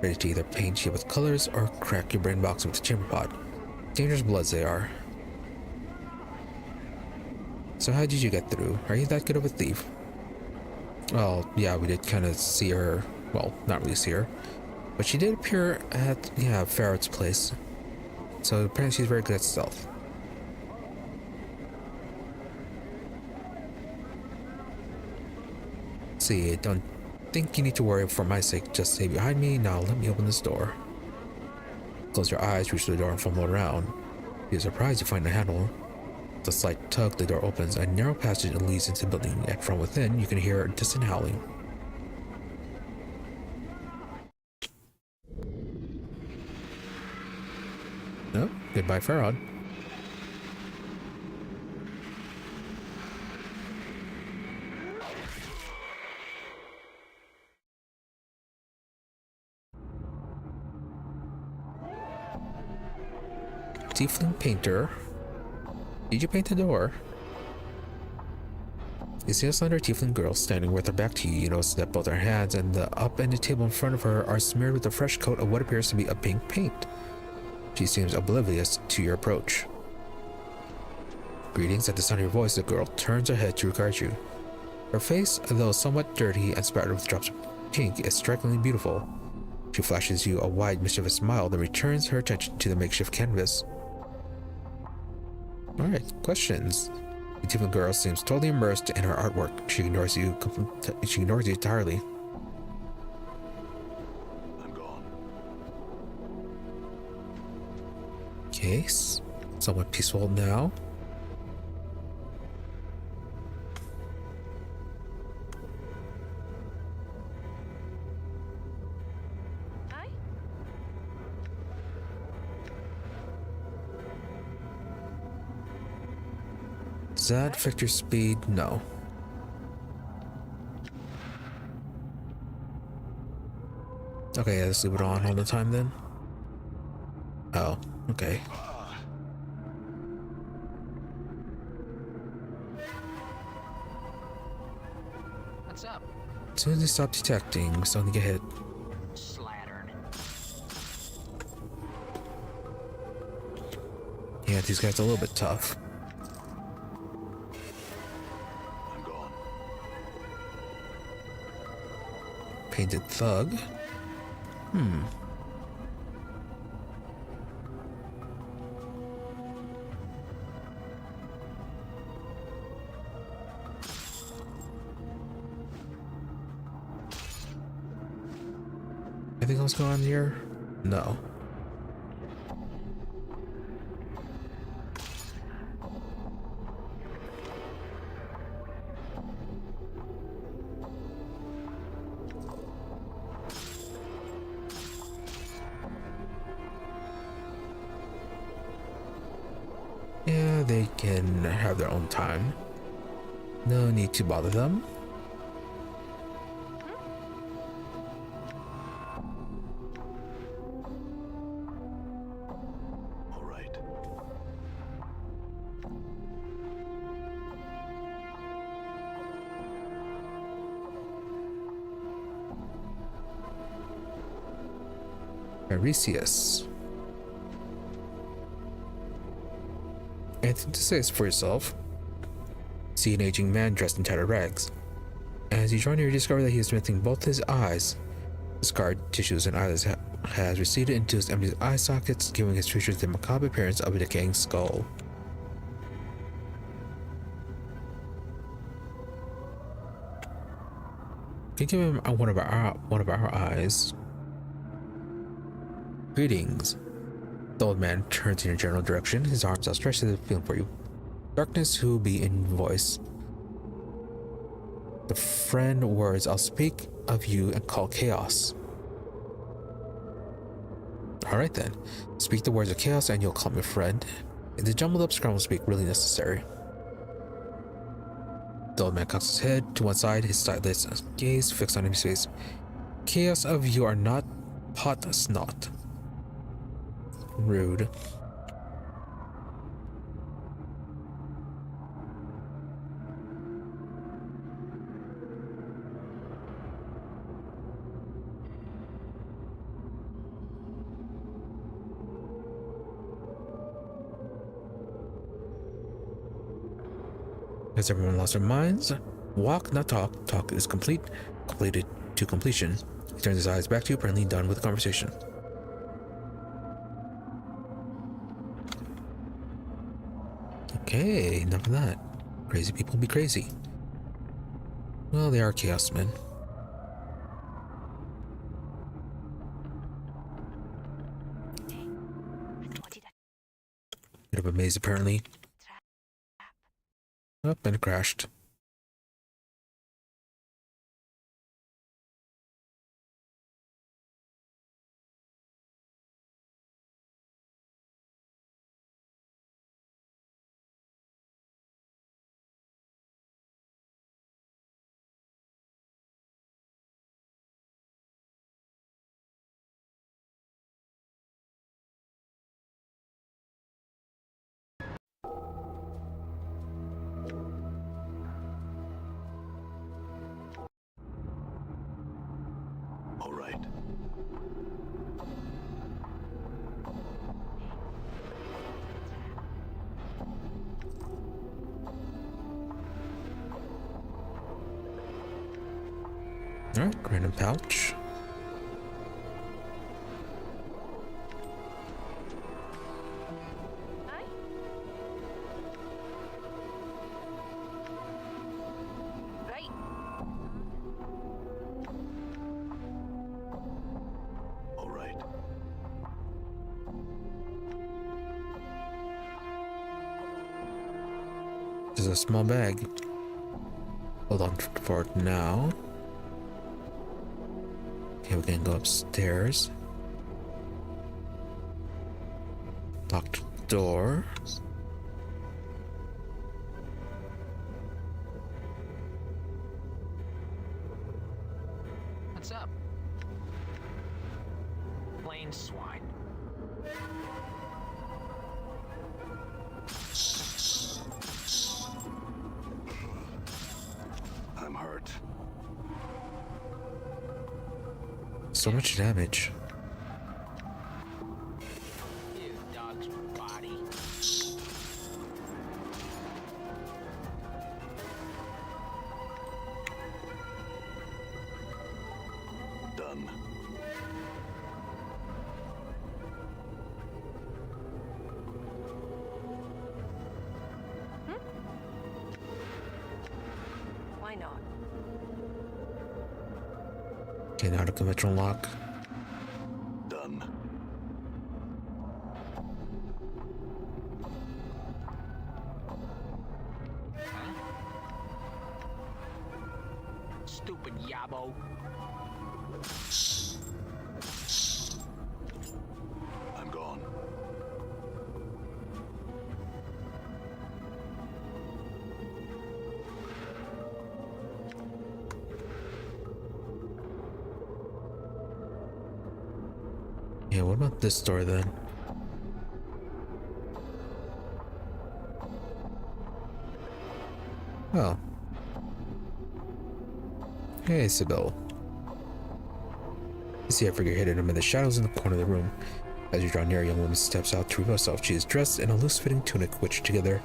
[SPEAKER 1] ready to either paint you with colors or crack your brain box with a chamber pot. Dangerous bloods they are. So how did you get through? Are you that good of a thief? Well, yeah, we did kind of see her Well, not released here. But she did appear at, yeah, Pharod's place. So apparently she's very good at stealth. See, I don't think you need to worry for my sake. Just stay behind me. Now let me open this door. Close your eyes, reach the door and fumble around. You're surprised you find the handle. With a slight tug, the door opens. A narrow passage leads into the building, and from within you can hear a distant howling. Oh, goodbye, Pharod. Tiefling painter. Did you paint the door? You see a slender tiefling girl standing with her back to you. You notice that both her hands and the upended table in front of her are smeared with a fresh coat of what appears to be a pink paint. She seems oblivious to your approach. Greetings. At the sound of your voice, the girl turns her head to regard you. Her face, though somewhat dirty and spattered with drops of pink, is strikingly beautiful. She flashes you a wide, mischievous smile, then returns her attention to the makeshift canvas. Alright, questions. The tiefling girl seems totally immersed in her artwork. She ignores you entirely.
[SPEAKER 2] I'm gone.
[SPEAKER 1] Case. Somewhat peaceful now.
[SPEAKER 5] Aye?
[SPEAKER 1] Does that affect your speed? No. Okay, let's leave it on all the time then. Oh, okay.
[SPEAKER 4] What's up?
[SPEAKER 1] As soon as you stop detecting, we're starting to get hit.
[SPEAKER 4] Slattern.
[SPEAKER 1] Yeah, these guys are a little bit tough.
[SPEAKER 2] I'm gone.
[SPEAKER 1] Painted thug. Anything else going on here? No. Yeah, they can have their own time. No need to bother them.
[SPEAKER 2] All right.
[SPEAKER 1] Arisius. Anything to say for yourself? See an aging man dressed in tattered rags. As you draw near, you discover that he is missing both his eyes. The scarred tissues and eyelids has receded into his empty eye sockets, giving his features the macabre appearance of a decaying skull. Can give him one of our eyes. Greetings. The old man turns in your general direction, his arms outstretched as if feeling for you. Darkness who be in voice. The friend words, I'll speak of you and call chaos. Alright then. Speak the words of chaos and you'll call me friend. In the jumbled up scramble speak really necessary. The old man cocks his head to one side, his sightless gaze fixed on his face. Chaos of you are not pot snot. Rude. Has everyone lost their minds? Walk, not talk. Talk is complete. Completed to completion. He turns his eyes back to you, apparently done with the conversation. Okay, enough of that. Crazy people be crazy. Well, they are chaos men. Bit of a maze, apparently. Up and it crashed.
[SPEAKER 2] All right.
[SPEAKER 1] Alright, random pouch.
[SPEAKER 5] Aye? Right.
[SPEAKER 2] All right.
[SPEAKER 1] This is a small bag. Hold on for it now. Okay, we can go upstairs. Locked door.
[SPEAKER 4] What's up? Plain swine.
[SPEAKER 2] I'm hurt.
[SPEAKER 1] So much damage.
[SPEAKER 4] Ew, dog's body.
[SPEAKER 2] Done.
[SPEAKER 5] Why not?
[SPEAKER 1] Okay, now the conventional lock.
[SPEAKER 2] Done.
[SPEAKER 4] Huh? Stupid yabo.
[SPEAKER 2] I'm gone.
[SPEAKER 1] Yeah, what about this door then? Oh. Hey, Sigil. You see a figure hidden amid the shadows in the corner of the room. As you draw near, a young woman steps out to reveal herself. She is dressed in a loose-fitting tunic, which, together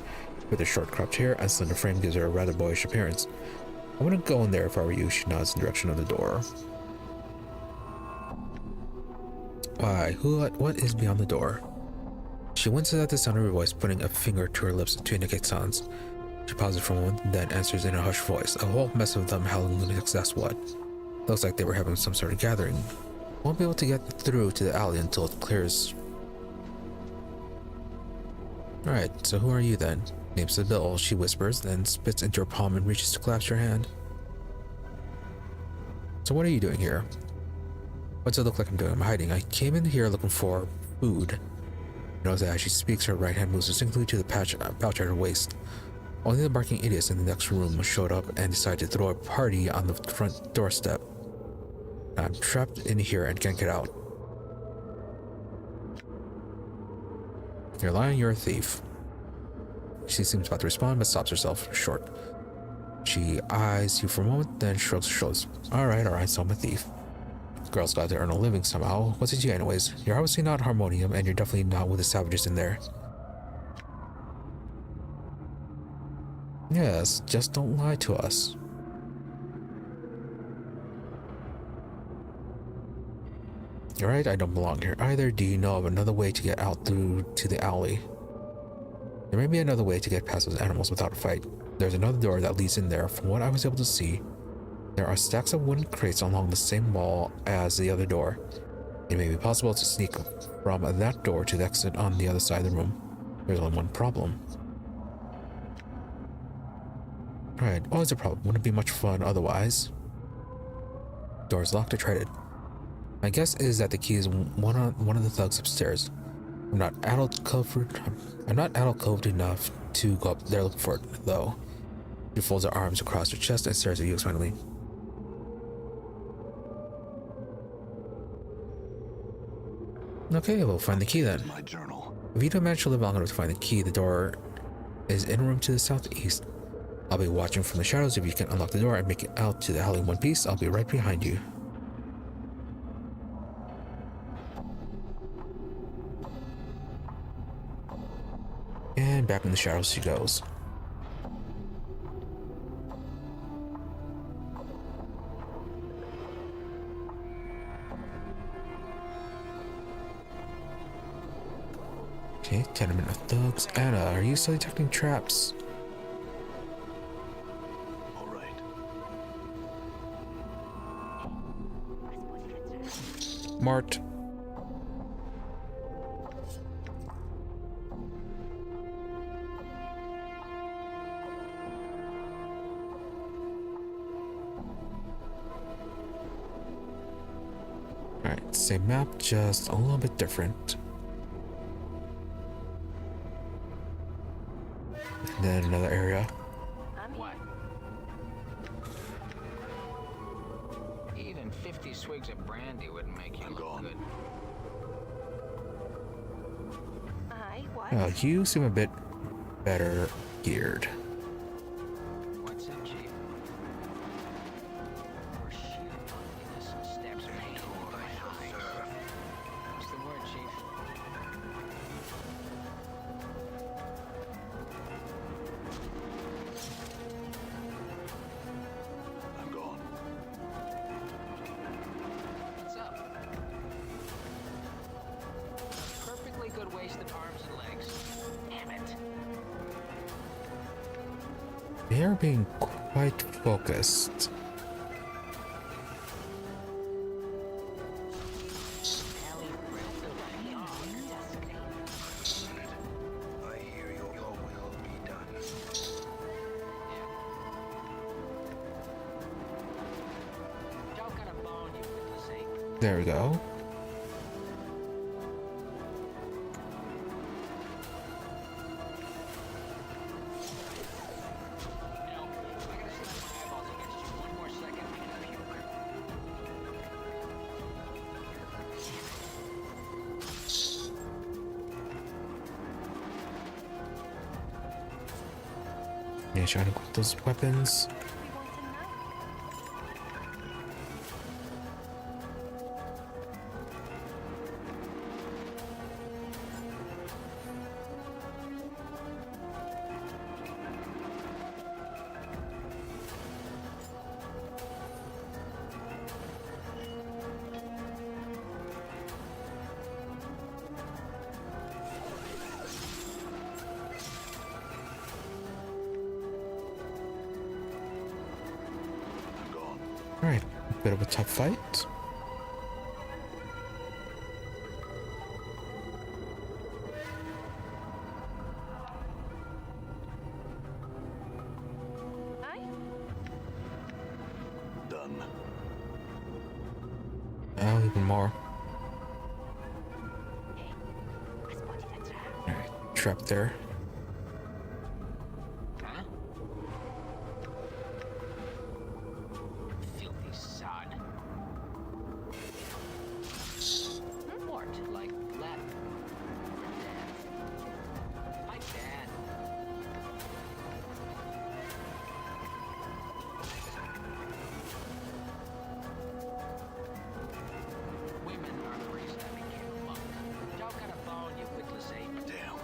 [SPEAKER 1] with her short cropped hair and slender frame, gives her a rather boyish appearance. I wouldn't go in there if I were you. She nods in the direction of the door. Why? What is beyond the door? She winces at the sound of her voice, putting a finger to her lips to indicate silence. She pauses for a moment, then answers in a hushed voice. A whole mess of them howling lunatics, that's what. Looks like they were having some sort of gathering. Won't be able to get through to the alley until it clears. Alright, so who are you then? Name's Sigil, she whispers, then spits into her palm and reaches to clasp your hand. So what are you doing here? What's it look like I'm doing? I'm hiding. I came in here looking for food. You notice that as she speaks, her right hand moves distinctly to the pouch at her waist. Only the barking idiots in the next room showed up and decided to throw a party on the front doorstep. I'm trapped in here and can't get out. You're lying, you're a thief. She seems about to respond, but stops herself short. She eyes you for a moment, then shrugs her shoulders. Alright, so I'm a thief. Girls got to earn a living somehow. What's it to you anyways? You're obviously not Harmonium, and you're definitely not with the savages in there. Yes, just don't lie to us. Alright, I don't belong here either. Do you know of another way to get out through to the alley? There may be another way to get past those animals without a fight. There's another door that leads in there. From what I was able to see, there are stacks of wooden crates along the same wall as the other door. It may be possible to sneak from that door to the exit on the other side of the room. There's only one problem. Right, always a problem. Wouldn't be much fun otherwise. Door's locked. I tried it. My guess is that the key is one of the thugs upstairs. I'm not alcoved enough to go up there looking for it, though. She folds her arms across her chest and stares at you expectantly. Okay, we'll find the key then.
[SPEAKER 2] My journal.
[SPEAKER 1] If you don't manage to live long enough to find the key, the door is in a room to the southeast. I'll be watching from the shadows. If you can unlock the door and make it out to the alley in one piece, I'll be right behind you. And back in the shadows she goes. Okay, tenement of thugs. Anna, are you still detecting traps?
[SPEAKER 2] All right.
[SPEAKER 1] Mart. Alright, same map, just a little bit different. And then another area.
[SPEAKER 4] What? Even 50 swigs of brandy wouldn't make you
[SPEAKER 2] I'm
[SPEAKER 4] look
[SPEAKER 2] gone.
[SPEAKER 4] good.
[SPEAKER 5] Aye, what?
[SPEAKER 1] Oh, you seem a bit better geared.
[SPEAKER 4] What's up, Chief? Or sheer ugliness and stabs pain over my eyes. What's the word, Chief?
[SPEAKER 2] I'm gone.
[SPEAKER 4] What's up? Perfectly good wasted arms and legs. Damn it.
[SPEAKER 1] They are being quite focused.
[SPEAKER 4] Alley breath of a dog.
[SPEAKER 3] I hear your will be done.
[SPEAKER 4] Joe got a bone, you witless ape.
[SPEAKER 1] There we go.
[SPEAKER 4] You know, if I gotta slap my eyeballs against you one more second, I'm gonna puke.
[SPEAKER 1] Yeah, trying to equip those weapons.
[SPEAKER 5] We want him now.
[SPEAKER 2] I'm gone.
[SPEAKER 1] Alright, bit of a tough fight.
[SPEAKER 5] Aye?
[SPEAKER 2] Done.
[SPEAKER 1] Oh, even more.
[SPEAKER 5] I spotted a trap.
[SPEAKER 1] Alright, trapped there.
[SPEAKER 4] Huh? Filthy sod. Mort, like Latin. For death. My dad. Women are the reason I became a monk. Y'all got a bone, you witless ape.
[SPEAKER 2] Damn.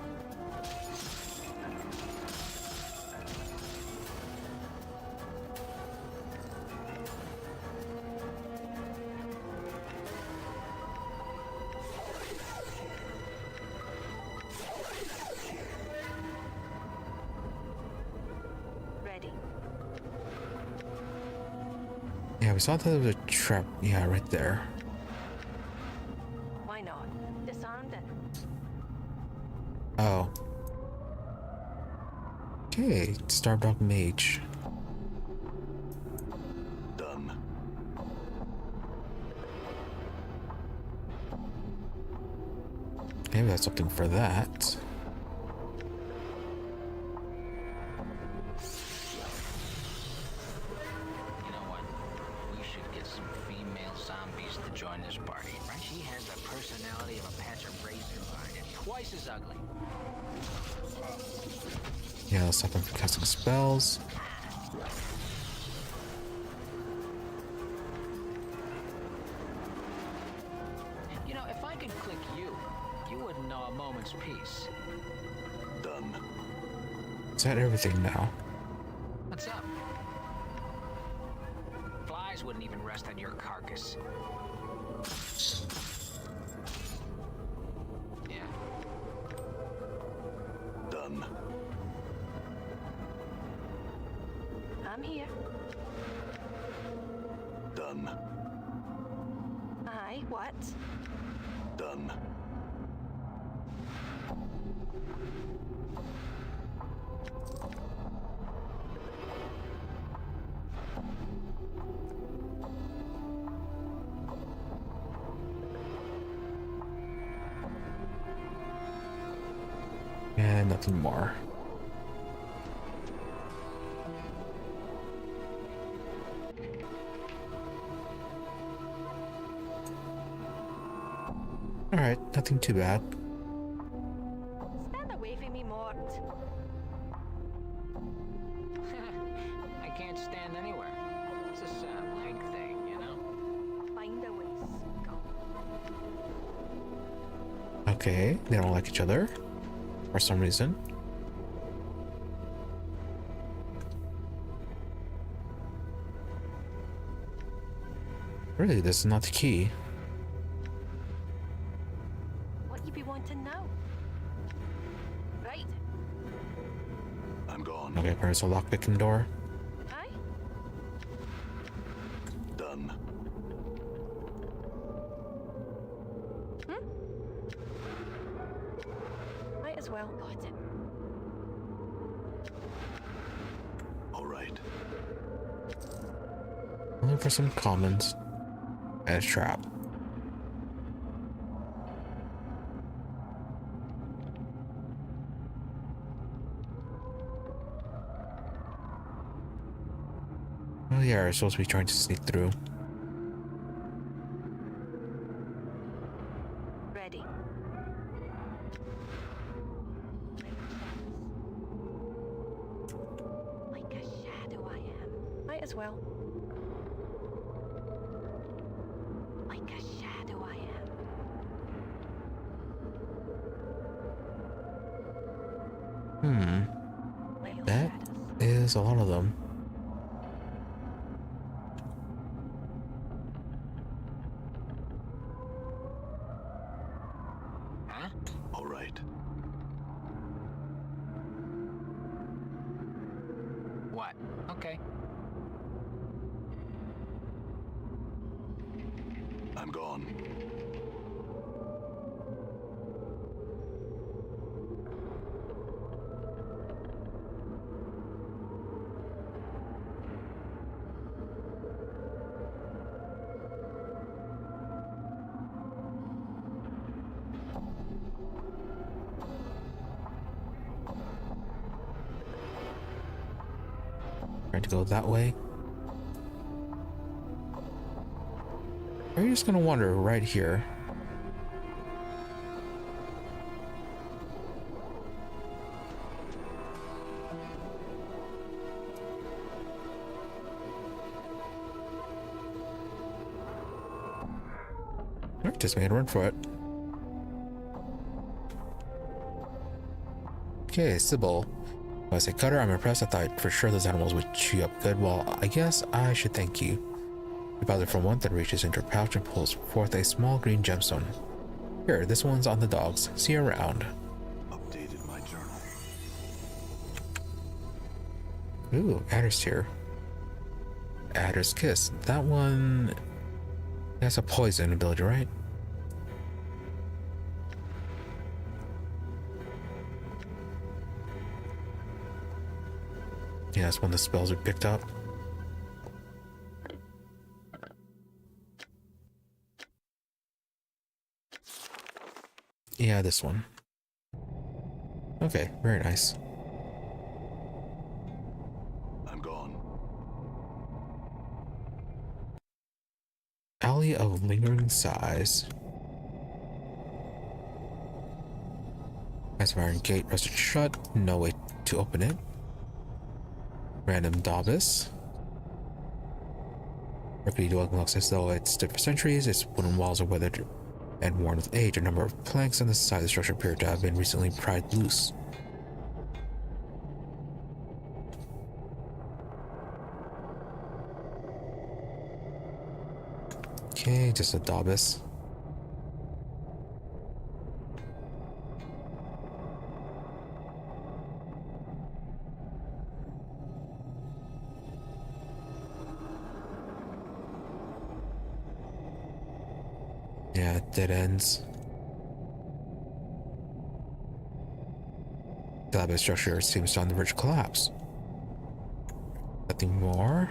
[SPEAKER 1] Yeah, we saw that there was a trap. Yeah, right there.
[SPEAKER 5] Why not? Disarmed it.
[SPEAKER 1] Oh. Okay, Stardog Mage.
[SPEAKER 2] Done.
[SPEAKER 1] Maybe that's something for that.
[SPEAKER 4] You know what? We should get some female zombies to join this party. Right? She has the personality of a patch of razor vine and twice as ugly.
[SPEAKER 1] Yeah, let's stop them from casting spells.
[SPEAKER 4] You know, if I could click you, you wouldn't know a moment's peace.
[SPEAKER 2] Done.
[SPEAKER 1] Is that everything now?
[SPEAKER 4] What's up? Flies wouldn't even rest on your carcass. Yeah.
[SPEAKER 2] Done.
[SPEAKER 5] I'm here.
[SPEAKER 2] Done.
[SPEAKER 5] Aye, what?
[SPEAKER 2] Done.
[SPEAKER 1] And nothing more. Alright, nothing too bad.
[SPEAKER 5] Stand away from me, Mort.
[SPEAKER 4] I can't stand anywhere. It's a leg thing, you know?
[SPEAKER 5] Find a way, scum.
[SPEAKER 1] Okay, they don't like each other for some reason. Really, this is not the key.
[SPEAKER 5] What you be wanting now? Right.
[SPEAKER 2] I'm gone.
[SPEAKER 1] Okay, there's a lockpicking door.
[SPEAKER 5] Aye.
[SPEAKER 2] Done.
[SPEAKER 5] Might as well. Got it.
[SPEAKER 2] All right.
[SPEAKER 1] Looking for some commons and a trap. Oh yeah, we're supposed to be trying to sneak through.
[SPEAKER 5] Ready. Like a shadow I am. Might as well. Like a shadow I am. Little
[SPEAKER 1] That
[SPEAKER 5] shadows.
[SPEAKER 1] is a lot of them.
[SPEAKER 4] Huh?
[SPEAKER 2] All right.
[SPEAKER 4] What? Okay.
[SPEAKER 2] I'm gone.
[SPEAKER 1] Trying to go that way. Or are you just gonna wander right here? Alright, just made a run for it. Okay, Sigil. When I say Cutter, I'm impressed. I thought for sure those animals would chew you up good. Well, I guess I should thank you. He bothered for one, then reaches into her pouch and pulls forth a small green gemstone. Here, this one's on the dogs. See you around.
[SPEAKER 2] Updated my journal.
[SPEAKER 1] Ooh, Adder's here. Adder's Kiss. That one has a poison ability, right? Yeah, that's one of the spells we picked up. Yeah, this one. Okay, very nice.
[SPEAKER 2] I'm gone.
[SPEAKER 1] Alley of Lingering Sighs. Massive iron gate rusted shut. No way to open it. Random Daubus. Rickety dwelling looks as though it stood for centuries. Its wooden walls are weathered and worn with age. A number of planks on the side of the structure appear to have been recently pried loose. Okay, just a Daubus. Yeah, dead ends. The Daubus structure seems to on the verge of collapse. Nothing more.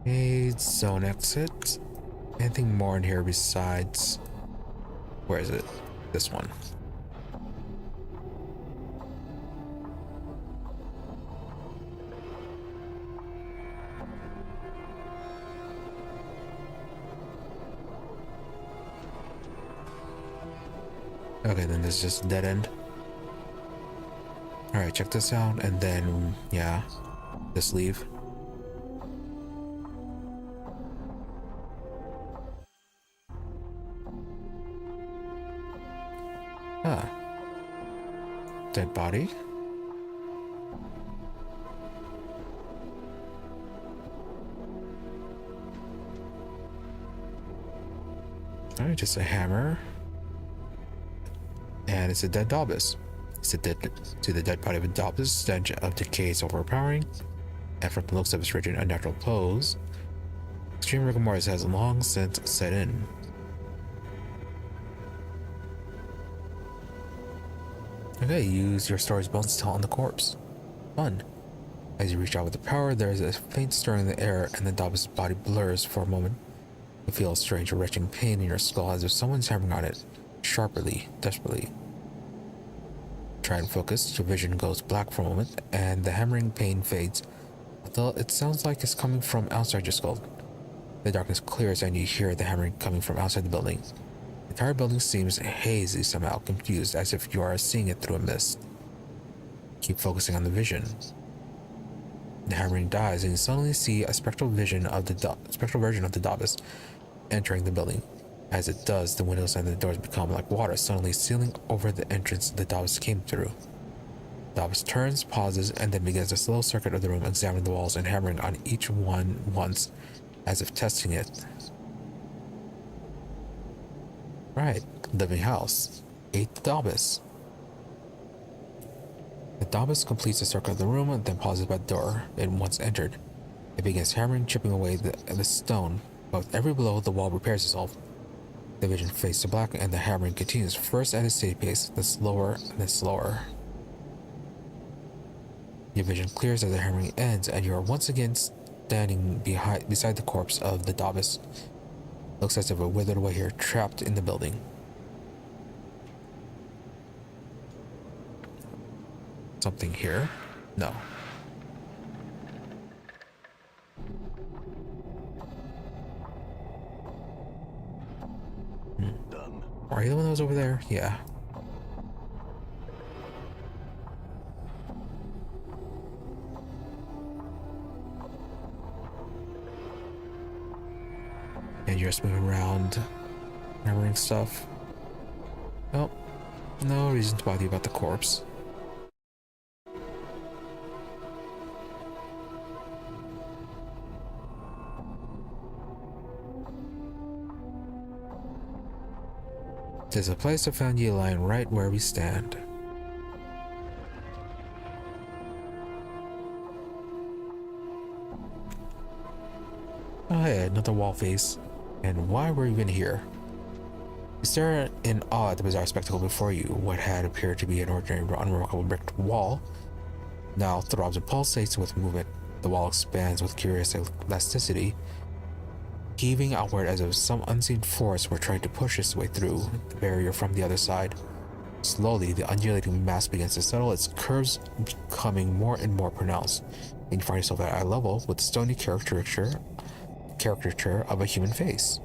[SPEAKER 1] Okay, zone exit. Anything more in here besides... Where is it? This one. Okay, then this is just a dead end. Alright, check this out, and then, yeah, just leave. Ah. Dead body. Alright, just a hammer. And it's a dead Daubus. It's a dead to the dead body of a Daubus. Stench of decay is overpowering. And from the looks of its rigid, unnatural pose, extreme rigor mortis has long since set in. Okay, use your story's bones to tell on the corpse. Fun. As you reach out with the power, there is a faint stirring in the air, and the Daubus' body blurs for a moment. You feel a strange, retching pain in your skull as if someone's hammering on it, sharply, desperately. Try and focus. Your vision goes black for a moment, and the hammering pain fades, although it sounds like it's coming from outside your skull. The darkness clears, and you hear the hammering coming from outside the building. The entire building seems hazy, somehow confused, as if you are seeing it through a mist. Keep focusing on the vision. The hammering dies, and you suddenly see a spectral version of the Daubus entering the building. As it does, the windows and the doors become like water, suddenly sealing over the entrance the Daubus came through. Daubus turns, pauses, and then begins a slow circuit of the room, examining the walls and hammering on each one once, as if testing it. Right, living house. 8th Daubus. The Daubus completes the circle of the room, and then pauses by the door it once entered. It begins hammering, chipping away the stone, but with every blow, the wall repairs itself. The vision fades to black, and the hammering continues, first at a steady pace, then slower, and then slower. Your vision clears as the hammering ends, and you are once again standing beside the corpse of the Daubus. Looks as if it withered away here, trapped in the building. Something here? No.
[SPEAKER 2] Done.
[SPEAKER 1] Are you the one that was over there? Yeah. And you're just moving around, hammering stuff. Well, no reason to bother you about the corpse. 'Tis a place to find ye lying right where we stand. Oh hey, another wall face. And why were you even here? You stare in awe at the bizarre spectacle before you. What had appeared to be an ordinary, unremarkable brick wall now throbs and pulsates with movement. The wall expands with curious elasticity, heaving outward as if some unseen force were trying to push its way through the barrier from the other side. Slowly, the undulating mass begins to settle, its curves becoming more and more pronounced, and you find yourself at eye level with the stony caricature of a human face.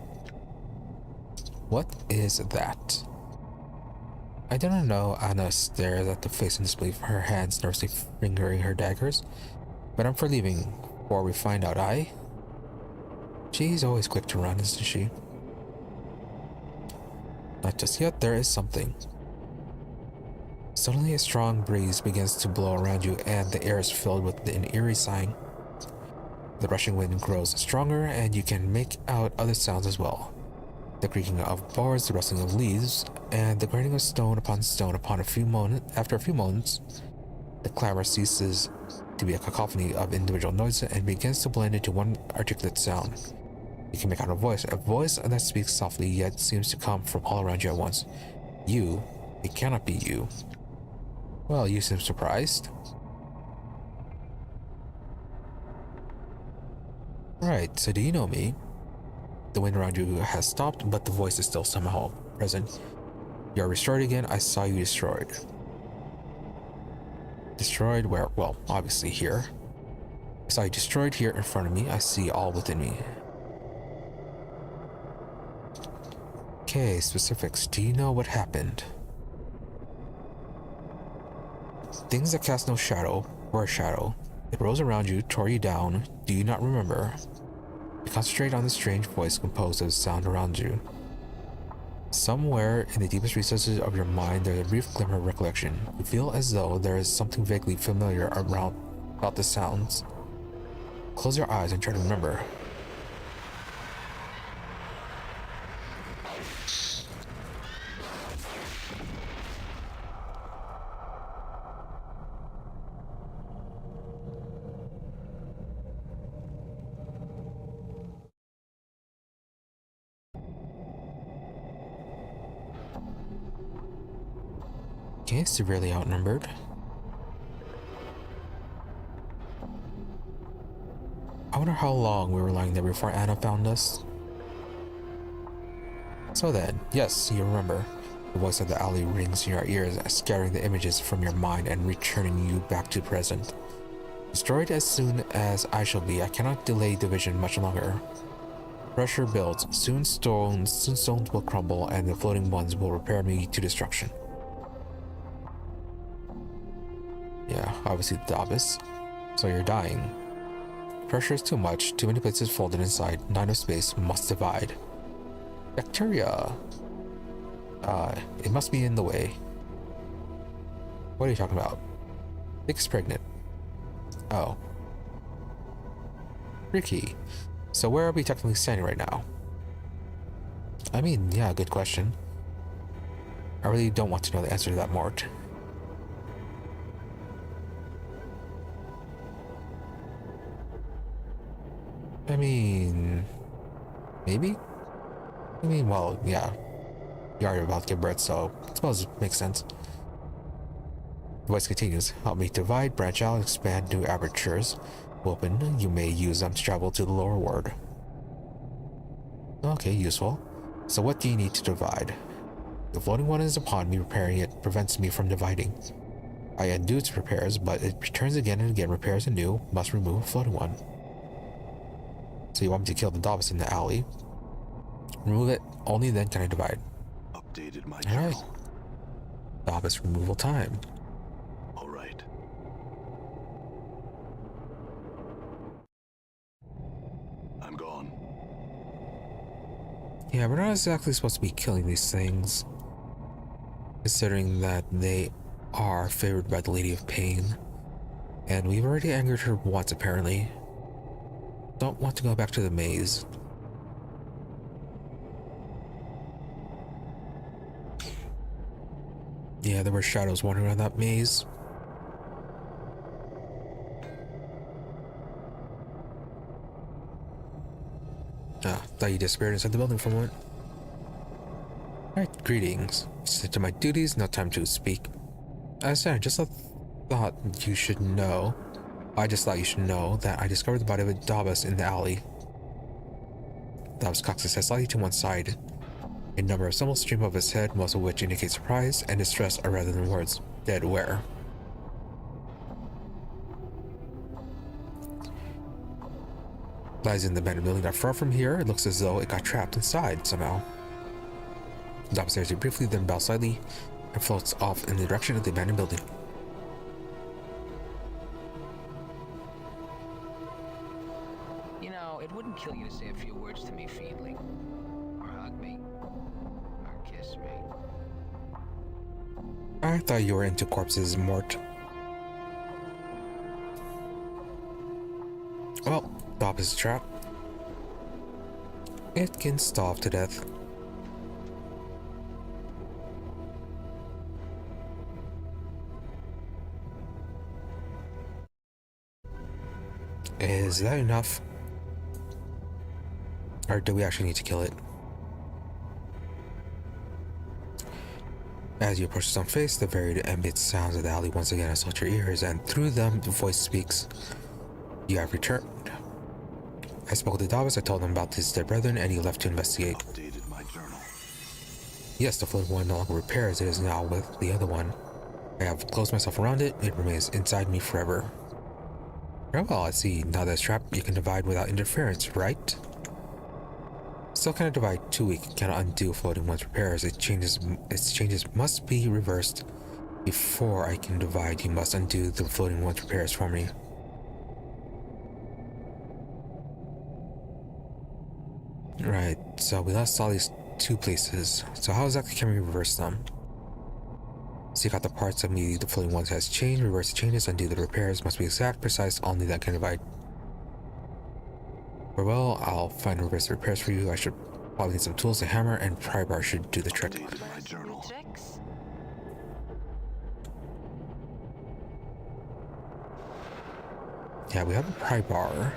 [SPEAKER 1] What is that? I don't know. Anna stares at the face in disbelief, her hands nervously fingering her daggers. But I'm for leaving before we find out. She's always quick to run, isn't she? Not just yet, there is something. Suddenly a strong breeze begins to blow around you and the air is filled with an eerie sighing. The rushing wind grows stronger and you can make out other sounds as well. The creaking of bars, the rustling of leaves, and the grinding of stone upon after a few moments, the clamor ceases to be a cacophony of individual noises and begins to blend into one articulate sound. You can make out a voice that speaks softly yet seems to come from all around you at once. You, it cannot be you. Well, you seem surprised. Right, so do you know me? The wind around you has stopped, but the voice is still somehow present. You are restored again. I saw you destroyed. Destroyed where? Well, obviously here. I saw you destroyed here in front of me. I see all within me. Okay, specifics. Do you know what happened? Things that cast no shadow were a shadow. It rose around you, tore you down. Do you not remember? You concentrate on the strange voice composed of the sound around you. Somewhere in the deepest recesses of your mind, there's a brief glimmer of recollection. You feel as though there is something vaguely familiar about the sounds. Close your eyes and try to remember. Okay, severely outnumbered. I wonder how long we were lying there before Anna found us. So then, yes, you remember. The voice of the alley rings in your ears, scattering the images from your mind and returning you back to present. Destroyed as soon as I shall be, I cannot delay division much longer. Pressure builds. Soon stones will crumble, and the floating ones will repair me to destruction. Yeah, obviously the abyss. So you're dying. Pressure is too much, too many places folded inside, not enough space, must divide. Bacteria. It must be in the way. What are you talking about? Nick's pregnant. Oh. Ricky. So where are we technically standing right now? I mean, yeah, good question. I really don't want to know the answer to that, Mort. I mean, maybe? I mean, well, yeah. You're already about to give birth, so I suppose it makes sense. The voice continues. Help me divide, branch out, expand new apertures. Open, you may use them to travel to the lower world. Okay, useful. So what do you need to divide? The floating one is upon me, repairing it prevents me from dividing. I undo its repairs, but it returns again and again, repairs anew, must remove a floating one. So you want me to kill the Davis in the alley? Remove it, only then can I divide.
[SPEAKER 2] Updated my
[SPEAKER 1] Alright.
[SPEAKER 2] journal.
[SPEAKER 1] Davis removal time.
[SPEAKER 2] All right. I'm gone.
[SPEAKER 1] Yeah, we're not exactly supposed to be killing these things, considering that they are favored by the Lady of Pain, and we've already angered her once apparently. Don't want to go back to the maze. Yeah, there were shadows wandering around that maze. Ah, thought you disappeared inside the building for a moment. Alright, greetings. Sit to my duties, no time to speak. I said, I just thought you should know. I just thought you should know that I discovered the body of a Davos in the alley. Davos cocks his head slightly to one side. A number of symbols stream above his head, most of which indicate surprise and distress rather than words. Dead where? Lies in the abandoned building not far from here. It looks as though it got trapped inside somehow. Davos stares it briefly, then bows slightly and floats off in the direction of the abandoned building.
[SPEAKER 4] You know, it wouldn't kill you to say a few words to me, Fiendling. Or hug me. Or kiss me.
[SPEAKER 1] I thought you were into corpses, Mort. Well, Davos is trapped. It can starve to death. Is that enough? Or do we actually need to kill it? As you approach the stone face, the varied ambient sounds of the alley once again assault your ears, and through them the voice speaks. You have returned. I spoke to Davos, I told him about his dead brethren, and he left to investigate.
[SPEAKER 2] Updated my journal.
[SPEAKER 1] Yes, the floating one no longer repairs, it is now with the other one. I have closed myself around it, it remains inside me forever. Very well, I see. Now that it's trapped, you can divide without interference, right? Still cannot divide, too weak, cannot undo floating one's repairs. Its changes must be reversed. Before I can divide, you must undo the floating one's repairs for me. Right, so we lost all these two places. So how exactly can we reverse them? Seek out the parts of me the floating ones has changed, reverse the changes, undo the repairs, must be exact, precise, only that can divide. Very well, I'll find reverse the repairs for you. I should probably need some tools, a hammer, and pry bar should do the trick.
[SPEAKER 2] Updated my journal.
[SPEAKER 5] Tricks?
[SPEAKER 1] Yeah, we have a pry bar,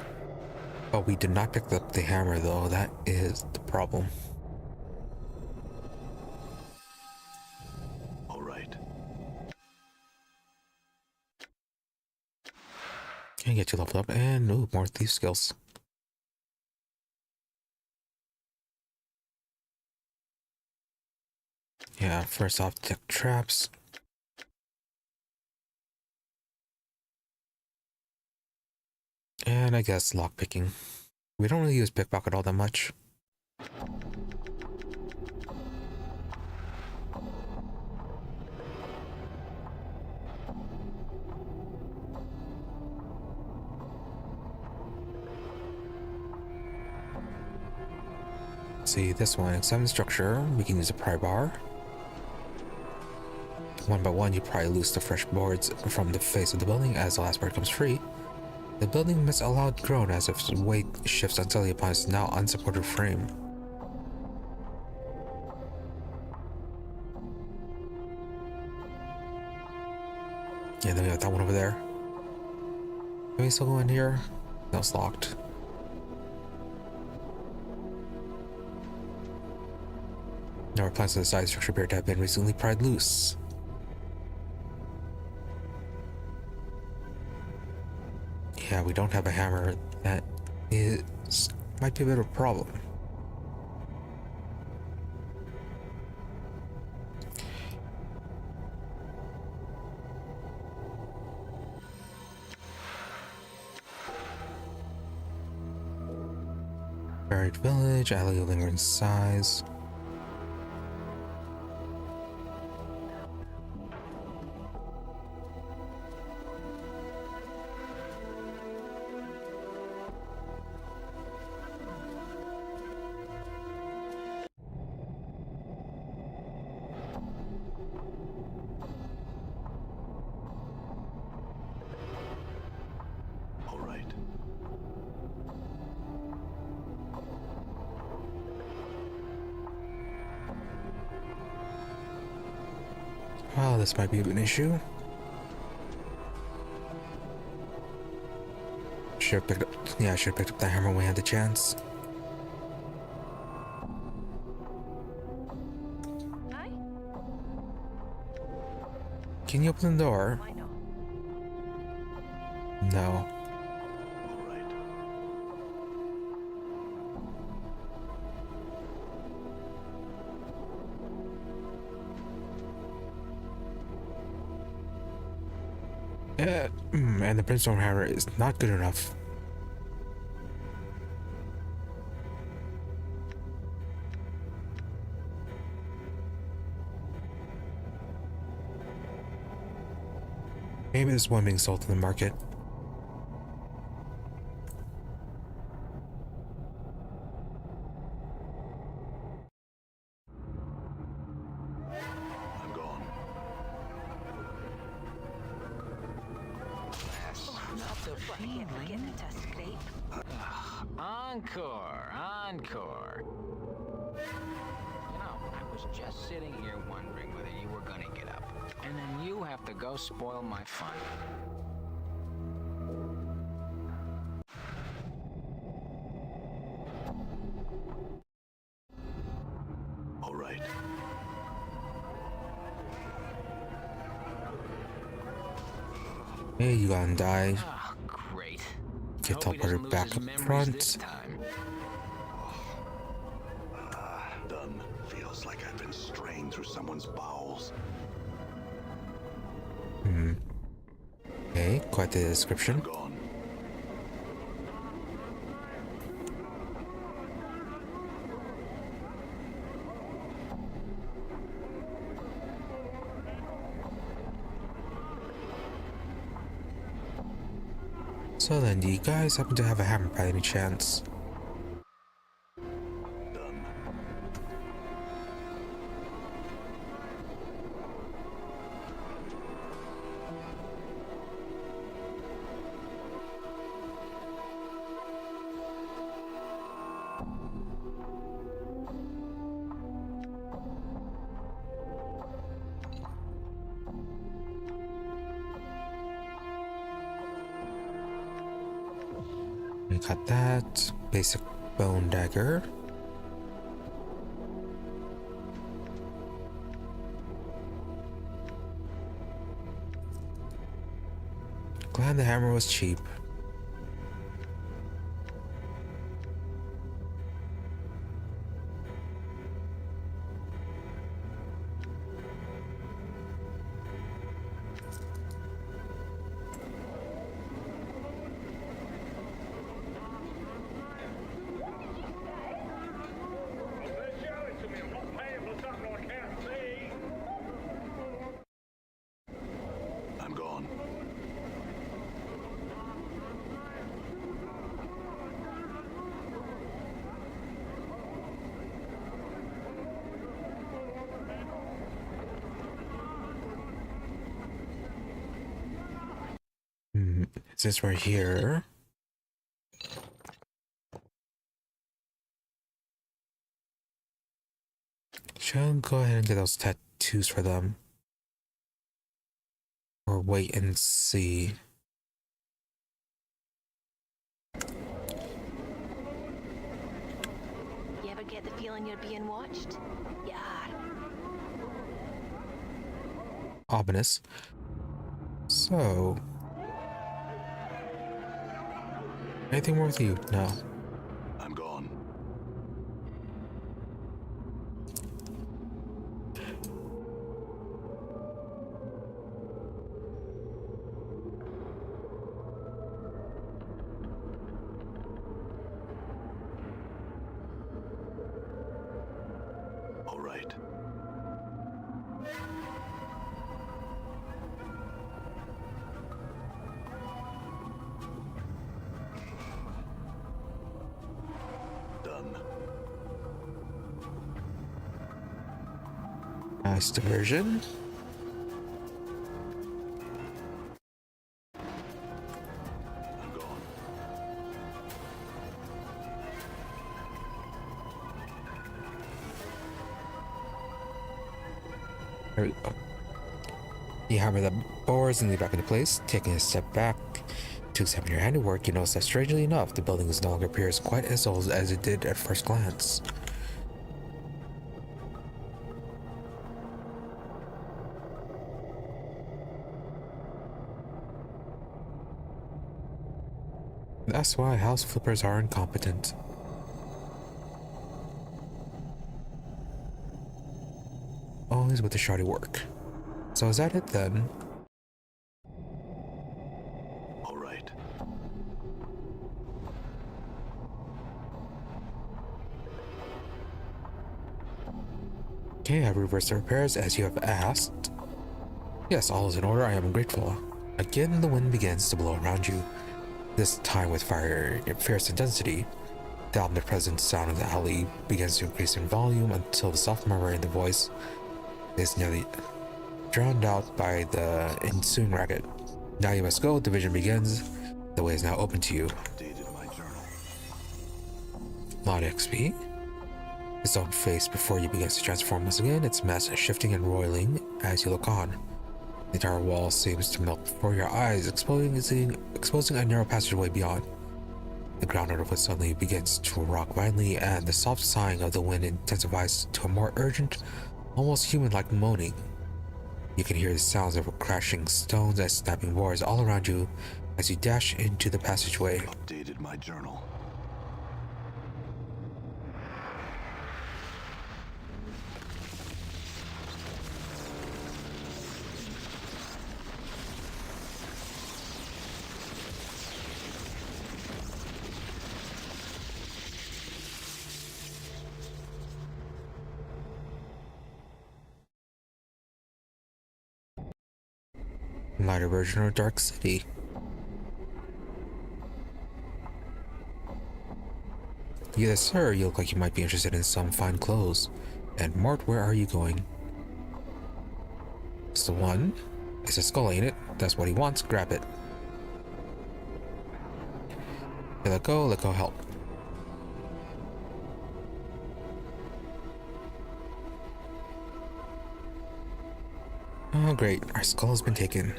[SPEAKER 1] but we did not pick up the hammer though, that is the problem.
[SPEAKER 2] Alright.
[SPEAKER 1] Can get you leveled up, and ooh, more thief skills. Yeah, first off, detect traps. And I guess lockpicking. We don't really use pickpocket all that much. See, this one, examine the structure. We can use a pry bar. One by one, you pry loose the fresh boards from the face of the building. As the last board comes free, the building emits a loud groan as if its weight shifts unsteadily upon its now unsupported frame. Yeah, then we have that one over there. Can we still go in here? No, it's locked. Now our plans to the side structure appear to have been recently pried loose. Yeah, we don't have a hammer. That might be a bit of a problem. Buried village, alley of lingering size.
[SPEAKER 2] Alright.
[SPEAKER 1] Well, this might be an issue. Should have picked up. Yeah, I should have picked up the hammer when we had the chance.
[SPEAKER 5] Aye?
[SPEAKER 1] Can you open the door?
[SPEAKER 5] Why not?
[SPEAKER 1] No.
[SPEAKER 2] All right.
[SPEAKER 1] And the brimstone hammer is not good enough. Maybe this one being sold to the market.
[SPEAKER 2] I'm gone.
[SPEAKER 4] Not the
[SPEAKER 5] Again, we're getting into a scrape.
[SPEAKER 4] Encore, encore. You know, I was just sitting here wondering whether you were gonna get up. And then you have to go spoil my fun.
[SPEAKER 2] All right.
[SPEAKER 1] Hey, you gonna die.
[SPEAKER 4] Oh, great.
[SPEAKER 1] Get
[SPEAKER 4] Hope he doesn't
[SPEAKER 1] teleported
[SPEAKER 4] lose
[SPEAKER 1] back
[SPEAKER 4] his
[SPEAKER 1] up
[SPEAKER 4] memories this
[SPEAKER 1] front.
[SPEAKER 4] time.
[SPEAKER 2] Done. Feels like I've been strained through someone's bowels.
[SPEAKER 1] Okay, quite the description.
[SPEAKER 2] Gone.
[SPEAKER 1] So then, do you guys happen to have a hammer by any chance?
[SPEAKER 2] Done.
[SPEAKER 1] We got that. Basic bone dagger. Glad the hammer was cheap.
[SPEAKER 2] I'm gone.
[SPEAKER 1] Since we're here, shall I go ahead and get those tattoos for them? Or wait and see?
[SPEAKER 5] You ever get the feeling you're being watched? Yeah.
[SPEAKER 1] Ominous. So, anything more with you? No.
[SPEAKER 2] I'm gone. All right. Done.
[SPEAKER 1] Nice diversion.
[SPEAKER 2] I'm gone.
[SPEAKER 1] There we go. You hammer the boards and lead back into place. Taking a step back to examine your handiwork, you notice that strangely enough, the building no longer appears quite as old as it did at first glance. That's why house flippers are incompetent. Always with the shoddy work. So is that it then?
[SPEAKER 2] All right.
[SPEAKER 1] Okay, I reversed the repairs as you have asked. Yes, all is in order. I am grateful. Again, the wind begins to blow around you. This time with fierce intensity. The omnipresent sound of the alley begins to increase in volume until the soft murmur in the voice is nearly drowned out by the ensuing racket. Now you must go. The vision begins. The way is now open to you.
[SPEAKER 2] Updated my journal.
[SPEAKER 1] Lot XP. Its own face before you begins to transform once again, its mass shifting and roiling as you look on. The entire wall seems to melt before your eyes, exposing a narrow passageway beyond. The ground underfoot suddenly begins to rock violently, and the soft sighing of the wind intensifies to a more urgent, almost human-like moaning. You can hear the sounds of crashing stones and snapping boards all around you as you dash into the passageway.
[SPEAKER 2] Updated my journal.
[SPEAKER 1] Lighter version of Dark City. Yes, sir, you look like you might be interested in some fine clothes. And Mort, where are you going? It's the one. It's a skull, ain't it? That's what he wants. Grab it. Okay, let go help. Oh, great. Our skull has been taken.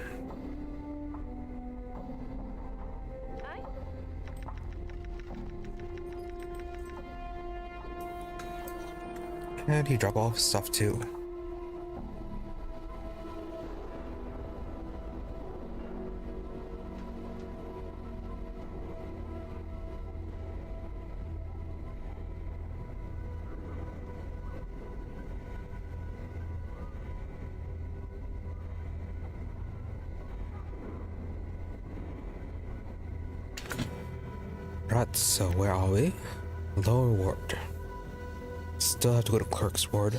[SPEAKER 5] Aye?
[SPEAKER 1] And he dropped off stuff too. Right, so where are we? Lower ward. Still have to go to clerk's ward.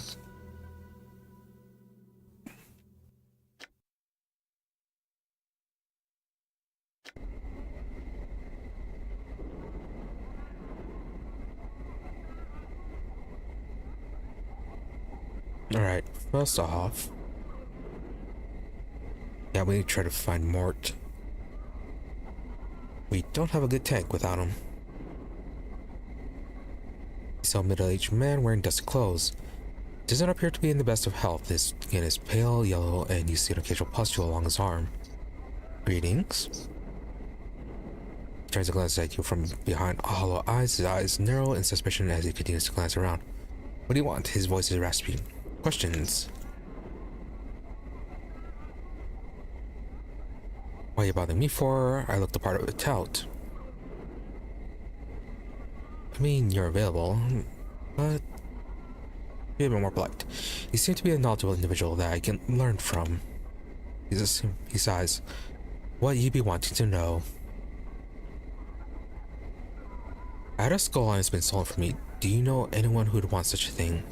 [SPEAKER 1] Alright, first off, yeah, we need to try to find Mort. We don't have a good tank without him. He's a middle-aged man wearing dusty clothes. Doesn't appear to be in the best of health. His skin is pale yellow and you see an occasional pustule along his arm. Greetings. He turns a glance at you from behind hollow eyes. His eyes narrow in suspicion as he continues to glance around. What do you want? His voice is raspy. Questions. What are you bothering me for? I look the part of a tout. I mean, you're available, but be a bit more polite. You seem to be a knowledgeable individual that I can learn from. He sighs. What you be wanting to know? I had a skull and it's been stolen from me. Do you know anyone who'd want such a thing?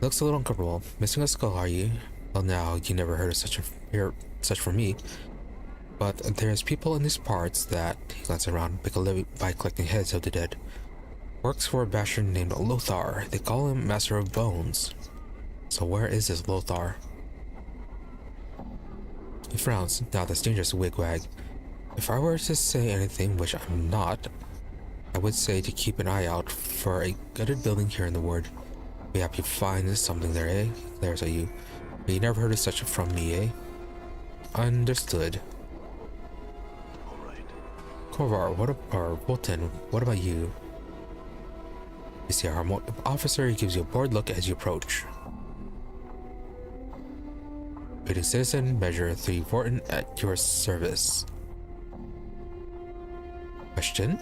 [SPEAKER 1] Looks a little uncomfortable. Missing a skull, are you? Well, now you never heard of such from me. But there's people in these parts that, he glances around, make a living by collecting heads of the dead. Works for a bastard named Lothar. They call him Master of Bones. So where is this Lothar? He frowns. Now that's dangerous, wigwag. If I were to say anything, which I'm not, I would say to keep an eye out for a gutted building here in the wood. Be happy to find something there, eh? There's a you. You never heard of such from me, eh? Understood.
[SPEAKER 2] All right.
[SPEAKER 1] Korvar, Bolton, what about you? You see our officer gives you a bored look as you approach. Rating citizen, measure 3 Vorton at your service. Question?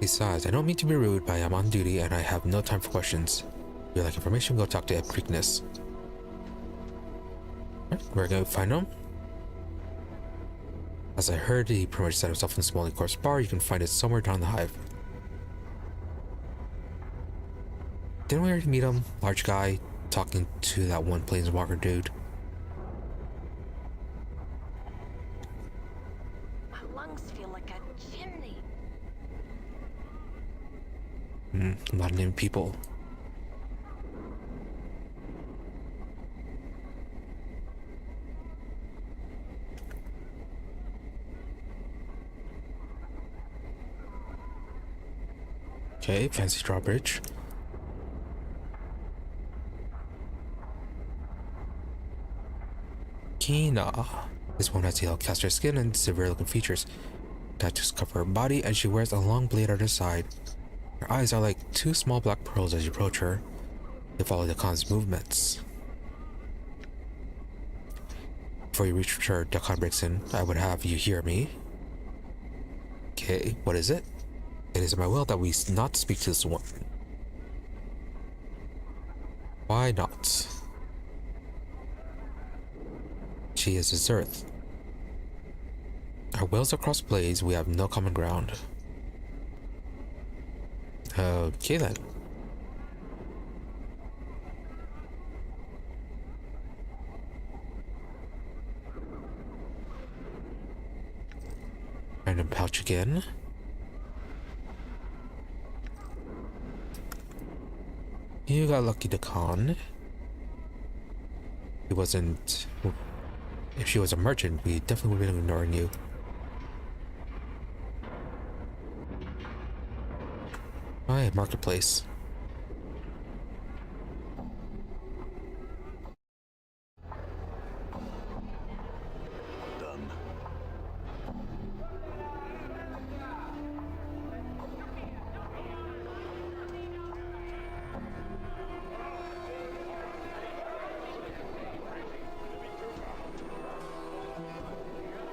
[SPEAKER 1] Besides, I don't mean to be rude, but I am on duty and I have no time for questions. If you like information, go talk to Ed Preakness. We're gonna find him. As I heard, he pretty much set himself in the Smoley Corpse bar. You can find it somewhere down the hive. Didn't we already meet him? Large guy talking to that one planeswalker dude.
[SPEAKER 5] My lungs feel like a chimney.
[SPEAKER 1] A lot of named people. Okay, fancy drawbridge. Kina. This one has yellow caster skin and severe looking features. Tattoos cover her body and she wears a long blade at her side. Her eyes are like 2 small black pearls as you approach her. They follow the Khan's movements. Before you reach her, the Khan breaks in. I would have you hear me. Okay, what is it? It is my will that we not speak to this one. Why not? She is his earth. Our wills are cross blades, we have no common ground. Okay then. Random pouch again. You got lucky to Khan. He wasn't... If she was a merchant, we definitely would have been ignoring you. Alright, marketplace.
[SPEAKER 2] Done.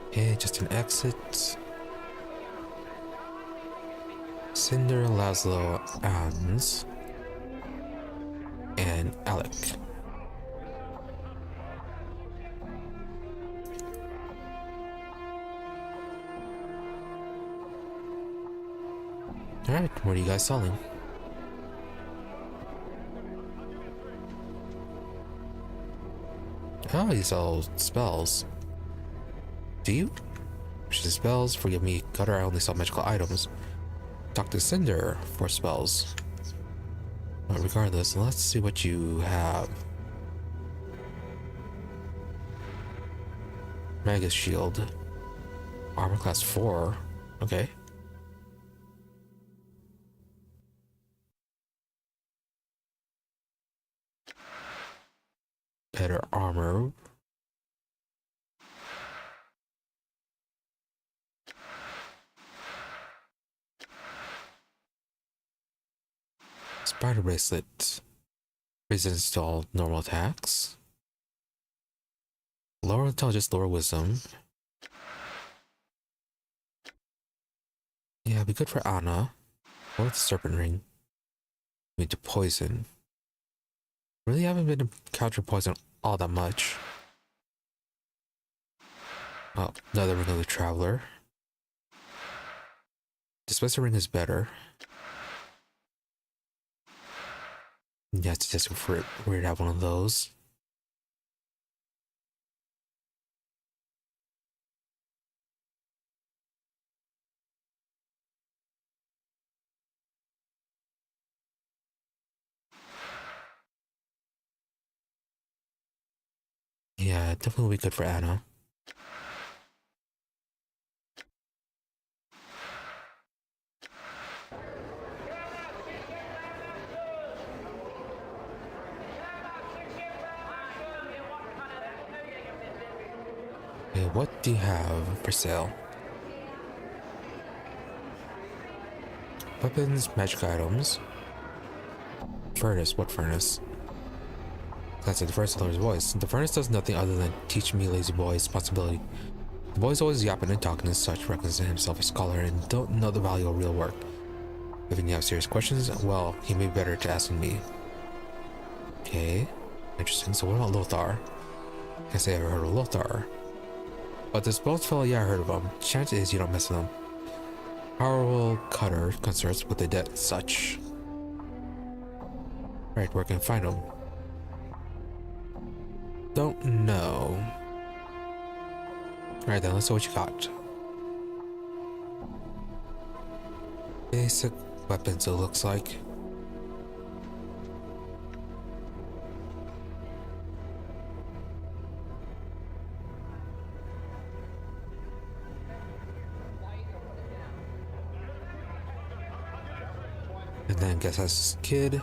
[SPEAKER 1] Okay, just an exit. Cinder, Laszlo, Ans, and Alec. Alright, what are you guys selling? Oh, you sell spells. Do you? She says spells, forgive me, Gutter, I only sell magical items. Talk to Cinder for spells. But regardless, let's see what you have. Magus Shield. Armor class 4. Okay. Better armor. Spider bracelet. Resistance to all normal attacks. Lower intelligence, lower wisdom. Yeah, it'd be good for Anna. Or the serpent ring. Need to poison. Really haven't been encountering poison all that much. Oh, another ring of the traveler. Dispenser ring is better. Yeah, it's just weird to have one of those. Yeah, definitely will be good for Anna. Okay, what do you have for sale? Weapons, magic items. Furnace, what furnace? That's it, the furnace lowers his voice. The furnace does nothing other than teach me lazy boy responsibility. The boy's always yapping and talking and such, reckons himself a scholar and don't know the value of real work. If you have serious questions, well, he may be better to asking me. Okay, interesting. So what about Lothar? Can't say I ever heard of Lothar. But this both fellow, yeah, I heard of him. Chance is you don't mess with him. Powerful cutter concerts with the dead and such. Right, where can I find him? Don't know. Alright then, let's see what you got. Basic weapons, it looks like. And then guess that's this kid.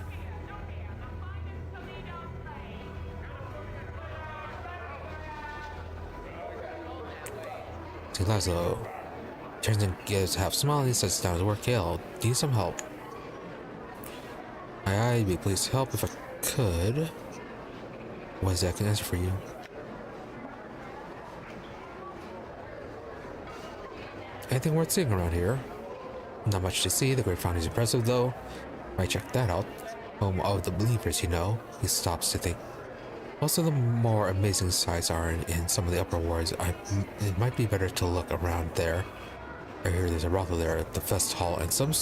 [SPEAKER 1] See Laszlo. Turns and gives half smiley, sits down his work. I'll need some help. I'd be pleased to help if I could. What is that I can answer for you? Anything worth seeing around here? Not much to see. The Great Foundry is impressive, though. Might check that out. Home of the believers, you know. He stops to think. Most of the more amazing sights are in some of the upper wards. It might be better to look around there. I hear there's a brothel there, the Fest Hall, and some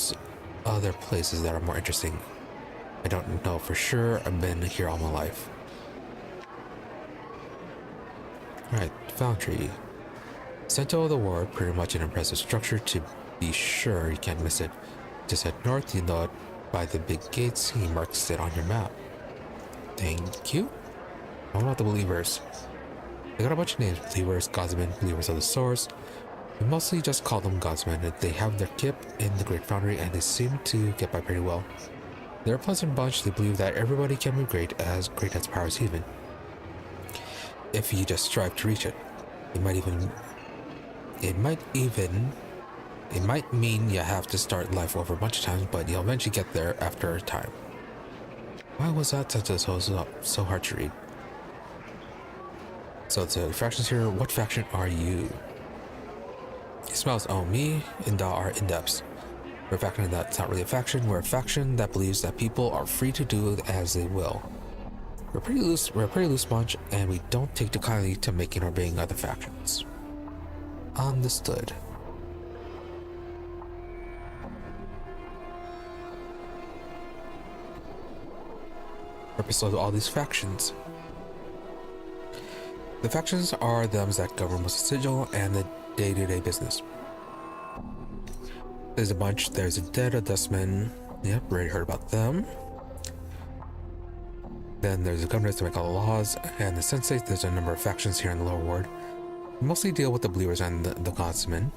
[SPEAKER 1] other places that are more interesting. I don't know for sure. I've been here all my life. Alright, Foundry. Center of the ward, pretty much an impressive structure to be sure, you can't miss it. Just head north, you know it by the big gates. He marks it on your map. Thank you. What about the believers? They got a bunch of names: believers, godsmen, believers of the source. We mostly just call them godsmen. They have their kip in the Great Foundry and they seem to get by pretty well. They're a pleasant bunch. They believe that everybody can be great as powers even. If you just strive to reach it. It might mean you have to start life over a bunch of times, but you'll eventually get there after a time. Why was that sentence so hard to read? So the factions here. What faction are you? He smells. Oh, me and Da are in-depths. We're a faction that's not really a faction. We're a faction that believes that people are free to do as they will. We're a pretty loose bunch, and we don't take too kindly to making or being other factions. Understood. Purpose of all these factions. The factions are them that govern most of Sigil and the day-to-day business. There's a bunch. There's a dead, a dustman. Yep, already heard about them. Then there's the governors to make all the laws, and the sensates. There's a number of factions here in the lower ward. We mostly deal with the believers and the godsmen.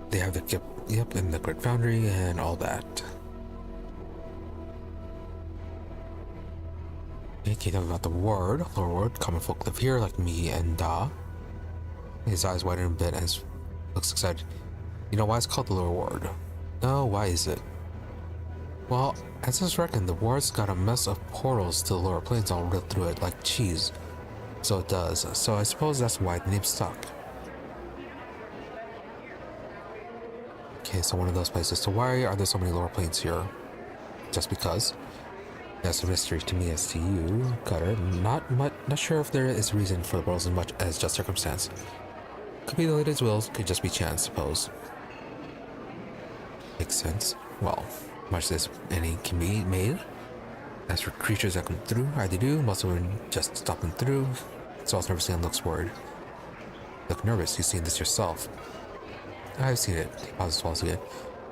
[SPEAKER 1] They have the kip, yep, and the Great Foundry and all that. Okay, talking about the ward, lower ward. Common folk live here, like me and Da. His eyes widen a bit and looks excited. You know why it's called the lower ward? No, why is it? Well, as I reckon, the ward's got a mess of portals to the lower planes all ripped through it like cheese. So it does. So I suppose that's why the name stuck. Okay, so one of those places. So why are there so many lower planes here? Just because? That's a mystery to me as to you, Cutter. Not sure if there is reason for the worlds as much as just circumstance. Could be the latest wills, could just be chance, suppose. Makes sense. Well, much as any can be made. As for creatures that come through, they do. Most of them just stop them through. Smells nervously and looks worried. Look nervous, you've seen this yourself. I've seen it. He pauses once again.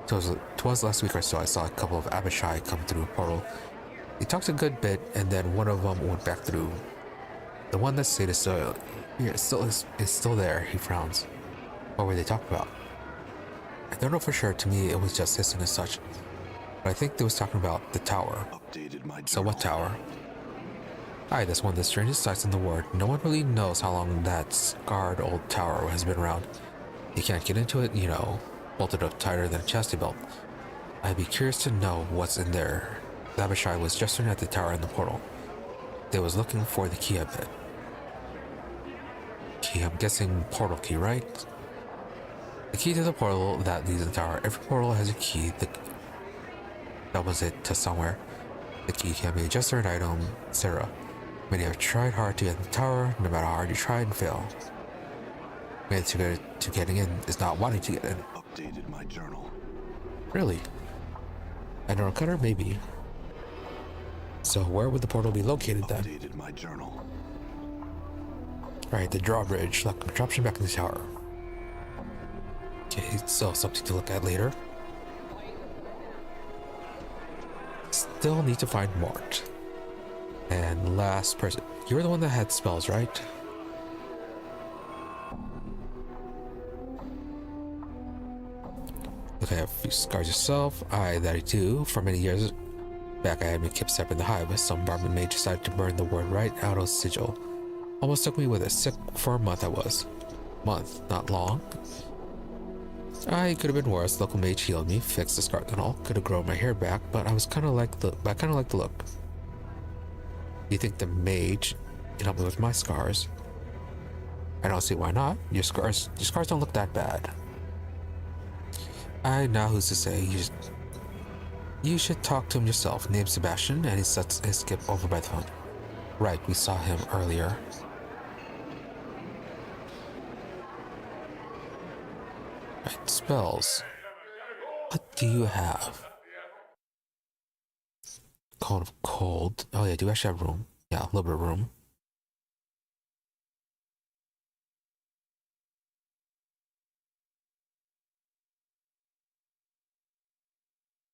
[SPEAKER 1] Twas last week or so I saw a couple of Abishai come through a portal. He talks a good bit, and then one of them went back through. The one that stayed is still there. He frowns. What were they talking about? I don't know for sure. To me, it was just hissing and such. But I think they was talking about the tower.
[SPEAKER 2] Updated my
[SPEAKER 1] So what tower? Aye, that's one of the strangest sights in the world. No one really knows how long that scarred old tower has been around. You can't get into it, you know, bolted up tighter than a chastity belt. I'd be curious to know what's in there. Abishai was gesturing at the tower in the portal. They was looking for the key, I bet. Key, I'm guessing portal key, right? The key to the portal that leads to the tower. Every portal has a key that doubles it to somewhere. The key can be adjusted an item, etc. Many have tried hard to get in the tower, no matter how hard you try and fail. Made to getting in is not wanting to get in.
[SPEAKER 2] Updated my journal.
[SPEAKER 1] Really? A neural cutter? Maybe. So where would the portal be located then?
[SPEAKER 2] Updated my journal.
[SPEAKER 1] Right, the drawbridge, like contraption back in the tower. Okay, so something to look at later. Still need to find Mort. And last person. You're the one that had spells, right? Okay, have a few scars yourself. That I do. For many years back, I had been kept separate in the hive. Some barman mage decided to burn the word right out of Sigil. Almost took me with it. Sick for a month I was. Month, not long. I could have been worse. Local mage healed me, fixed the scar and all. Could have grown my hair back, but I kind of like the look. You think the mage can help me with my scars? I don't see why not. Your scars don't look that bad. Now who's to say? You should talk to him yourself. Name's Sebastian, and he sets his skip over by the phone. Right, we saw him earlier. Right, spells. What do you have? Cone of Cold. Oh yeah, I do actually have room. Yeah, a little bit of room.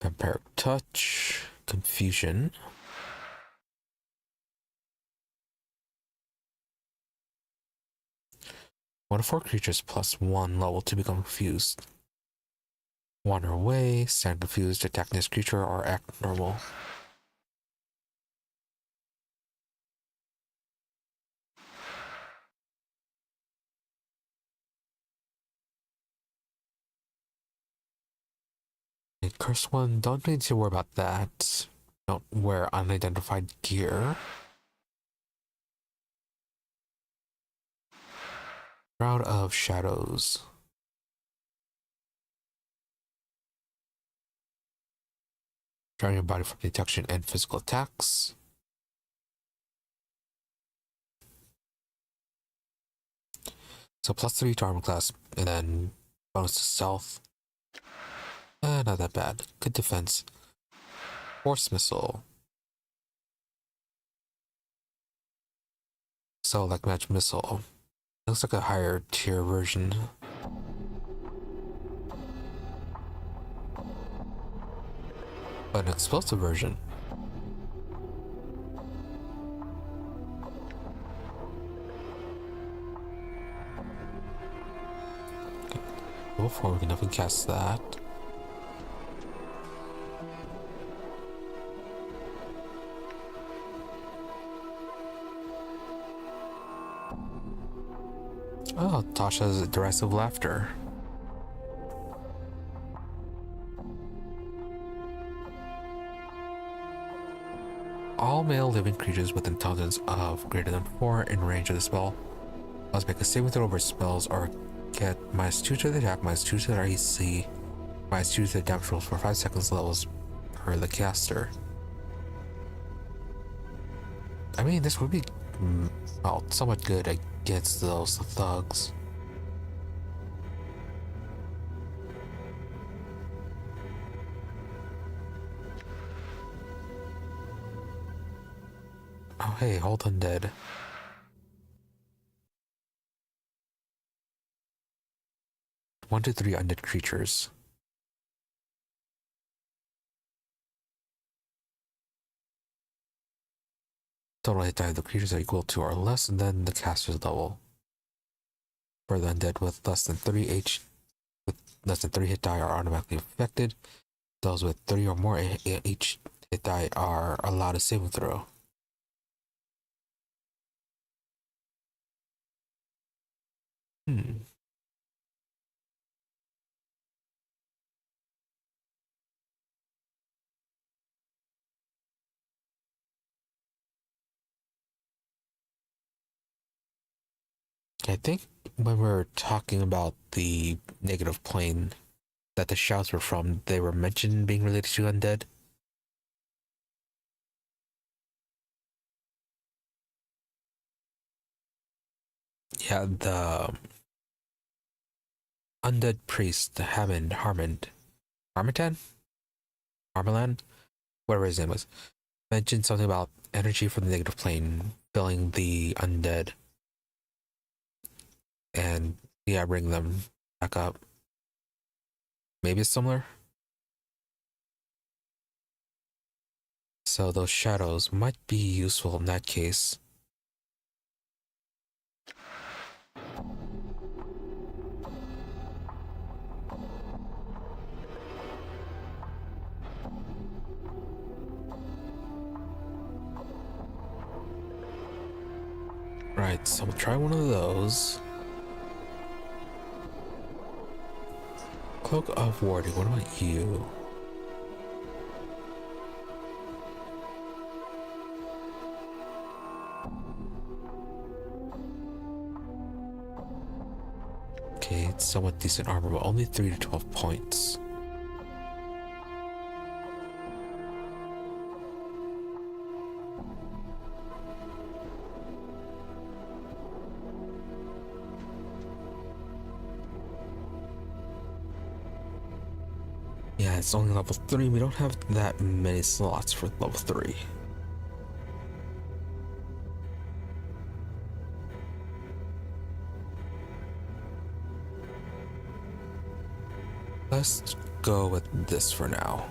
[SPEAKER 1] Vampiric Touch. Confusion. One of 4 creatures plus 1 level to become confused. Wander away, stand confused, attack this creature, or act normal. A cursed one, don't need to worry about that. Don't wear unidentified gear. Shroud of Shadows. Drowning your body from detection and physical attacks. So +3 to armor class, and then bonus to stealth. Not that bad. Good defense. Force missile. So like match missile. Looks like a higher tier version. But an explosive version. Okay. Level 4, we can definitely cast that. Oh, Tasha's derisive laughter. All male living creatures with intelligence of greater than 4 in range of the spell must make a saving throw over spells or get -2 to the attack, -2 to their AC, -2 to the damage rolls for 5 seconds levels per the caster. I mean, this would be well, somewhat good against those thugs. Oh hey, hold undead. One to 3 undead creatures. Total hit die of the creatures are equal to or less than the caster's level. For the undead with less than 3 hit die are automatically affected. Those with 3 or more each hit die are allowed a saving throw.
[SPEAKER 6] Hmm. I think when we were talking about the negative plane that the shouts were from, they were mentioned being related to undead. Yeah, the undead priest, Harmitan? Harmelan? Whatever his name was, mentioned something about energy from the negative plane filling the undead and, yeah, bring them back up. Maybe it's similar. So those shadows might be useful in that case. Right, so we'll try one of those. Cloak of Warding, what about you? Okay, it's somewhat decent armor, but only 3 to 12 points. Yeah, it's only level 3. We don't have that many slots for level 3. Let's go with this for now.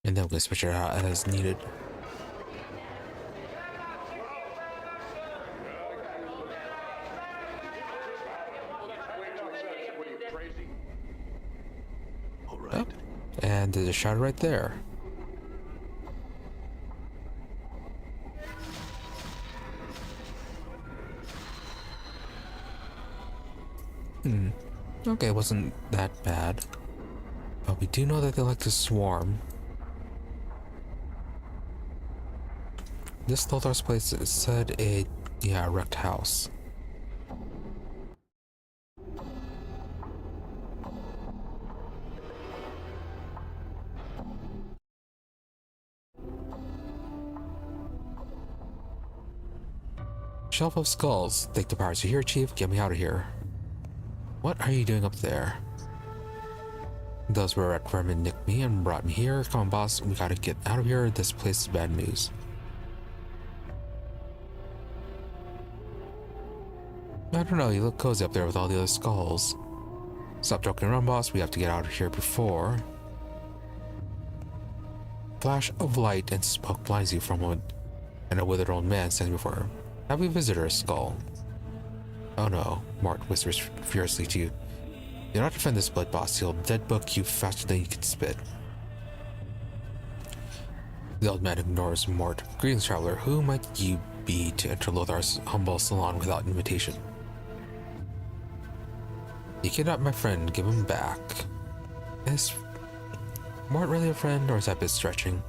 [SPEAKER 6] And then we'll switch it out as needed.
[SPEAKER 2] All right.
[SPEAKER 6] And there's a shadow right there. Okay, it wasn't that bad. But we do know that they like to swarm. This Lothar's place said a wrecked house. Shelf of Skulls. Take the powers. You're here, Chief. Get me out of here. What are you doing up there? Those were at vermin nicked me and brought me here. Come on, boss. We gotta get out of here. This place is bad news. I don't know. You look cozy up there with all the other skulls. Stop joking around, boss. We have to get out of here before. Flash of light and smoke blinds you from a moment, and a withered old man stands before her. Have we visited a skull? Oh no, Mort whispers furiously to you. Do not defend this blood, boss. He'll dead book you faster than you can spit. The old man ignores Mort. Greetings, traveler. Who might you be to enter Lothar's humble salon without invitation? You kidnapped my friend. Give him back. Is Mort really a friend, or is that a bit stretching?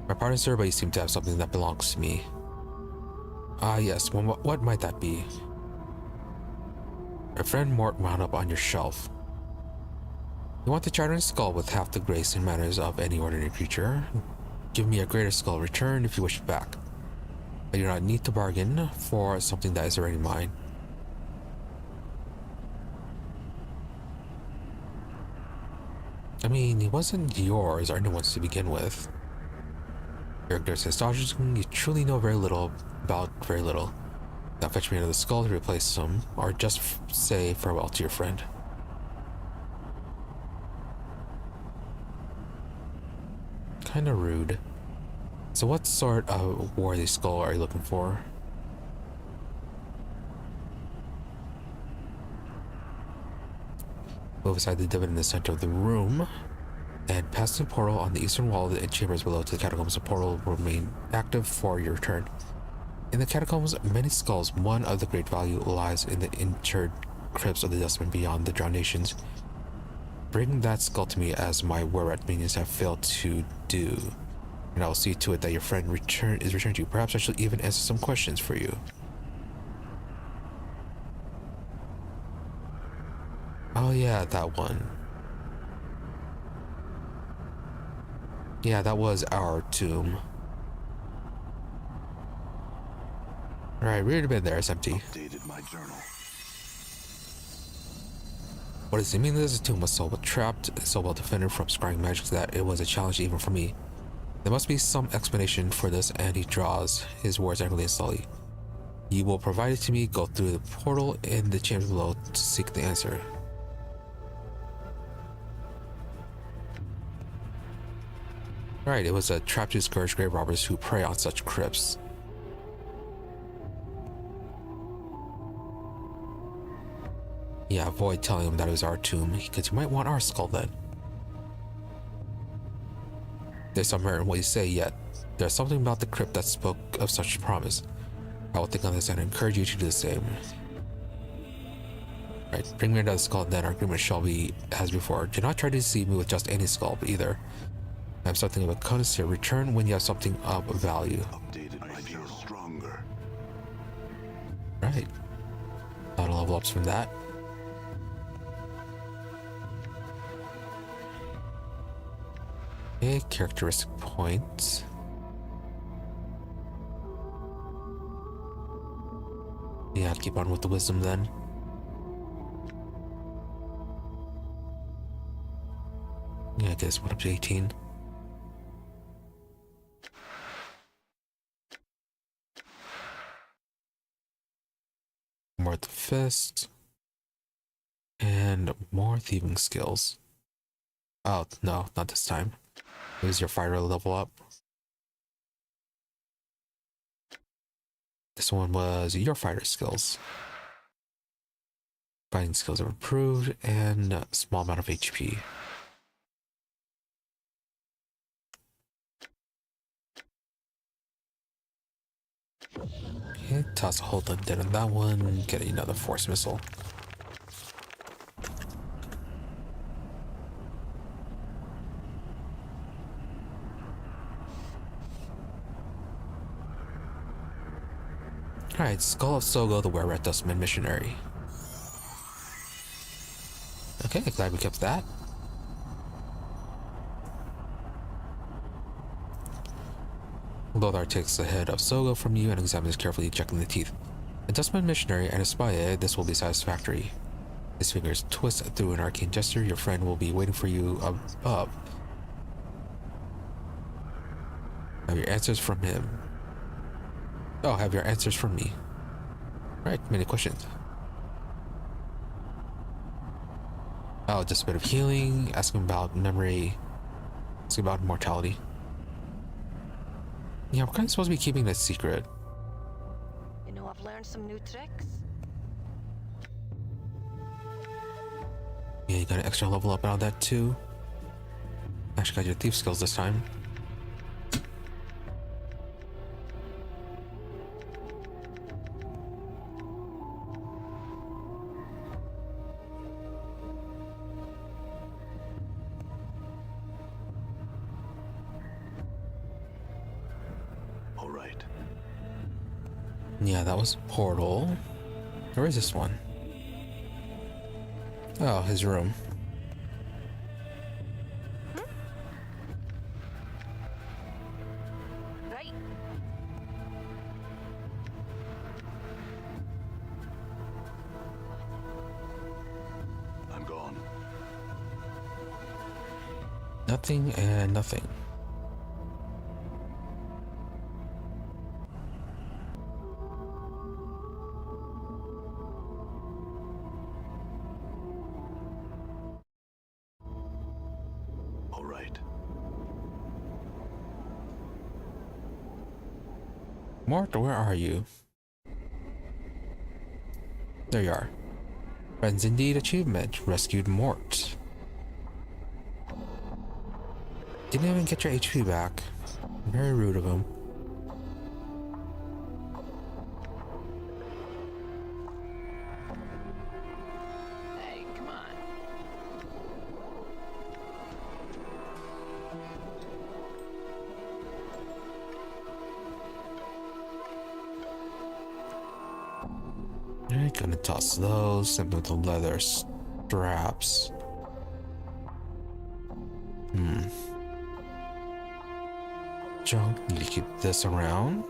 [SPEAKER 6] My pardon, sir, but you seem to have something that belongs to me. Ah, yes. Well, what might that be? My friend Mort wound up on your shelf. You want the chartered skull with half the grace and manners of any ordinary creature? Give me a greater skull return if you wish it back. I do not need to bargain for something that is already mine. I mean, it wasn't yours or anyone's to begin with. Your ignorance is dodging. You truly know very little about very little. Now fetch me another skull to replace them, or just say farewell to your friend. kind of rude. So what sort of worthy skull are you looking for? Move aside the divan in the center of the room, and pass the portal on the eastern wall of the chambers below to the catacombs. The portal will remain active for your return. In the catacombs, many skulls. One of the great value lies in the interred crypts of the dustmen beyond the drowned nations. Bring that skull to me, as my were-rat minions have failed to do, and I will see to it that your friend is returned to you. Perhaps I shall even answer some questions for you. Oh yeah, that one. Yeah, that was our tomb. Alright, read a bit there, it's empty.
[SPEAKER 2] Updated my journal.
[SPEAKER 6] What does it mean that this tomb was so well trapped, so well defended from scrying magic that it was a challenge even for me? There must be some explanation for this, and he draws his words angrily and slowly. You will provide it to me. Go through the portal in the chamber below to seek the answer. Right, it was a trap to discourage grave robbers who prey on such crypts. Yeah, avoid telling him that it was our tomb, because you might want our skull then. There's some merit in what you say, yet there's something about the crypt that spoke of such promise. I will think on this and encourage you to do the same. Right, bring me another skull, then our agreement shall be as before. Do not try to deceive me with just any skull, but either. I have something of a connoisseur. Return when you have something of value.
[SPEAKER 2] Updated my journal. Stronger.
[SPEAKER 6] Right. A lot of level ups from that. Okay, characteristic points. Yeah, I'd keep on with the wisdom then. Yeah, I guess 1 up to 18. More the fist. And more thieving skills. Oh, no, not this time. Use your fighter level up. This one was your fighter skills. Fighting skills are improved, and a small amount of HP. Okay, toss a hold undead on that one. Get another force missile. Alright, Skull of Sogo, the Were-Rat Dustman Missionary. Okay, glad we kept that. Lothar takes the head of Sogo from you and examines carefully, checking the teeth. A Dustman Missionary and a spy, this will be satisfactory. His fingers twist through an arcane gesture. Your friend will be waiting for you above. Have your answers from him. Oh, have your answers from me. Right, many questions. Oh, just a bit of healing, asking about memory, asking about mortality. Yeah, we're kind of supposed to be keeping this secret.
[SPEAKER 5] You know, I've learned some new tricks.
[SPEAKER 6] Yeah, you got an extra level up on that too. Actually got your thief skills this time.
[SPEAKER 2] All right.
[SPEAKER 6] Yeah, that was Portal. Where is this one? Oh, his room.
[SPEAKER 5] Right.
[SPEAKER 2] I'm gone.
[SPEAKER 6] Nothing and nothing.
[SPEAKER 2] All right.
[SPEAKER 6] Mort, where are you? There you are. Friends indeed achievement. Rescued Mort. Didn't even get your HP back. Very rude of him.
[SPEAKER 4] Hey, come on.
[SPEAKER 6] I'm gonna toss those, simply with the leather straps. Junk, need to keep this around.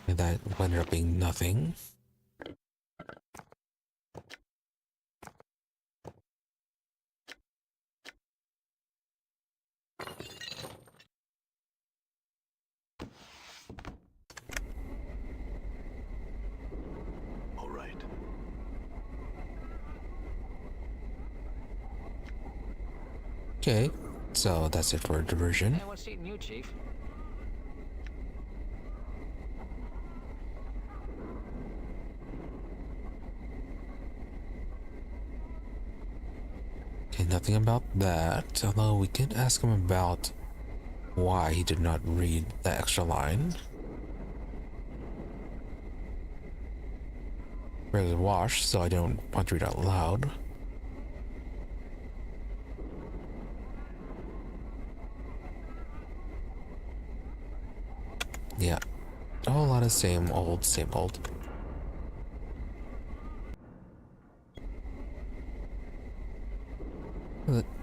[SPEAKER 6] And that ended up being nothing.
[SPEAKER 2] All right.
[SPEAKER 6] Okay, so that's it for diversion.
[SPEAKER 4] Hey, what's eating you, Chief?
[SPEAKER 6] Okay, nothing about that. Although we did ask him about why he did not read the extra line. Really washed, so I don't want to read out loud. Yeah, a whole lot of same old, same old.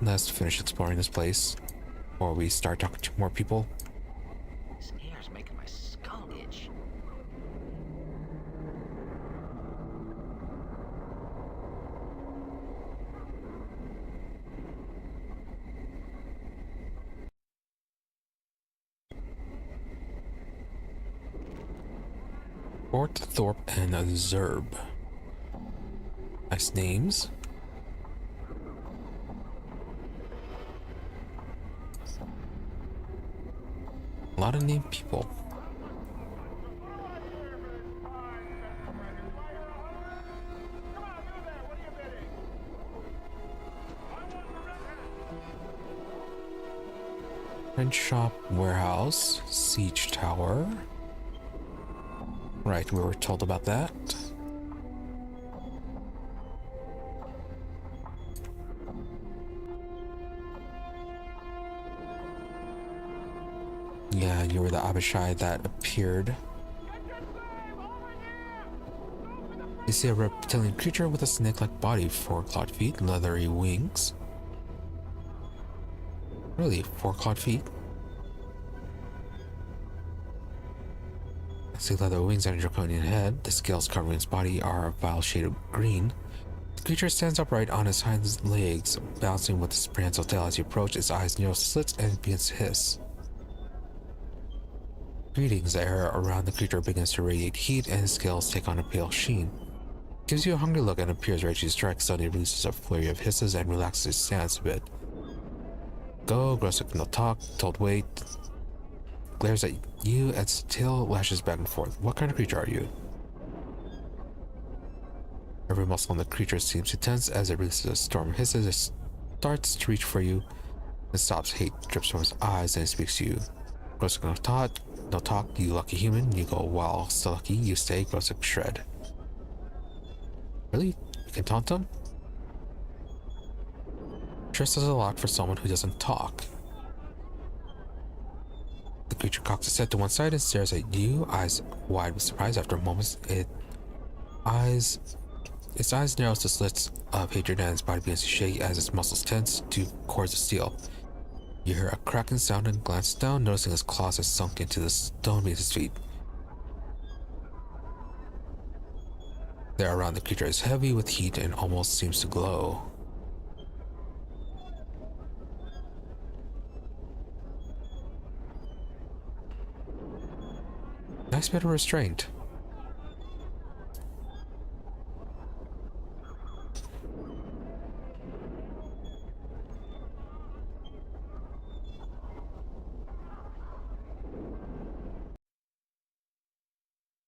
[SPEAKER 6] Let's finish exploring this place before we start talking to more people.
[SPEAKER 4] This air's making my skull itch.
[SPEAKER 6] Fort, Thorpe, and Zerb. Nice names. A lot of named people. Print shop, warehouse, siege tower. Right, we were told about that. Yeah, you were the Abishai that appeared. You see a reptilian creature with a snake-like body, 4 clawed feet, leathery wings. Really, 4 clawed feet? I see leather wings and a draconian head. The scales covering its body are a vile shade of green. The creature stands upright on its hind legs, bouncing with its prehensile tail as you approach. Its eyes narrow slits and begins to hiss. Greetings, the air around the creature begins to radiate heat and its scales take on a pale sheen. Gives you a hungry look and appears ready to strike. Suddenly releases a flurry of hisses and relaxes its stance a bit. Go, Grossick no talk, told wait. Glares at you as its tail lashes back and forth. What kind of creature are you? Every muscle in the creature seems to tense as it releases a storm of hisses. It starts to reach for you and stops. Hate drips from its eyes and it speaks to you. Grossick no talk, you lucky human. You go, while still lucky, you stay. Grossick shred. Really? You can taunt him? Sure says a lot for someone who doesn't talk. The creature cocks its head to one side and stares at you, eyes wide with surprise. After a moment, its eyes narrows to slits of hatred and its body begins to shake as its muscles tense to cords of steel. You hear a cracking sound and glance down, noticing his claws have sunk into the stone beneath his feet. The air around the creature is heavy with heat and almost seems to glow. Nice bit of restraint.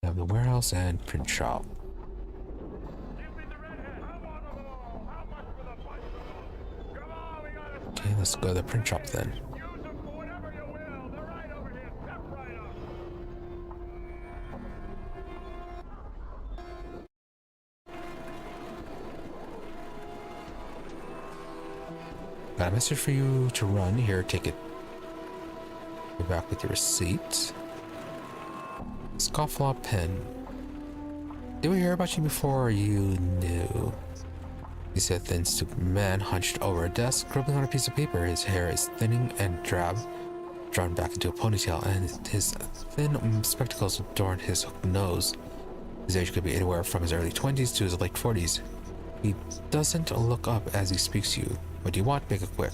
[SPEAKER 6] We have the warehouse and print shop. Okay, let's go to the print shop then. Got a message for you to run. Here, take it. Go back with your receipt. Scofflaw pen. Did we hear about you before you knew? He said, thin, stupid man hunched over a desk, scribbling on a piece of paper. His hair is thinning and drab, drawn back into a ponytail, and his thin spectacles adorned his hooked nose. His age could be anywhere from his early 20s to his late 40s. He doesn't look up as he speaks to you. What do you want? Make it quick.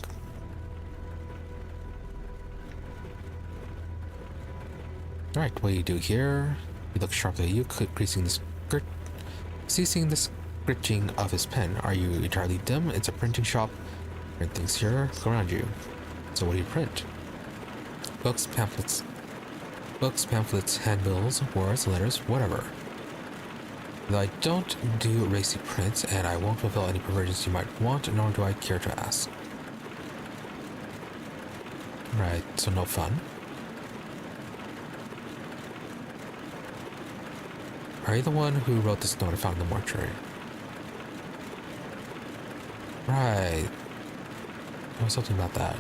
[SPEAKER 6] Alright, what do you do here? He looks sharply at you, ceasing the scritching of his pen. Are you entirely dim? It's a printing shop. Print things here. Go around you. So what do you print? Books, pamphlets, handbills, words, letters, whatever. Though I don't do racy prints, and I won't fulfill any perversions you might want, nor do I care to ask. Right, so no fun. Are you the one who wrote this note I found in the mortuary? Right. There was something about that.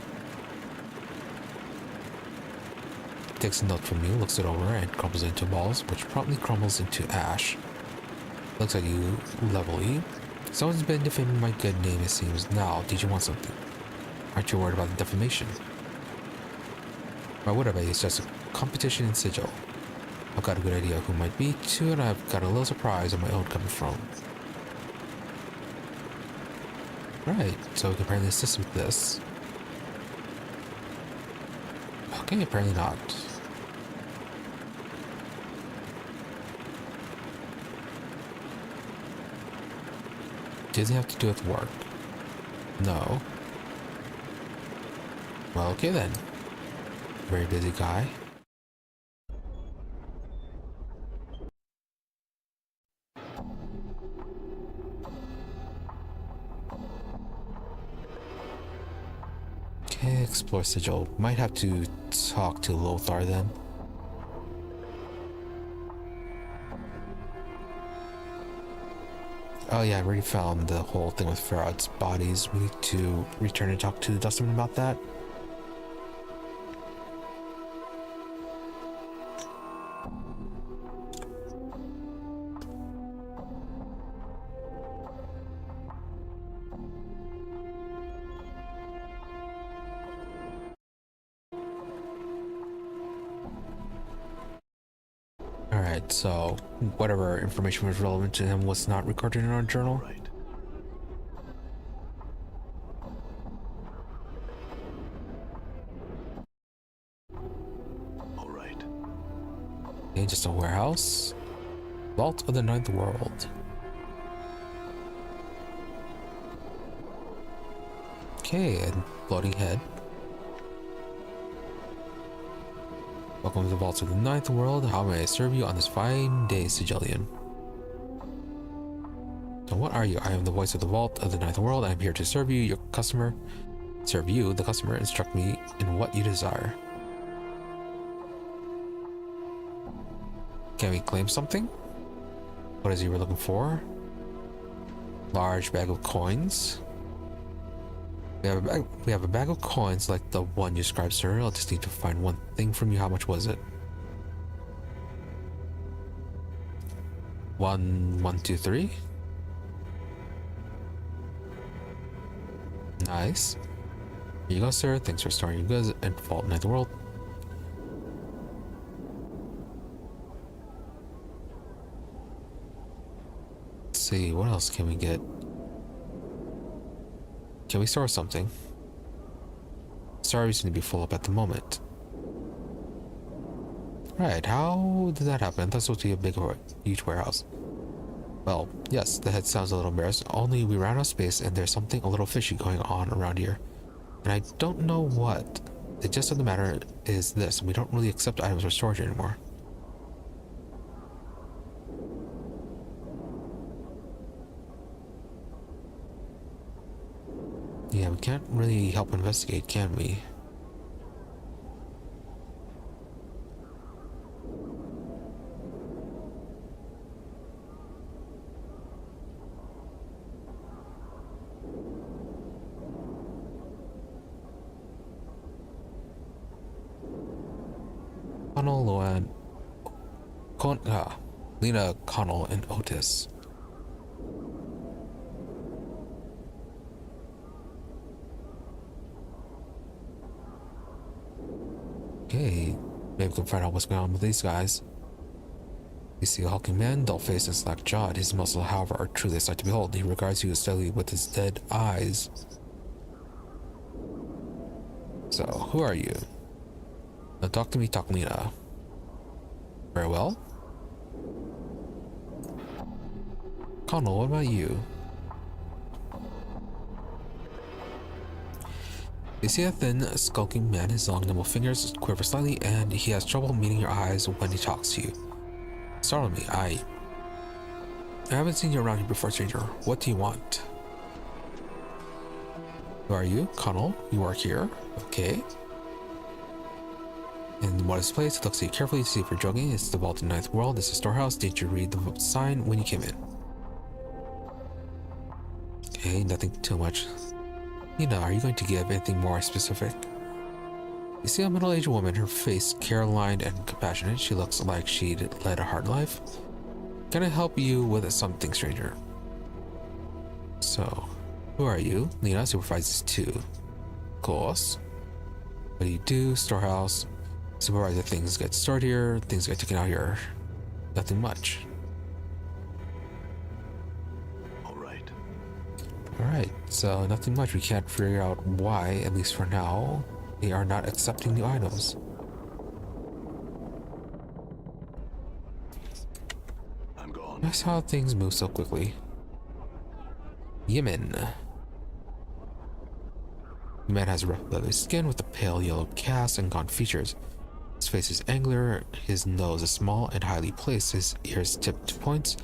[SPEAKER 6] Takes a note from you, looks it over, and crumbles it into balls, which promptly crumbles into ash. Looks like you, Lovely. Someone's been defaming my good name, it seems. Now, did you want something? Aren't you worried about the defamation? Why would I be? It's just a competition in Sigil. I've got a good idea of who might be, too, and I've got a little surprise of my own coming from. Right, so we can apparently assist with this. Okay, apparently not. Does it have to do with work? No. Well, okay then. Very busy guy. Okay, explore Sigil. Might have to talk to Lothar then. Oh yeah, I already found the whole thing with Pharod's bodies. We need to return and talk to the Dustman about that. Alright, so whatever information was relevant to him was not recorded in our journal.
[SPEAKER 2] Right. All right.
[SPEAKER 6] Okay, just a warehouse. Vault of the Ninth World. Okay, and floating head. Welcome to the vaults of the Ninth World. How may I serve you on this fine day, Sigilian? So what are you? I am the voice of the vault of the Ninth World. I am here to serve you, your customer. Serve you, the customer. Instruct me in what you desire. Can we claim something? What is it you were looking for? Large bag of coins. We have a bag of coins like the one you described, sir. I'll just need to find one thing from you. How much was it? 1, 2, 3. Nice. Here you go, sir. Thanks for storing your goods and Vault Ninth World. see, what else can we get? Can we store something? Sorry, seem to be full up at the moment. Right, how did that happen? That's supposed to be a big, huge warehouse. Well, yes, the head sounds a little embarrassed, only we ran out of space and there's something a little fishy going on around here. And I don't know what. The gist of the matter is this, we don't really accept items for storage anymore. Yeah, we can't really help investigate, can we? Lena, Connell, and Otis. Okay, maybe we can find out what's going on with these guys. You see a hulking man, dull-faced and slack-jawed. His muscles, however, are truly a sight to behold. He regards you steadily with his dead eyes. So, who are you? Now talk to me, Lena. Very well. Connell, what about you? You see a thin, skulking man. His long, nimble fingers quiver slightly, and he has trouble meeting your eyes when he talks to you. Startle me. I haven't seen you around here before, stranger. What do you want? Who are you? Connell. You work here? Okay. In the modest place, he looks at you carefully to see if you're joking. It's the vaulted ninth world. It's a storehouse. Did you read the sign when you came in? Okay, nothing too much. You know, are you going to give anything more specific? You see a middle-aged woman, her face care-lined and compassionate. She looks like she'd led a hard life. Can I help you with something, stranger? So, who are you? Lena supervises too. Of course. What do you do? Storehouse. Supervise the things get stored here, things get taken out here. Nothing much. Alright, so nothing much. We can't figure out why, at least for now, they are not accepting new items.
[SPEAKER 2] I'm gone.
[SPEAKER 6] That's how things move so quickly. Yemen. The man has rough leather skin with a pale yellow cast and gaunt features. His face is angular, his nose is small and highly placed, his ears tipped to points.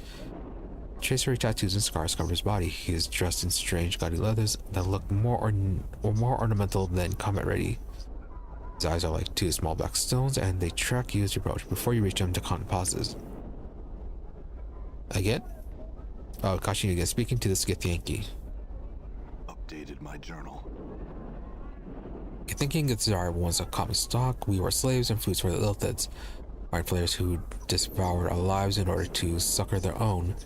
[SPEAKER 6] Tracery tattoos and scars cover his body. He is dressed in strange gaudy leathers that look more ornamental than combat ready. His eyes are like two small black stones, and they track you as you approach. Before you reach him, the Khan pauses. Again? Oh, caution you again. Speaking to this Githyanki.
[SPEAKER 2] Updated my journal.
[SPEAKER 6] Thinking the Tsar was a common stock, we were slaves and foods for the Illithids, mind flayers who devoured our lives in order to succor their own.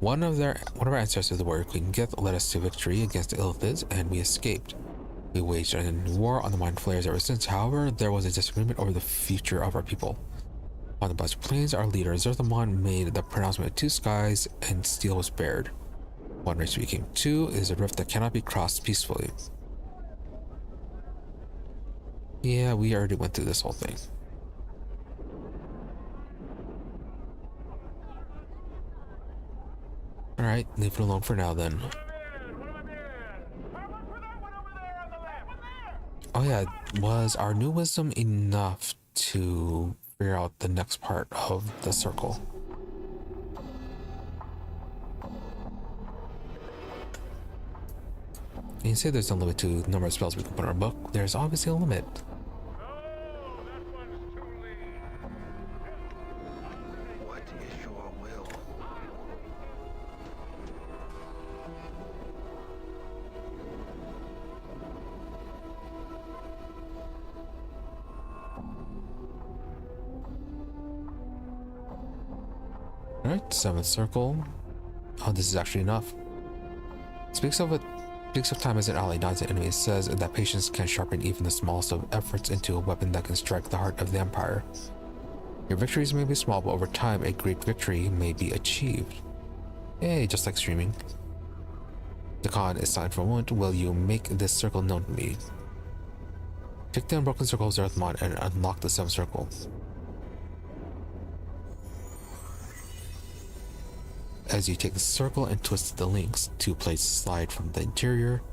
[SPEAKER 6] One of our ancestors, the warrior Queen Gith, led us to victory against the Illithids, and we escaped. We waged a war on the mind flayers ever since. However, there was a disagreement over the future of our people. On the Blessed Plains, our leader Zerthamon made the pronouncement of two skies, and steel was bared. One race became two is a rift that cannot be crossed peacefully. Yeah, we already went through this whole thing. Alright, leave it alone for now then. Oh yeah, was our new wisdom enough to figure out the next part of the circle? And you say there's no limit to the number of spells we can put in our book. There's obviously a limit.
[SPEAKER 3] What is your will?
[SPEAKER 6] Alright, seventh circle. Oh, this is actually enough. Speaks of time as an ally, not as an enemy. It says that patience can sharpen even the smallest of efforts into a weapon that can strike the heart of the Empire. Your victories may be small, but over time, a great victory may be achieved. Hey, just like streaming. The con is silent for a moment. Will you make this circle known to me? Take the unbroken circle of Zerthmon and unlock the 7th circle. As you take the circle and twist the links, 2 plates slide from the interior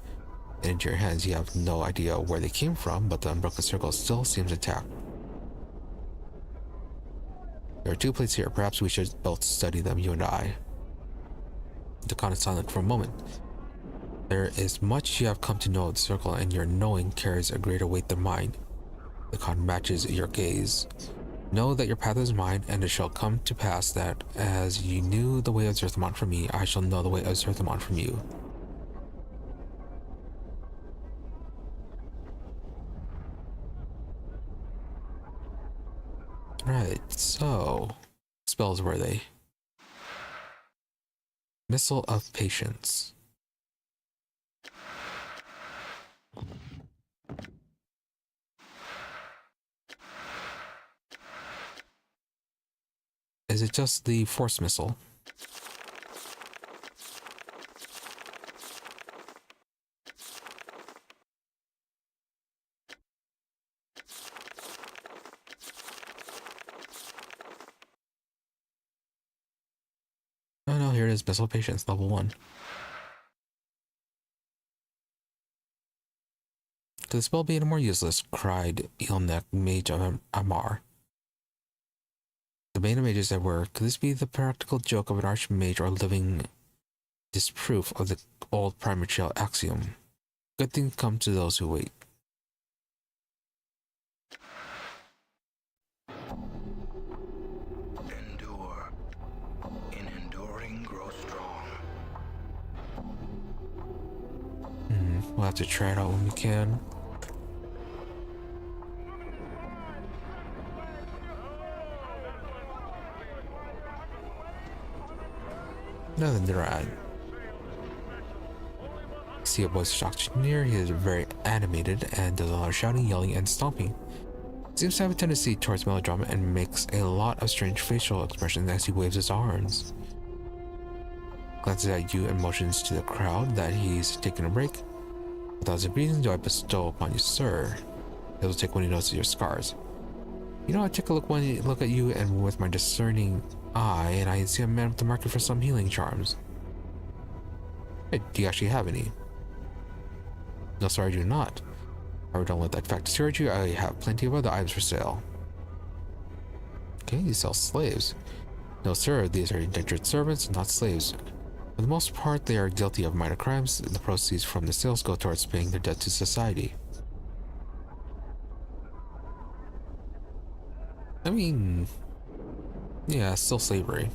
[SPEAKER 6] and into your hands. You have no idea where they came from, but the unbroken circle still seems intact. There are 2 plates here. Perhaps we should both study them, you and I. The con is silent for a moment. There is much you have come to know of the circle, and your knowing carries a greater weight than mine. The con matches your gaze. Know that your path is mine, and it shall come to pass that, as you knew the way of Zerthmon from me, I shall know the way of Zerthmon from you. Right, so... spells were they? Missile of Patience. Is it just the force missile? Oh no, here it is, Missile of Patience, level 1. Could the spell be any more useless? Cried Ilnek, mage of Amar. The bane of mages that were, could this be the practical joke of an archmage or living disproof of the old primordial axiom? Good things come to those who wait.
[SPEAKER 3] Endure. In enduring, grow strong.
[SPEAKER 6] We'll have to try it out when we can. Nothing to ride. See a voice shocked near. He is very animated and does a lot of shouting, yelling, and stomping. Seems to have a tendency towards melodrama and makes a lot of strange facial expressions as he waves his arms. Glances at you and motions to the crowd that he's taking a break. 1,000 reasons do I bestow upon you, sir. It will take when he notices your scars. You know, I take a look at you and with my discerning eye, and I see a man with the market for some healing charms. Hey, do you actually have any? No, sir, I do not. However, don't let that fact discourage you. I have plenty of other items for sale. Okay, you sell slaves. No, sir, these are indentured servants, not slaves. For the most part, they are guilty of minor crimes. The proceeds from the sales go towards paying their debt to society. I mean, yeah, still slavery.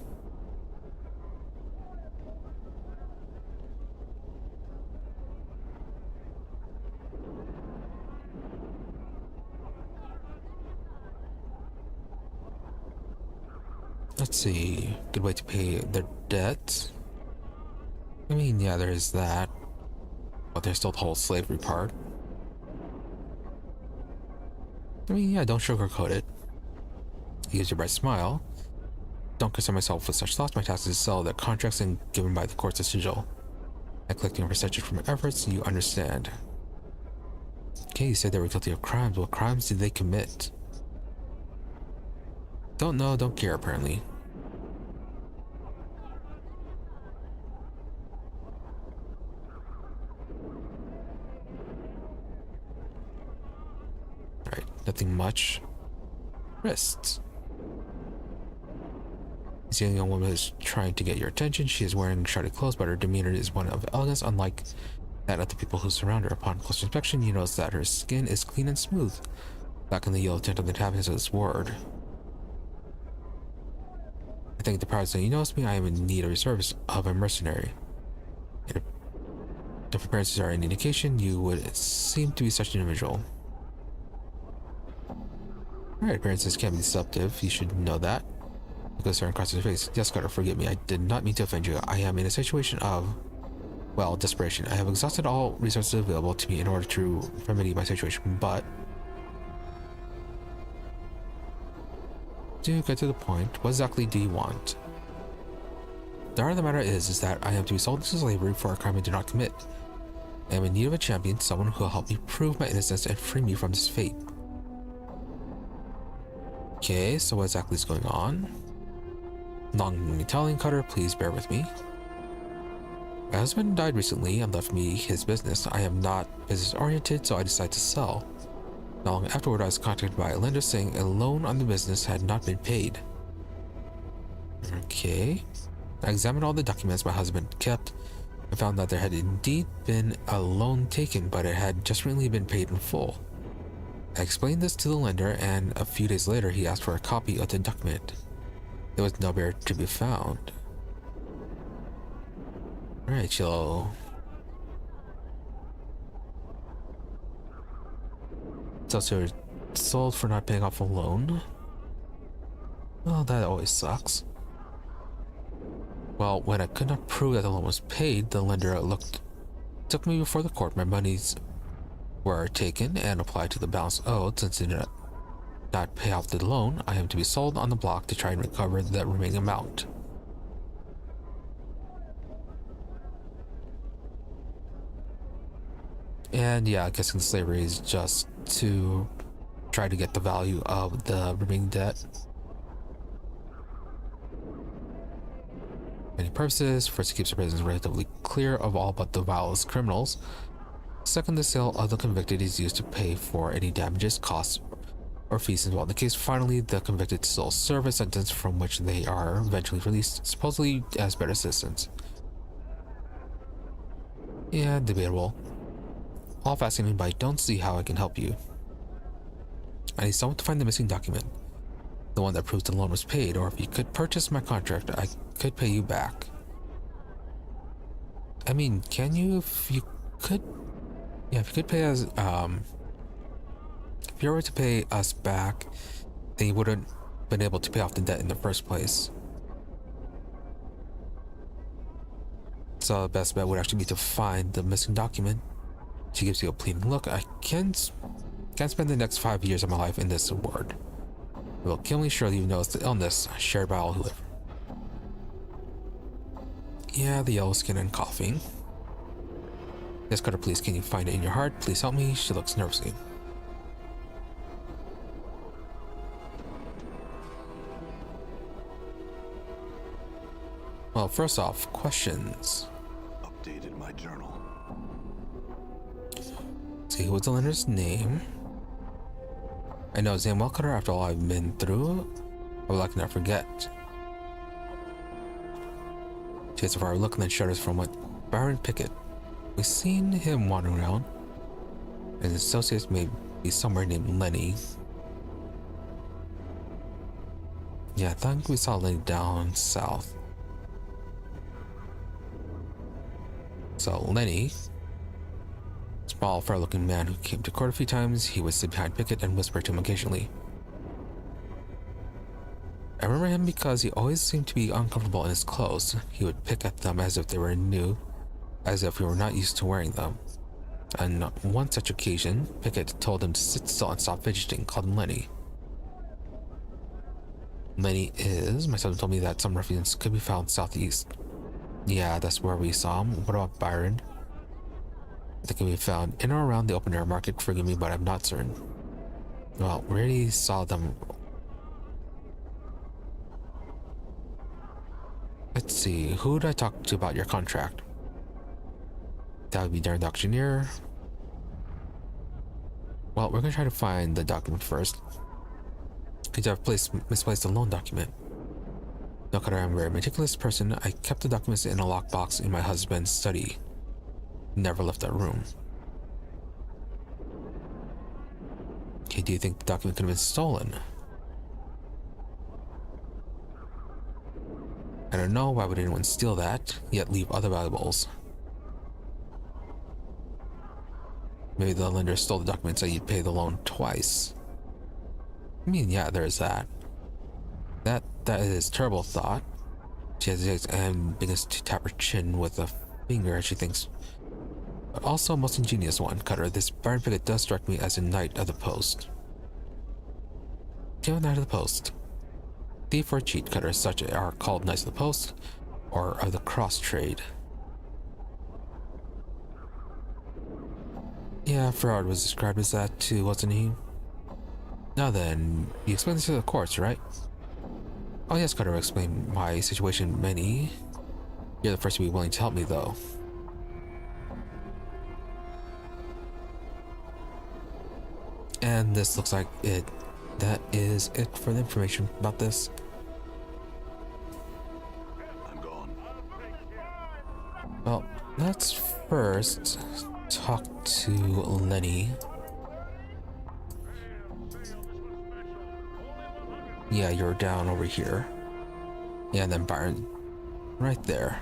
[SPEAKER 6] Let's see, good way to pay their debt. I mean, yeah, there is that, but there's still the whole slavery part. I mean, yeah, don't sugarcoat it. Use your bright smile. Don't concern myself with such thoughts. My task is to sell their contracts and given by the courts of Sigil. And collecting a percentage from my efforts, you understand. Okay, you said they were guilty of crimes. What crimes did they commit? Don't know, don't care apparently. Right, nothing much. Wrists. The young woman is trying to get your attention. She is wearing shoddy clothes, but her demeanor is one of elegance, unlike that of the people who surround her. Upon closer inspection, you notice that her skin is clean and smooth, lacking the yellow tint of the inhabitants of this world. I think the Pharod saying, you notice me, I am in need of your service of a mercenary. If appearances are any indication, you would seem to be such an individual. Alright, appearances can be deceptive, you should know that. Because they're across his face. Yes, Carter, forgive me. I did not mean to offend you. I am in a situation of, well, desperation. I have exhausted all resources available to me in order to remedy my situation, but to get to the point, what exactly do you want? The heart of the matter is that I am to be sold into slavery for a crime I did not commit. I am in need of a champion, someone who will help me prove my innocence and free me from this fate. Okay, so what exactly is going on? Long Italian cutter, please bear with me. My husband died recently and left me his business. I am not business oriented, so I decided to sell. Not long afterward, I was contacted by a lender saying a loan on the business had not been paid. Okay. I examined all the documents my husband kept and found that there had indeed been a loan taken, but it had just recently been paid in full. I explained this to the lender, and a few days later he asked for a copy of the document. There was nowhere to be found. Alright, so you're sold for not paying off a loan? Well, that always sucks. Well, when I could not prove that the loan was paid, the lender took me before the court. My monies were taken and applied to the balance owed. Since it did not pay off the loan, I am to be sold on the block to try and recover the remaining amount. And yeah, guessing slavery is just to try to get the value of the remaining debt. Many purposes. First, it keeps the prisons relatively clear of all but the vilest criminals. Second, the sale of the convicted is used to pay for any damages, costs, or fees involved in the case. Finally, the convicted still serve a sentence from which they are eventually released, supposedly as better citizens. Yeah, debatable. All fascinating, but I don't see how I can help you. I need someone to find the missing document, the one that proves the loan was paid, or if you could purchase my contract, I could pay you back. I mean, can you? If you could, yeah, if you could pay us, if you were to pay us back, then you wouldn't been able to pay off the debt in the first place. So the best bet would actually be to find the missing document. She gives you a pleading look. I can't spend the next 5 years of my life in this ward. It will kill me. Surely you know it's the illness shared by all who live. Yeah, the yellow skin and coughing. Yes, Cutter, please, can you find it in your heart? Please help me. She looks nervously. Well, first off, questions.
[SPEAKER 2] Updated my journal.
[SPEAKER 6] See, what's the lender's name? I know his name well, Cutter. After all I've been through, I would like to not forget. Takes a far look and then shudders from what Baron Pickett. We've seen him wandering around, and his associates may be somewhere named Lenny. Yeah, I think we saw Lenny down south. So Lenny, small, fair-looking man who came to court a few times. He would sit behind Pickett and whisper to him occasionally. I remember him because he always seemed to be uncomfortable in his clothes. He would pick at them as if they were new, as if we were not used to wearing them. On one such occasion, Pickett told him to sit still and stop fidgeting, called him Lenny. Lenny is, my son told me that some ruffians could be found southeast. Yeah, that's where we saw him. What about Byron? They can be found in or around the open air market. Forgive me, but I'm not certain. Well, we already saw them. Let's see, who did I talk to about your contract? That would be Darren the auctioneer. Well, we're gonna try to find the document first. Could you have misplaced the loan document? No, Cutter, I'm a very meticulous person. I kept the documents in a lockbox in my husband's study. Never left that room. Okay, do you think the document could have been stolen? I don't know, why would anyone steal that, yet leave other valuables? Maybe the lender stole the document so you'd pay the loan twice. I mean, yeah, there's that. That is a terrible thought. She hesitates and begins to tap her chin with a finger as she thinks. But also a most ingenious one, Cutter. This Baron Pickett does strike me as a knight of the post. Do you have a knight of the post? Thief or cheat, Cutter, such are called knights of the post. or of the cross trade. Yeah, Pharod was described as that too, wasn't he? Now then, you explained this to the courts, right? Oh yes, Cutter explained my situation many. You're the first to be willing to help me, though. And this looks like it. That is it for the information about this.
[SPEAKER 2] I'm gone.
[SPEAKER 6] Well, let's first talk to Lenny. Yeah, you're down over here. Yeah, and then Byron right there.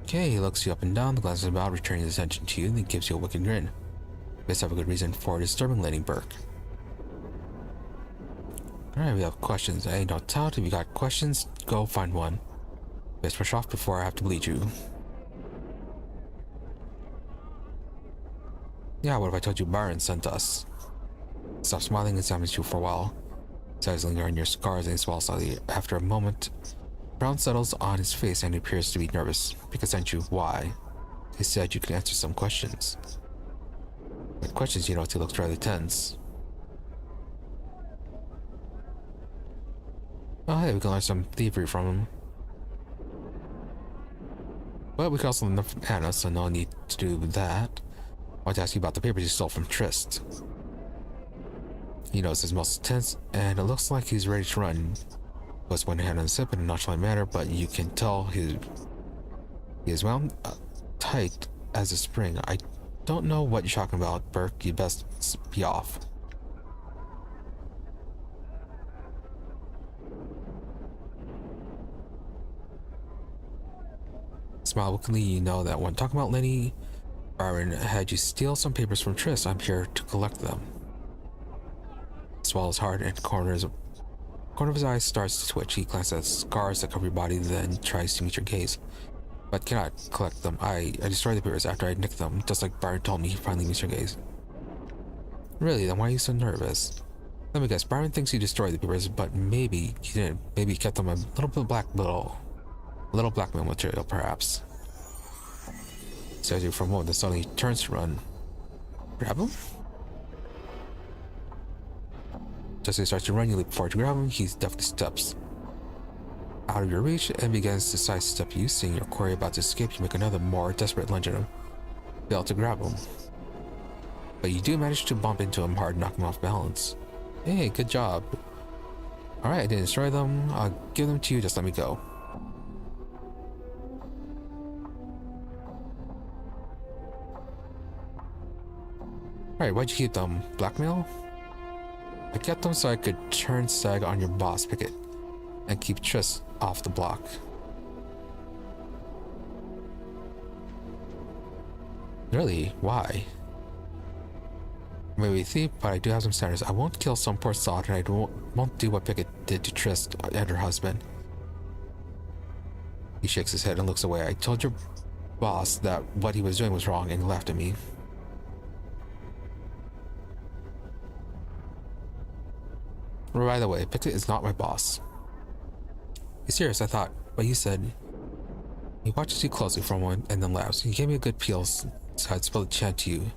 [SPEAKER 6] Okay, he looks you up and down, glances about, returning his attention to you, and then gives you a wicked grin. You guys have a good reason for disturbing Lenny Burke. Alright, we have questions. Hey, don't tout. If you got questions, go find one. Best push off before I have to bleed you. Yeah, what if I told you Byron sent us? Stop smiling and examines you for a while. His eyes linger on your scars and he swallows slightly. After a moment, frown settles on his face and he appears to be nervous. Because sent you. Why? He said you could answer some questions. With questions, you know, he looks rather tense. Oh, hey, we can learn some thievery from him. But we can also learn from Anna, so no need to do that. I want to ask you about the papers you stole from Trist. He knows his muscles tense, and it looks like he's ready to run. He puts one hand on his hip in a nonchalant manner, but you can tell he is wound tight as a spring. I don't know what you're talking about, Burke. You'd best be off. Smile wickedly, you know that when talking about Lenny, Byron had you steal some papers from Triss. I'm here to collect them. He swallows hard and corner of his eyes starts to twitch. He glances at scars that cover your body, then tries to meet your gaze. But cannot collect them. I destroyed the papers after I nicked them, just like Byron told me. He finally meets your gaze. Really? Then why are you so nervous? Let me guess, Byron thinks you destroyed the papers, but maybe you didn't. Maybe you kept them a little blackmail material, perhaps. Says you for a moment, then suddenly turns to run. Grab him? Just as he starts to run, you leap forward to grab him. He definitely steps out of your reach and begins to sidestep you. Seeing your quarry about to escape, you make another more desperate lunge at him. Fail to grab him. But you do manage to bump into him hard, knocking him off balance. Hey, good job. Alright, I didn't destroy them. I'll give them to you, just let me go. Alright, why'd you keep them? Blackmail? I kept them so I could turn Sag on your boss, Pickett, and keep Triss off the block. Really? Why? Maybe a thief, but I do have some standards. I won't kill some poor sod, and I won't do what Pickett did to Triss and her husband. He shakes his head and looks away. I told your boss that what he was doing was wrong, and he laughed at me. By the way, Pickett is not my boss. He's serious, I thought, but you said... He watches you closely for a moment and then laughs. He gave me a good peel, so I'd spill the chant to you.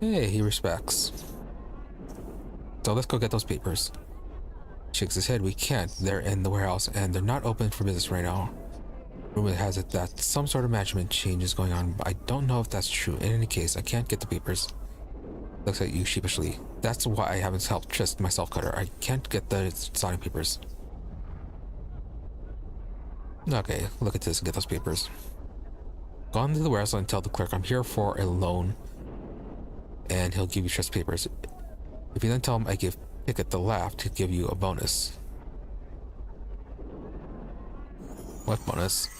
[SPEAKER 6] Hey, he respects. So let's go get those papers. He shakes his head. We can't. They're in the warehouse and they're not open for business right now. Rumor has it that some sort of management change is going on, but I don't know if that's true. In any case, I can't get the papers. Looks at you sheepishly. That's why I haven't helped Trist myself, Cutter. I can't get the signing papers. Okay, look at this and get those papers. Go on to the warehouse and tell the clerk I'm here for a loan, and he'll give you Trist papers. If you then tell him I give Pickett the laugh, he'll give you a bonus. What bonus?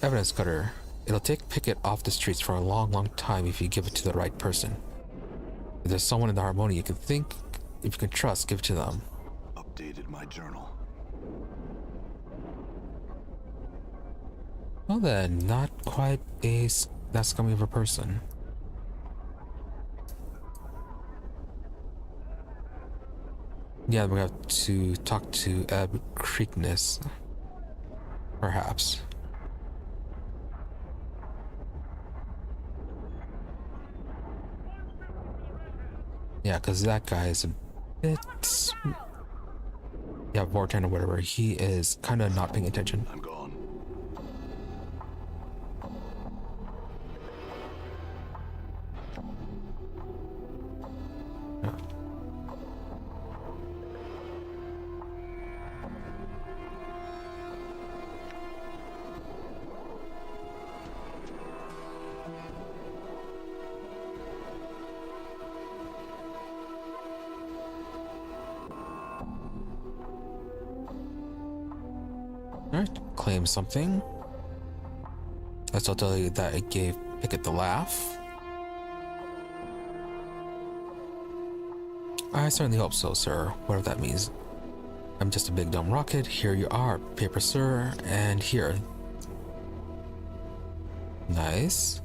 [SPEAKER 6] Evidence, Cutter. It'll take Pickett off the streets for a long, long time if you give it to the right person. If there's someone in the Harmonia you can trust, give it to them.
[SPEAKER 2] Updated my journal.
[SPEAKER 6] Well then, not quite that scummy of a person. Yeah, we have to talk to Ebb Creekness, perhaps. Yeah, because that guy is a bit... Yeah, Vorten or whatever. He is kind of not paying attention.
[SPEAKER 2] I'm gone.
[SPEAKER 6] Yeah. Alright, claim something. I still tell you that it gave Pickett the laugh. I certainly hope so, sir, whatever that means. I'm just a big dumb rocket. Here you are, paper, sir, and here. Nice.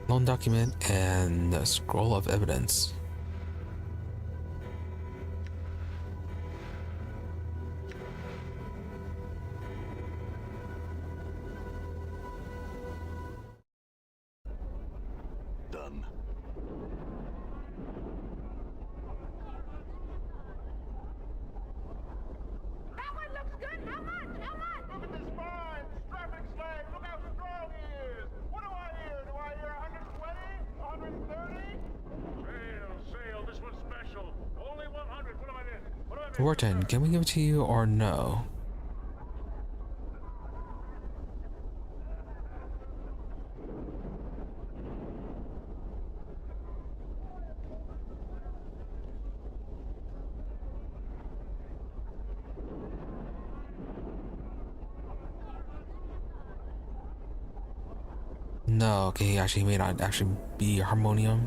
[SPEAKER 6] Loan document and a scroll of evidence.
[SPEAKER 2] Done.
[SPEAKER 5] That one looks good. How much? How much?
[SPEAKER 7] Look at this spine, strapping slag. Look how strong he is. What do I hear? Do I hear 120? 130? Sail. This one's special. Only 100. What am I missing? What am I missing?
[SPEAKER 6] Vorten, can we give it to you or no? No, okay, he may not actually be harmonium.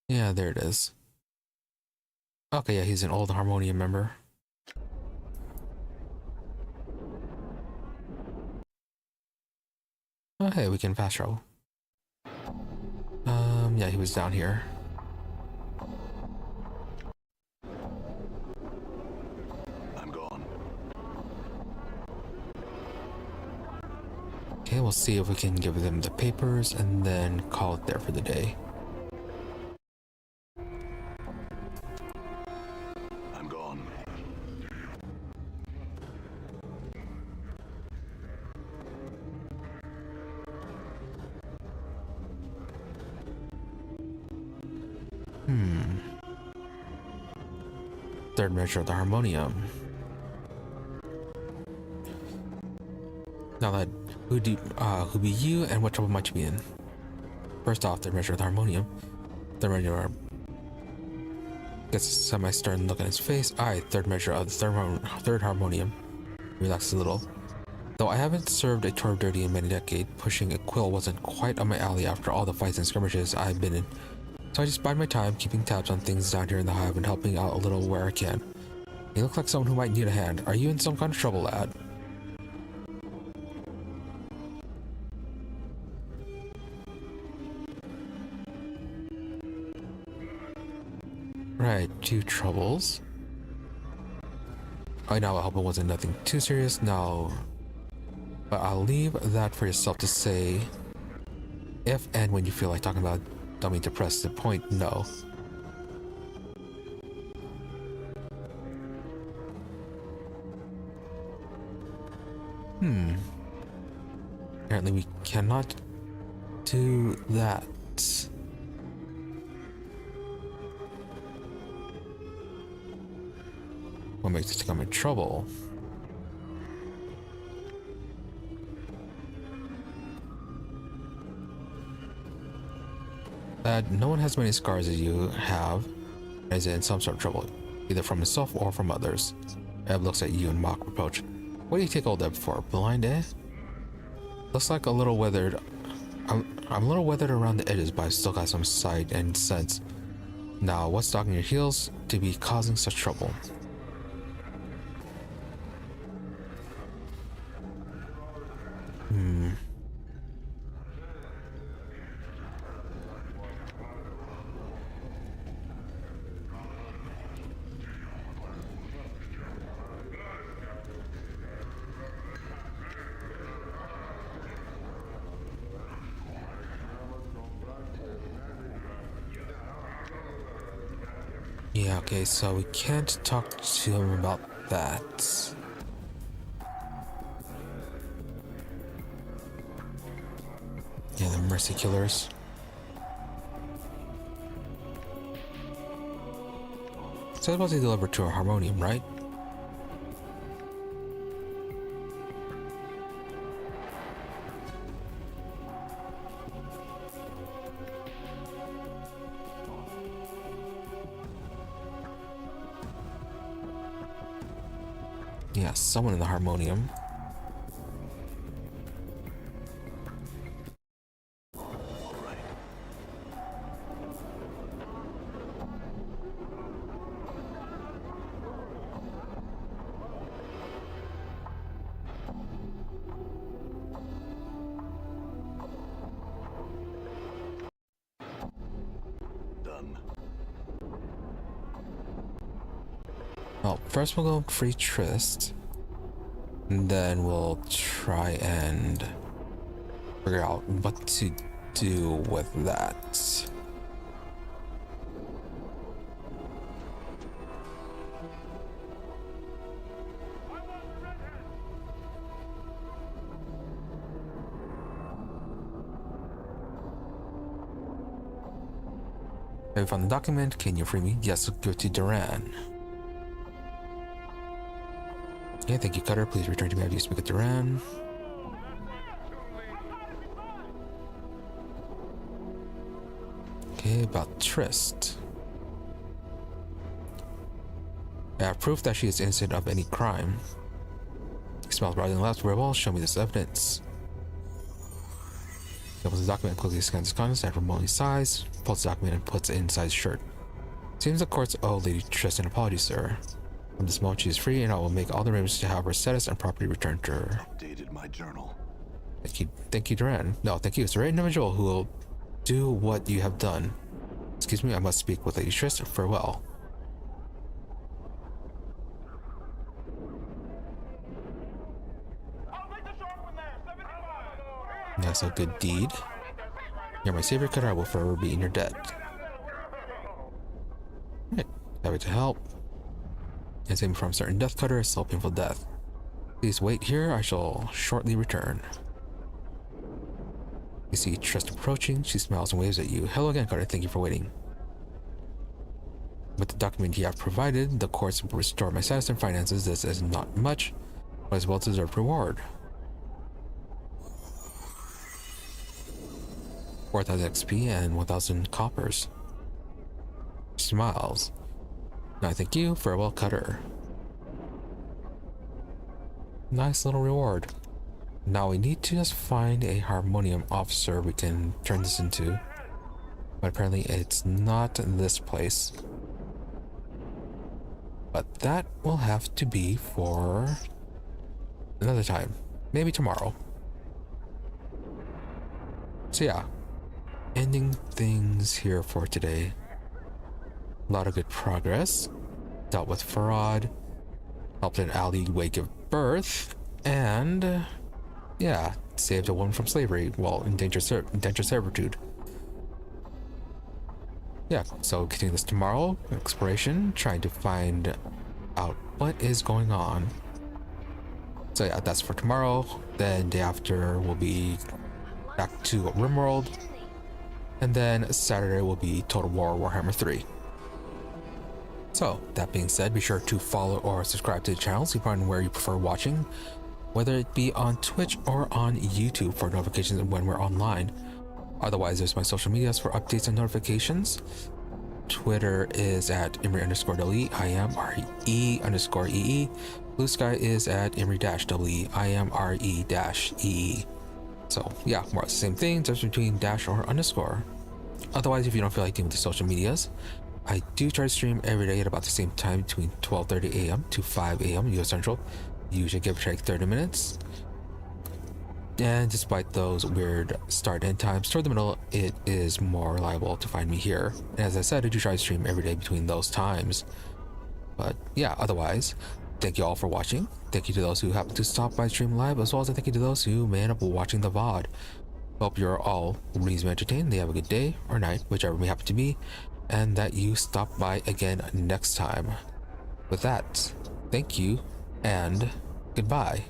[SPEAKER 6] Yeah, there it is. Okay, yeah, he's an old harmonium member. Oh, hey, we can fast travel. Yeah, he was down here.
[SPEAKER 2] I'm gone.
[SPEAKER 6] Okay, we'll see if we can give them the papers and then call it there for the day.
[SPEAKER 2] I'm gone.
[SPEAKER 6] Third measure of the harmonium. Now that who be you and what trouble might you be in? First off, third measure of the harmonium. Third measure gets a semi-stern look on his face. Third measure of the third harmonium. Relax a little. Though I haven't served a tour of duty in many decades, pushing a quill wasn't quite on my alley after all the fights and skirmishes I've been in. So I just bide my time, keeping tabs on things down here in the hive and helping out a little where I can. You look like someone who might need a hand. Are you in some kind of trouble, lad? Right, 2 troubles. I know, I hope it wasn't nothing too serious. No. But I'll leave that for yourself to say if and when you feel like talking about it. Don't mean to press the point, no. Apparently we cannot do that. What makes you think I'm in trouble? That no one has many scars as you have is in some sort of trouble, either from himself or from others. Eb looks at you in mock reproach. What do you take all that for? Blind, eh? Looks like a little weathered. I'm a little weathered around the edges, but I've still got some sight and sense. Now, what's stopping your heels to be causing such trouble? Yeah, okay, so we can't talk to him about that. Yeah, the mercy killers. So it was delivered to a harmonium, right? Yeah, someone in the harmonium.
[SPEAKER 2] Done.
[SPEAKER 6] Well, first we'll go free Trist, and then we'll try and figure out what to do with that. Have you found the document? Can you free me? Yes, go to Duran. Okay, thank you, Cutter. Please return to me after you speak with Duran. Okay, about Trist. I have proof that she is innocent of any crime. He smells rather than laughs very well. Show me this evidence. He opens the document and quickly scans its contents after Molly's size, pulls the document and puts it inside his shirt. Seems the courts owe Lady Trist an apology, sir. From this moment, she is free, and I will make all the arrangements to have her status and property returned to her.
[SPEAKER 2] Updated my journal.
[SPEAKER 6] Thank you, Duran. No, thank you. It's the right individual who will do what you have done. Excuse me, I must speak with Lady Trist. Farewell. That's a good deed. You're my savior, Cutter. I will forever be in your debt. Right. Happy to help. And save me from certain death, Cutter. So painful death. Please wait here. I shall shortly return. You see Trist approaching. She smiles and waves at you. Hello again, Cutter. Thank you for waiting. With the document you have provided, the courts will restore my status and finances. This is not much, but as well-deserved reward. 4,000 XP and 1,000 coppers. Smiles. No, thank you. Farewell, Cutter. Nice little reward. Now we need to just find a harmonium officer we can turn this into. But apparently it's not in this place. But that will have to be for another time. Maybe tomorrow. So yeah. Ending things here for today. A lot of good progress. Dealt with Pharod. Helped an alleyway give birth. And yeah, saved a woman from slavery while in dangerous servitude. Yeah, so continue this tomorrow. Exploration, trying to find out what is going on. So yeah, that's for tomorrow. Then day after we'll be back to RimWorld. And then Saturday will be Total War Warhammer 3. So So, that being said, be sure to follow or subscribe to the channel so you find where you prefer watching, whether it be on Twitch or on YouTube for notifications when we're online. Otherwise, there's my social medias for updates and notifications. Twitter is at Imri_WE, IMRE_EE. Blue Sky is at Imri-WE, IMRE-EE. So yeah, more of the same thing, just between dash or underscore. Otherwise, if you don't feel like dealing with the social medias, I do try to stream every day at about the same time, between 12:30 a.m. to 5 a.m. US Central. Usually give or take 30 minutes. And despite those weird start end times toward the middle, it is more reliable to find me here. And as I said, I do try to stream every day between those times. But yeah, otherwise, thank you all for watching. Thank you to those who happen to stop by stream live, as well as a thank you to those who may end up watching the VOD. Hope you're all reasonably entertained. They have a good day or night, whichever may happen to be, and that you stop by again next time. With that, thank you and goodbye.